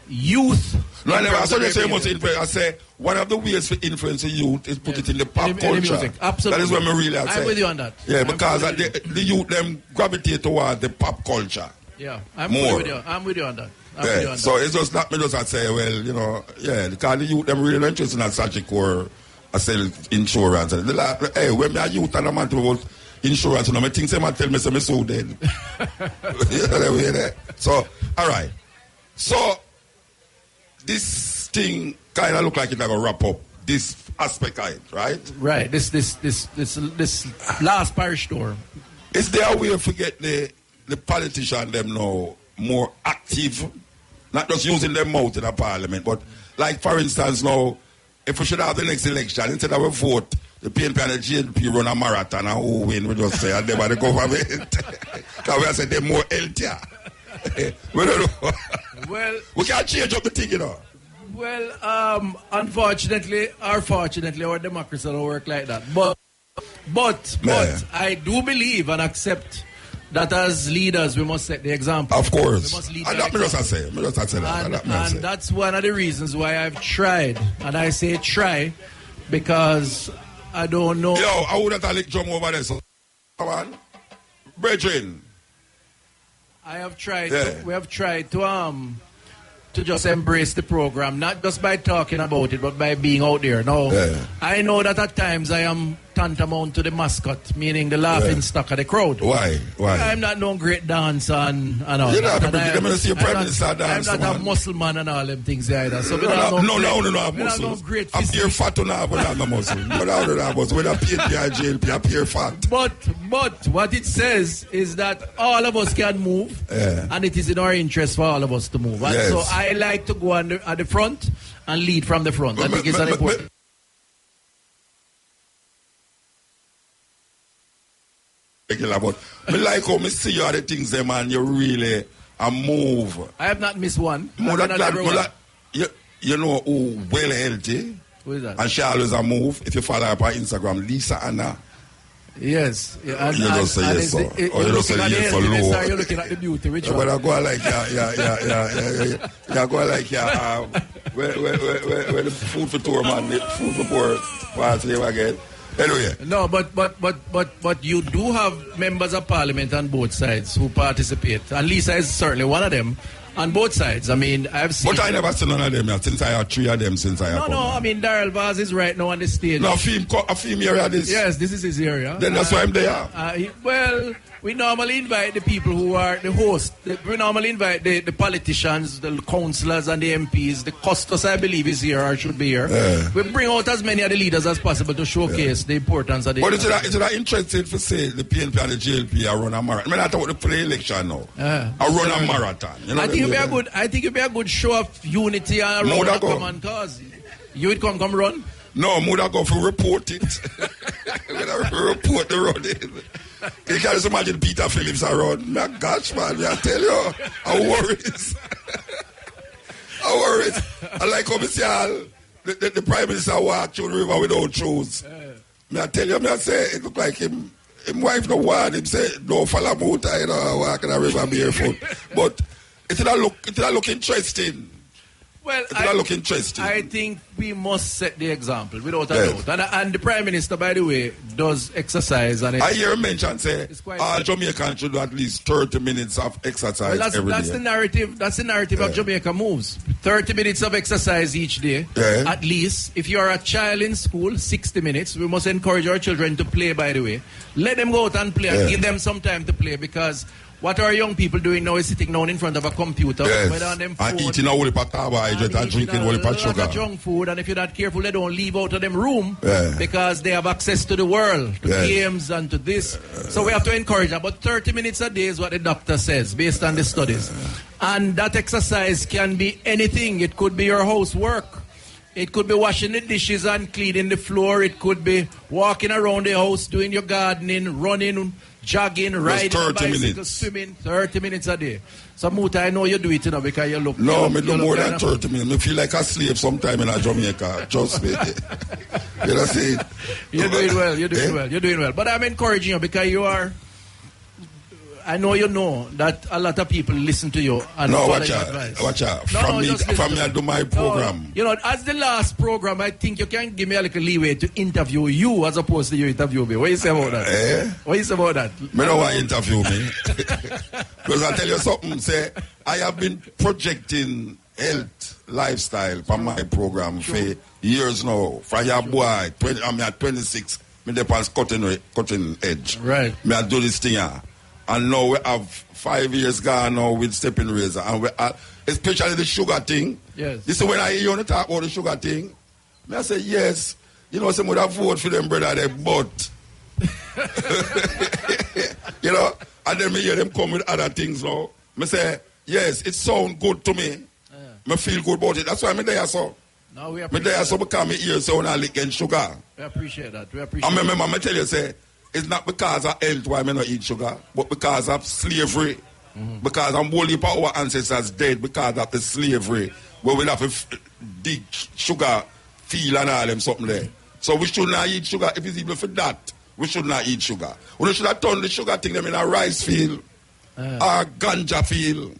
youth. No, I never. I saw you say much influence. I say one of the ways to influence the youth is put it in the pop culture. Music. Absolutely. That is what I really say. I'm with you on that. Yeah, because the youth them gravitate towards the pop culture. Yeah, I'm with you on that. So it's just not me just say, well, you know, yeah, because the youth them really interested in Sagicor, I sell insurance. Hey, when me a youth and a man to about insurance, you know, I think they might tell me I'm so dead. You know the way there. So, all right. So this thing kind of look like it's going to wrap up this aspect of it, right? Right. This last parish tour. Is there a way to get the politician them now more active, not just using their mouth in the parliament, but like for instance now, if we should have the next election, instead of a vote, the PNP and the GNP run a marathon and who win, we just say, and they by the government. Because we say they're more healthier. We don't know. Well, we can't change up the thing, you know. Well, unfortunately, or fortunately, our democracy don't work like that. But I do believe and accept that as leaders, we must set the example. Of course. We must lead and that's one of the reasons why I've tried. And I say try because I don't know. Yo, I wouldn't have jump over there. So. Come on. Brethren. I have tried. We have tried to just embrace the program, not just by talking about it, but by being out there. Now, I know that at times I am tantamount to the mascot, meaning the laughing stock of the crowd. Why? I'm not no great dancer and all. You're not I'm not a muscle man and all them things either. So no, great I'm pure fat on the muscle. But I don't have muscle. When I PNP, I'm pure fat. But what it says is that all of us can move, and it is in our interest for all of us to move. And so I like to go at the front and lead from the front. I think it's an important. But I like how I see you at the things there, man. You really move. I have not missed one. You know who well healthy. Who is that? And she always a move. If you follow her on Instagram, Lisa Anna. Yes. You don't say yes, sir. Or you don't say yes for low. You're looking at the beauty. Which one? But I go like, yeah. Go like, where the food for tour, man. The food for poor. Pass it again. Anyway. No, but you do have members of parliament on both sides who participate. And Lisa is certainly one of them on both sides. I mean, I've seen. But I never seen none of them since I have three of them since I have. No, I mean, Daryl Vaz is right now on the stage. No, a film area this. Yes, this is his area. Then that's why I'm there. Well, we normally invite the people who are the hosts. We normally invite the politicians, the councillors and the MPs. The Costas, I believe, is here or should be here. We bring out as many of the leaders as possible to showcase the importance of the... But is it interesting for say the PNP and the GLP are run a marathon? I mean, I talk about the pre-election now. I run a marathon. You know I think it'd be a good show of unity and a common cause. You would come run? No, Muda go for report it. Report the running. You can just imagine Peter Phillips around. My gosh, man, I tell you, I worries. I like how the Prime Minister walked through the river without shoes. I tell you, I say, it look like him wife no one. Him say, no follow motor, you know, walk in the river barefoot. But it look interesting. Well, interesting. I think we must set the example without a doubt. And the Prime Minister, by the way, does exercise. And I hear him mention say all Jamaicans should do at least 30 minutes of exercise every day. That's the narrative of Jamaica Moves. 30 minutes of exercise each day, at least. If you are a child in school, 60 minutes. We must encourage our children to play, by the way. Let them go out and play and give them some time to play, because what our young people doing now is sitting down in front of a computer, whether on them phone, and eating a whole heap of carbohydrate and drinking a whole heap of sugar. Junk food, and if you're not careful, they don't leave out of them room because they have access to the world, to games and to this. So we have to encourage them. But 30 minutes a day is what the doctor says, based on the studies. And that exercise can be anything. It could be your housework. It could be washing the dishes and cleaning the floor. It could be walking around the house, doing your gardening, running, jogging, riding a bicycle, swimming. 30 minutes a day. So Muta, I know you do it, because you look... No, I do more than 30 minutes. I feel like a slave sometime in Jamaica. Trust me. You know see? You're doing well. You're doing well. But I'm encouraging you because you are... I know you know that a lot of people listen to you and follow your advice. Watch out. From me, I do my program. You know, as the last program, I think you can give me a little leeway to interview you as opposed to you interview me. What do you say about that? What do you say about that? Me don't want to interview me. Because I tell you something, say, I have been projecting health, lifestyle for my program for years now. From your boy, I'm at 26. Me depends cutting edge. Right. Me I do this thing here. And now we have 5 years gone now with stepping razor. And we are, especially the sugar thing. Yes. This is when I hear you talk about the sugar thing. Me I say, yes. You know, some would have vote for them brother there, but you know, and then me hear them come with other things now. Me say, yes, it sounds good to me. Me feel good about it. That's why I'm there so. No, we appreciate that. So become me here so when I lick and sugar. We appreciate that. We appreciate and remember, I tell you, say, it's not because of health why I not eat sugar, but because of slavery. Because I'm only part of our ancestors dead because of the slavery. Where we have to dig sugar, feel and all them something there. So we should not eat sugar. If it's even for that, we should not eat sugar. We should have turned the sugar thing them in a rice field or ganja field.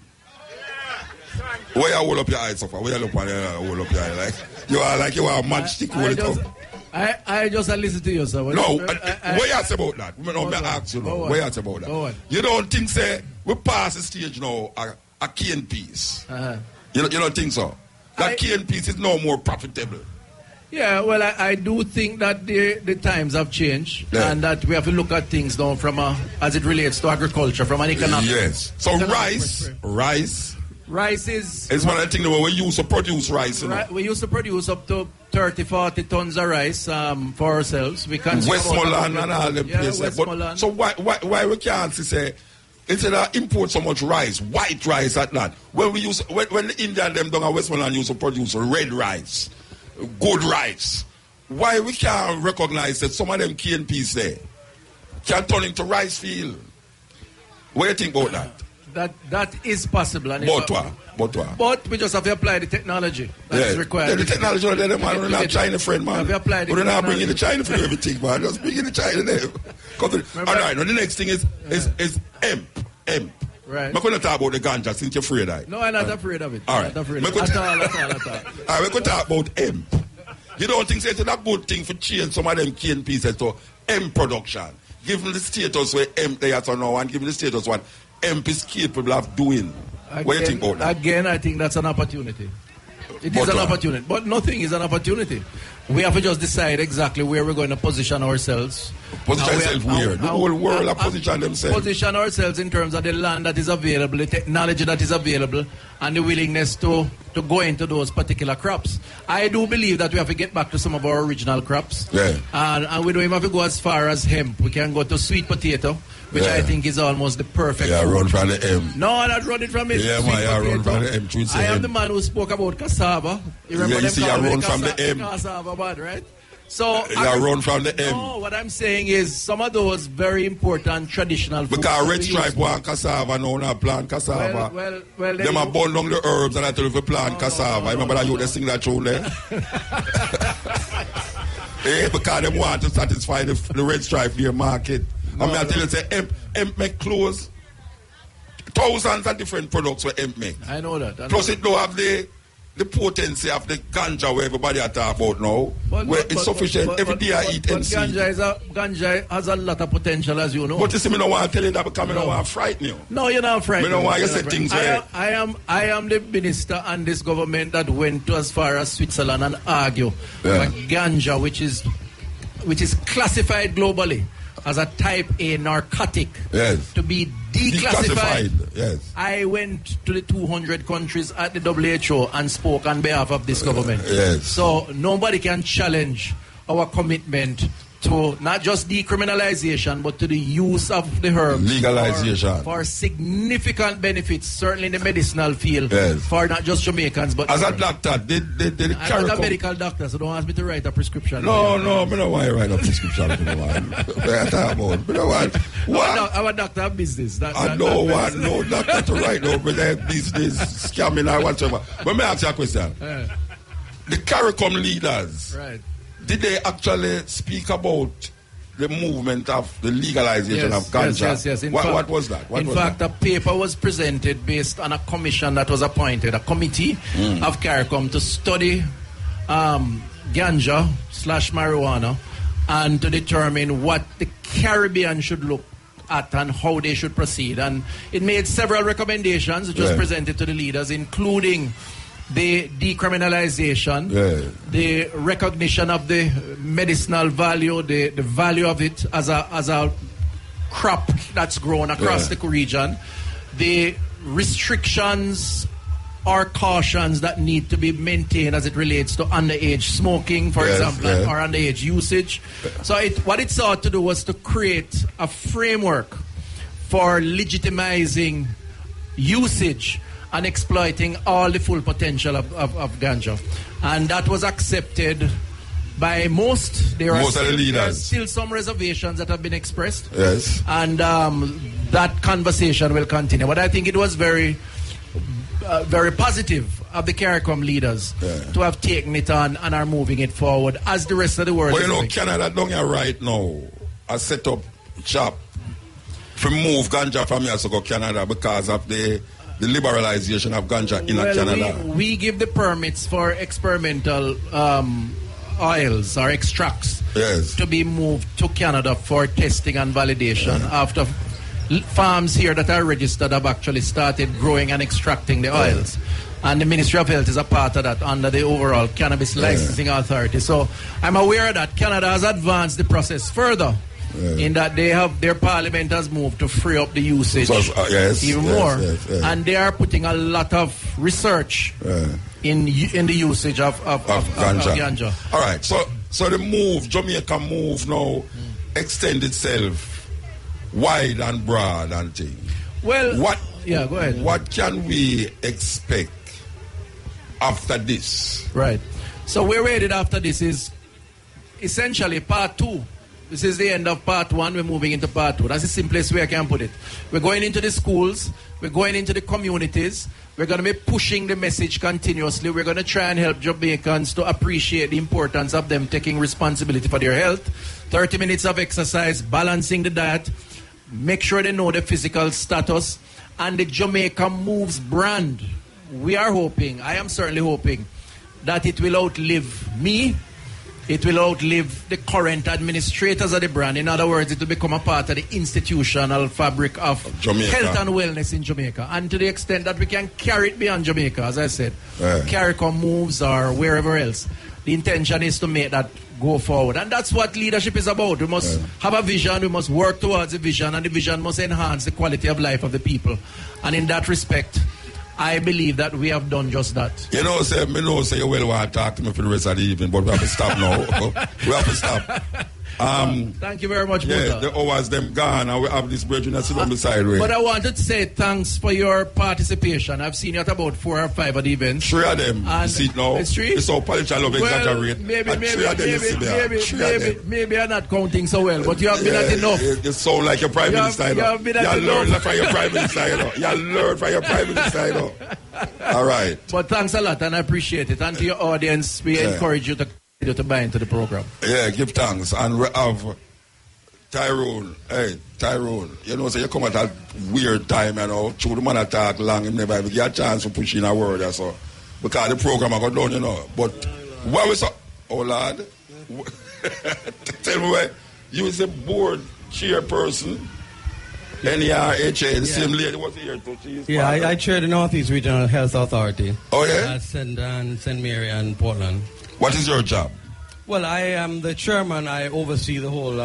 Where you hold up your eyes, Sofa? Where you look and hold up your eyes? Like you are a matchstick hold it up. I just listen to you, sir. What you say about that? Me ask you now. What you say about that? You don't think, say, we pass the stage now, a cane piece. You don't think so? That cane piece is no more profitable. Yeah, well, I do think that the times have changed and that we have to look at things now from as it relates to agriculture, from an economic. Yes. So rice is... It's one of the things that we used to produce rice. You know? We used to produce up to 30, 40 tons of rice for ourselves. We can't Westmoreland and all them places. But, so why we can't say, instead of import so much rice, white rice at that, when the Indian them down at Westmoreland used to produce red rice, good rice, why we can't recognize that some of them cane piece there can turn into rice field? What do you think about that? That is possible. But we just have to apply the technology that is required. Yeah, the technology, man, we're not China friend, man. We're not bringing the China for everything, man. Just bringing the China there. All right, now the next thing is hemp. Right. I'm going to talk about the ganja since you're afraid of it. No, I'm not afraid of it. All right. At all. All right, we're going to talk about hemp. You don't think it's a good thing for change some of them cane pieces to hemp production? Give them the status where hemp they are now and give them the status what hemp is capable of doing. What do you think about that? Again, I think that's an opportunity. It is an opportunity. But nothing is an opportunity. We have to just decide exactly where we're going to position ourselves. Position ourselves where? The whole world have positioned themselves. Position ourselves in terms of the land that is available, the technology that is available, and the willingness to go into those particular crops. I do believe that we have to get back to some of our original crops. Yeah. And we don't even have to go as far as hemp. We can go to sweet potato, which I think is almost the perfect food. Run from the hemp. No, I'm not running from it. Yeah, man, run from the hemp. I am the man who spoke about cassava. You remember you see, I run from the hemp. Cassava bad, right? So run from the hemp. No, what I'm saying is some of those very important traditional foods. Because red stripe want cassava, no, not plant cassava. Well, them are burn down the herbs and I tell you if you plant cassava. Remember that you just sing that tune there? Because they want to satisfy the red stripe for your market. I tell you, say hemp make clothes. Thousands of different products where hemp make. I know that. Plus it don't have the potency of the ganja where everybody are talking about now. Where it's sufficient. Every day I eat and see. Ganja has a lot of potential, as you know. But you see, me don't want to tell you that because I don't want to frighten you. No, you're not frightening. Me don't want you to say things where... I am the minister and this government that went to as far as Switzerland and argue about ganja, which is classified globally as a type A narcotic to be declassified. Yes. I went to the 200 countries at the WHO and spoke on behalf of this government. Yes. So nobody can challenge our commitment to not just decriminalization, but to the use of the herbs. Legalization. For significant benefits, certainly in the medicinal field, yes. for not just Jamaicans, but... As a doctor, did I'm not a medical doctor, so don't ask me to write a prescription. No, I don't want to write a prescription. Our doctor have business. I don't want no doctor to write no business, scamming or whatever. But let me ask you a question. The CARICOM leaders... Right. Did they actually speak about the movement of the legalization of ganja. Yes. What was that? In fact, a paper was presented based on a commission that was appointed, a committee of CARICOM to study ganja/marijuana and to determine what the Caribbean should look at and how they should proceed. And it made several recommendations which was presented to the leaders, including the decriminalization, the recognition of the medicinal value, the value of it as a crop that's grown across the region, the restrictions or cautions that need to be maintained as it relates to underage smoking, for example, or underage usage. So what it sought to do was to create a framework for legitimizing usage and exploiting all the full potential of ganja. And that was accepted by most. There are still some reservations that have been expressed. Yes. And that conversation will continue. But I think it was very positive of the CARICOM leaders to have taken it on and are moving it forward as the rest of the world. Well, you know, Canada down here right now has set up shop to move ganja from here to go Canada because of the liberalization of ganja in Canada. We give the permits for experimental oils or extracts to be moved to Canada for testing and validation after farms here that are registered have actually started growing and extracting the oils. And the Ministry of Health is a part of that under the overall Cannabis Licensing Authority. So I'm aware that Canada has advanced the process further in that they have their parliament has moved to free up the usage even more. And they are putting a lot of research in the usage of ganja. All right, so the move, Jamaica move now extend itself wide and broad and thing. Well, go ahead. What can we expect after this? Right. So we're waiting after this is essentially part 2. This is the end of part 1. We're moving into part 2. That's the simplest way I can put it. We're going into the schools. We're going into the communities. We're going to be pushing the message continuously. We're going to try and help Jamaicans to appreciate the importance of them taking responsibility for their health. 30 minutes of exercise, balancing the diet, make sure they know the physical status, and the Jamaica Moves brand. We are hoping, I am certainly hoping, that it will outlive me. It will outlive the current administrators of the brand. In other words, it will become a part of the institutional fabric of health and wellness in Jamaica. And to the extent that we can carry it beyond Jamaica, as I said, CARICOM Moves or wherever else, the intention is to make that go forward. And that's what leadership is about. We must have a vision, we must work towards a vision, and the vision must enhance the quality of life of the people. And in that respect, I believe that we have done just that. You know, say you well want to talk to me for the rest of the evening, but we have to stop now. We have to stop. Thank you very much, Buddha. The hours them gone, and we have this brethren that sit on the sideway. But I wanted to say thanks for your participation. I've seen you at about 4 or 5 of the events. 3 of them. And you see it now? It's 3? It's so political love exaggerate. Maybe I'm not counting so well, but you have been at enough. You sound like your prime minister. You have been at enough. You learn from your prime minister. You learn from your prime minister. All right. But thanks a lot, and I appreciate it. And to your audience, we encourage you to buy into the program. Yeah, give thanks. And we have Tyrone. Hey, Tyrone. You know, so you come at a weird time, you know. Through the man attack long, him never get a chance to push in a word or so. Because the program I got done, you know. But what we saw, oh Lord, tell me where you was a board chairperson. NERHA, the same lady was here too. Yeah, I chair the Northeast Regional Health Authority. Oh yeah? At St. Mary and Portland. What is your job? Well, I am the chairman. I oversee the whole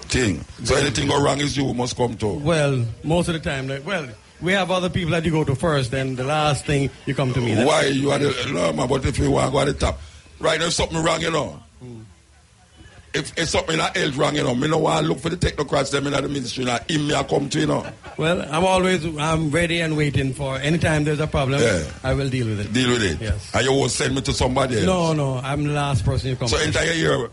thing. So anything go wrong is you must come to? Well, most of the time. We have other people that you go to first, then the last thing you come to me. Why? You are the normal, but if you want to go at the top. Right, there's something wrong, you know. If something not else wrong, you know, me no want to look for the technocrats them in the ministry, and him me I come to, you know. Well, I'm ready and waiting for anytime there's a problem, I will deal with it. Deal with it? Yes. And you won't send me to somebody else? No, I'm the last person you come to. So entire year,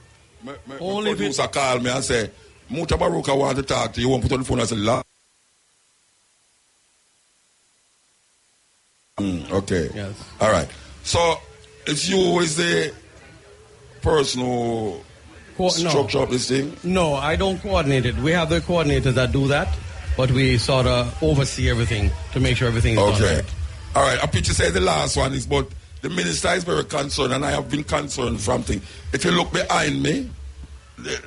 only producer call me and say, Mutabaruka want to talk to you, won't put on the phone and say, la. Okay. Yes. All right. So, it's you is the person who structure up this thing? No, I don't coordinate it. We have the coordinators that do that, but we sort of oversee everything to make sure everything is done right. All right, I picture say the last one is, but the minister is very concerned, and I have been concerned from things. If you look behind me,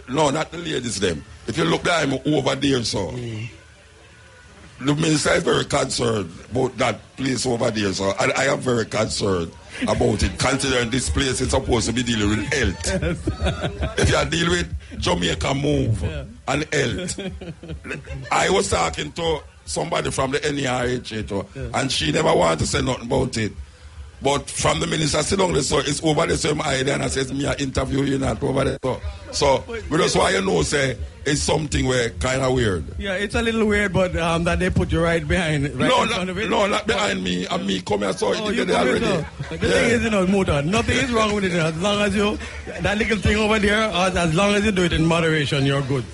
no, not the ladies, them. If you look behind me over there, so the minister is very concerned about that place over there, so and I am very concerned about it, considering this place is supposed to be dealing with health. If you are dealing with Jamaica Move and health. I was talking to somebody from the NERH, and she never wanted to say nothing about it. But from the minister, sit down there, so it's over the same idea, and I says, me, I interview you not over there. So that's why you know, say, it's something where kind of weird. Yeah, it's a little weird, but that they put you right behind it. Right no, in front of it. No, not behind me. And me come here, so you get it already. The thing is, Muta, nothing is wrong with it. As long as you, that little thing over there, as long as you do it in moderation, you're good.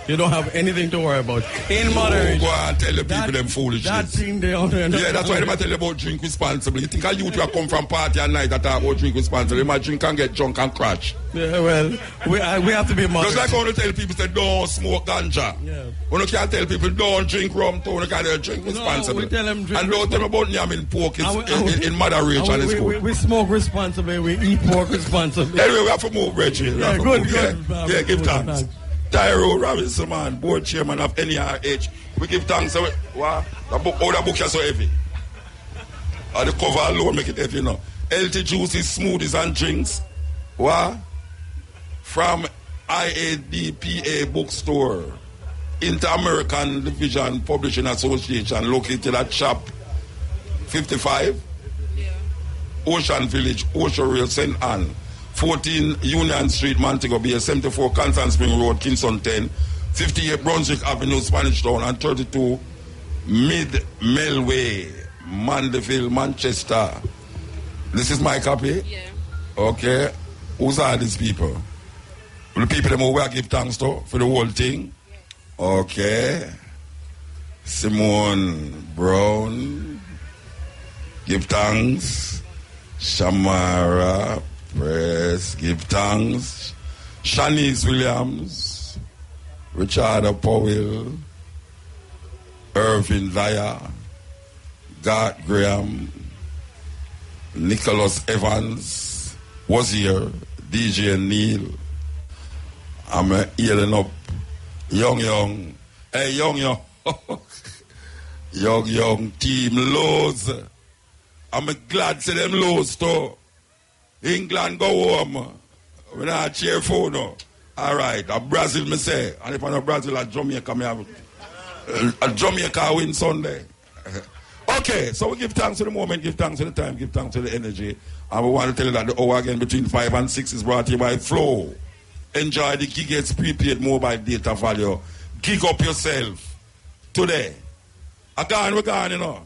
You don't have anything to worry about. In moderation. Go and tell the people them foolishness. That thing they out there. Yeah, that's why they might tell you about drink responsibly. You think a youth will come from party at night that talk about drink responsibly. They might drink and get drunk and crash. Yeah, well, we have to be moderate. Just like I want to tell people say don't smoke ganja. Yeah. When you can't tell people don't drink rum too, you can't drink responsibly. We tell them drink and don't tell them about yamming pork in moderation is good. We smoke responsibly, we eat pork responsibly. Anyway, we have to move, Reggie. Yeah, good. Yeah, give thanks. Tyro Robinson, man, board chairman of NERH. We give thanks. Wow, the book is so heavy. The cover alone make it heavy, you know. Healthy juices, smoothies, and drinks. Wow. From IADPA Bookstore, Inter-American Division Publishing Association, located at Shop 55, Ocean Village, Ocean Rail, St. Anne. 14 Union Street, Montego Bay, 74 Constant Spring Road, Kingston 10, 58 Brunswick Avenue, Spanish Town, and 32 Mid Melway, Mandeville, Manchester. This is my copy? Yeah. Okay. Who's are these people? The people them who I give thanks to for the whole thing? Yeah. Okay. Simone Brown. Give thanks. Shamara Press, give thanks. Shanice Williams, Richard Powell, Irvin Dyer, Gart Graham, Nicholas Evans was here, DJ Neil. I'm healing up young. Hey, young. young team Lowe's. I'm glad to see them Lowe's too. England go home. We're not cheerful now. All right, a Brazil, me say. And if I'm not Brazil, a Jamaica, me have a Jamaica win Sunday. Okay, so we give thanks to the moment, give thanks to the time, give thanks to the energy. And we want to tell you that the hour again between 5 and 6 is brought to you by Flow. Enjoy the Gigates prepaid mobile data value. Gig up yourself today. We're gone, you know.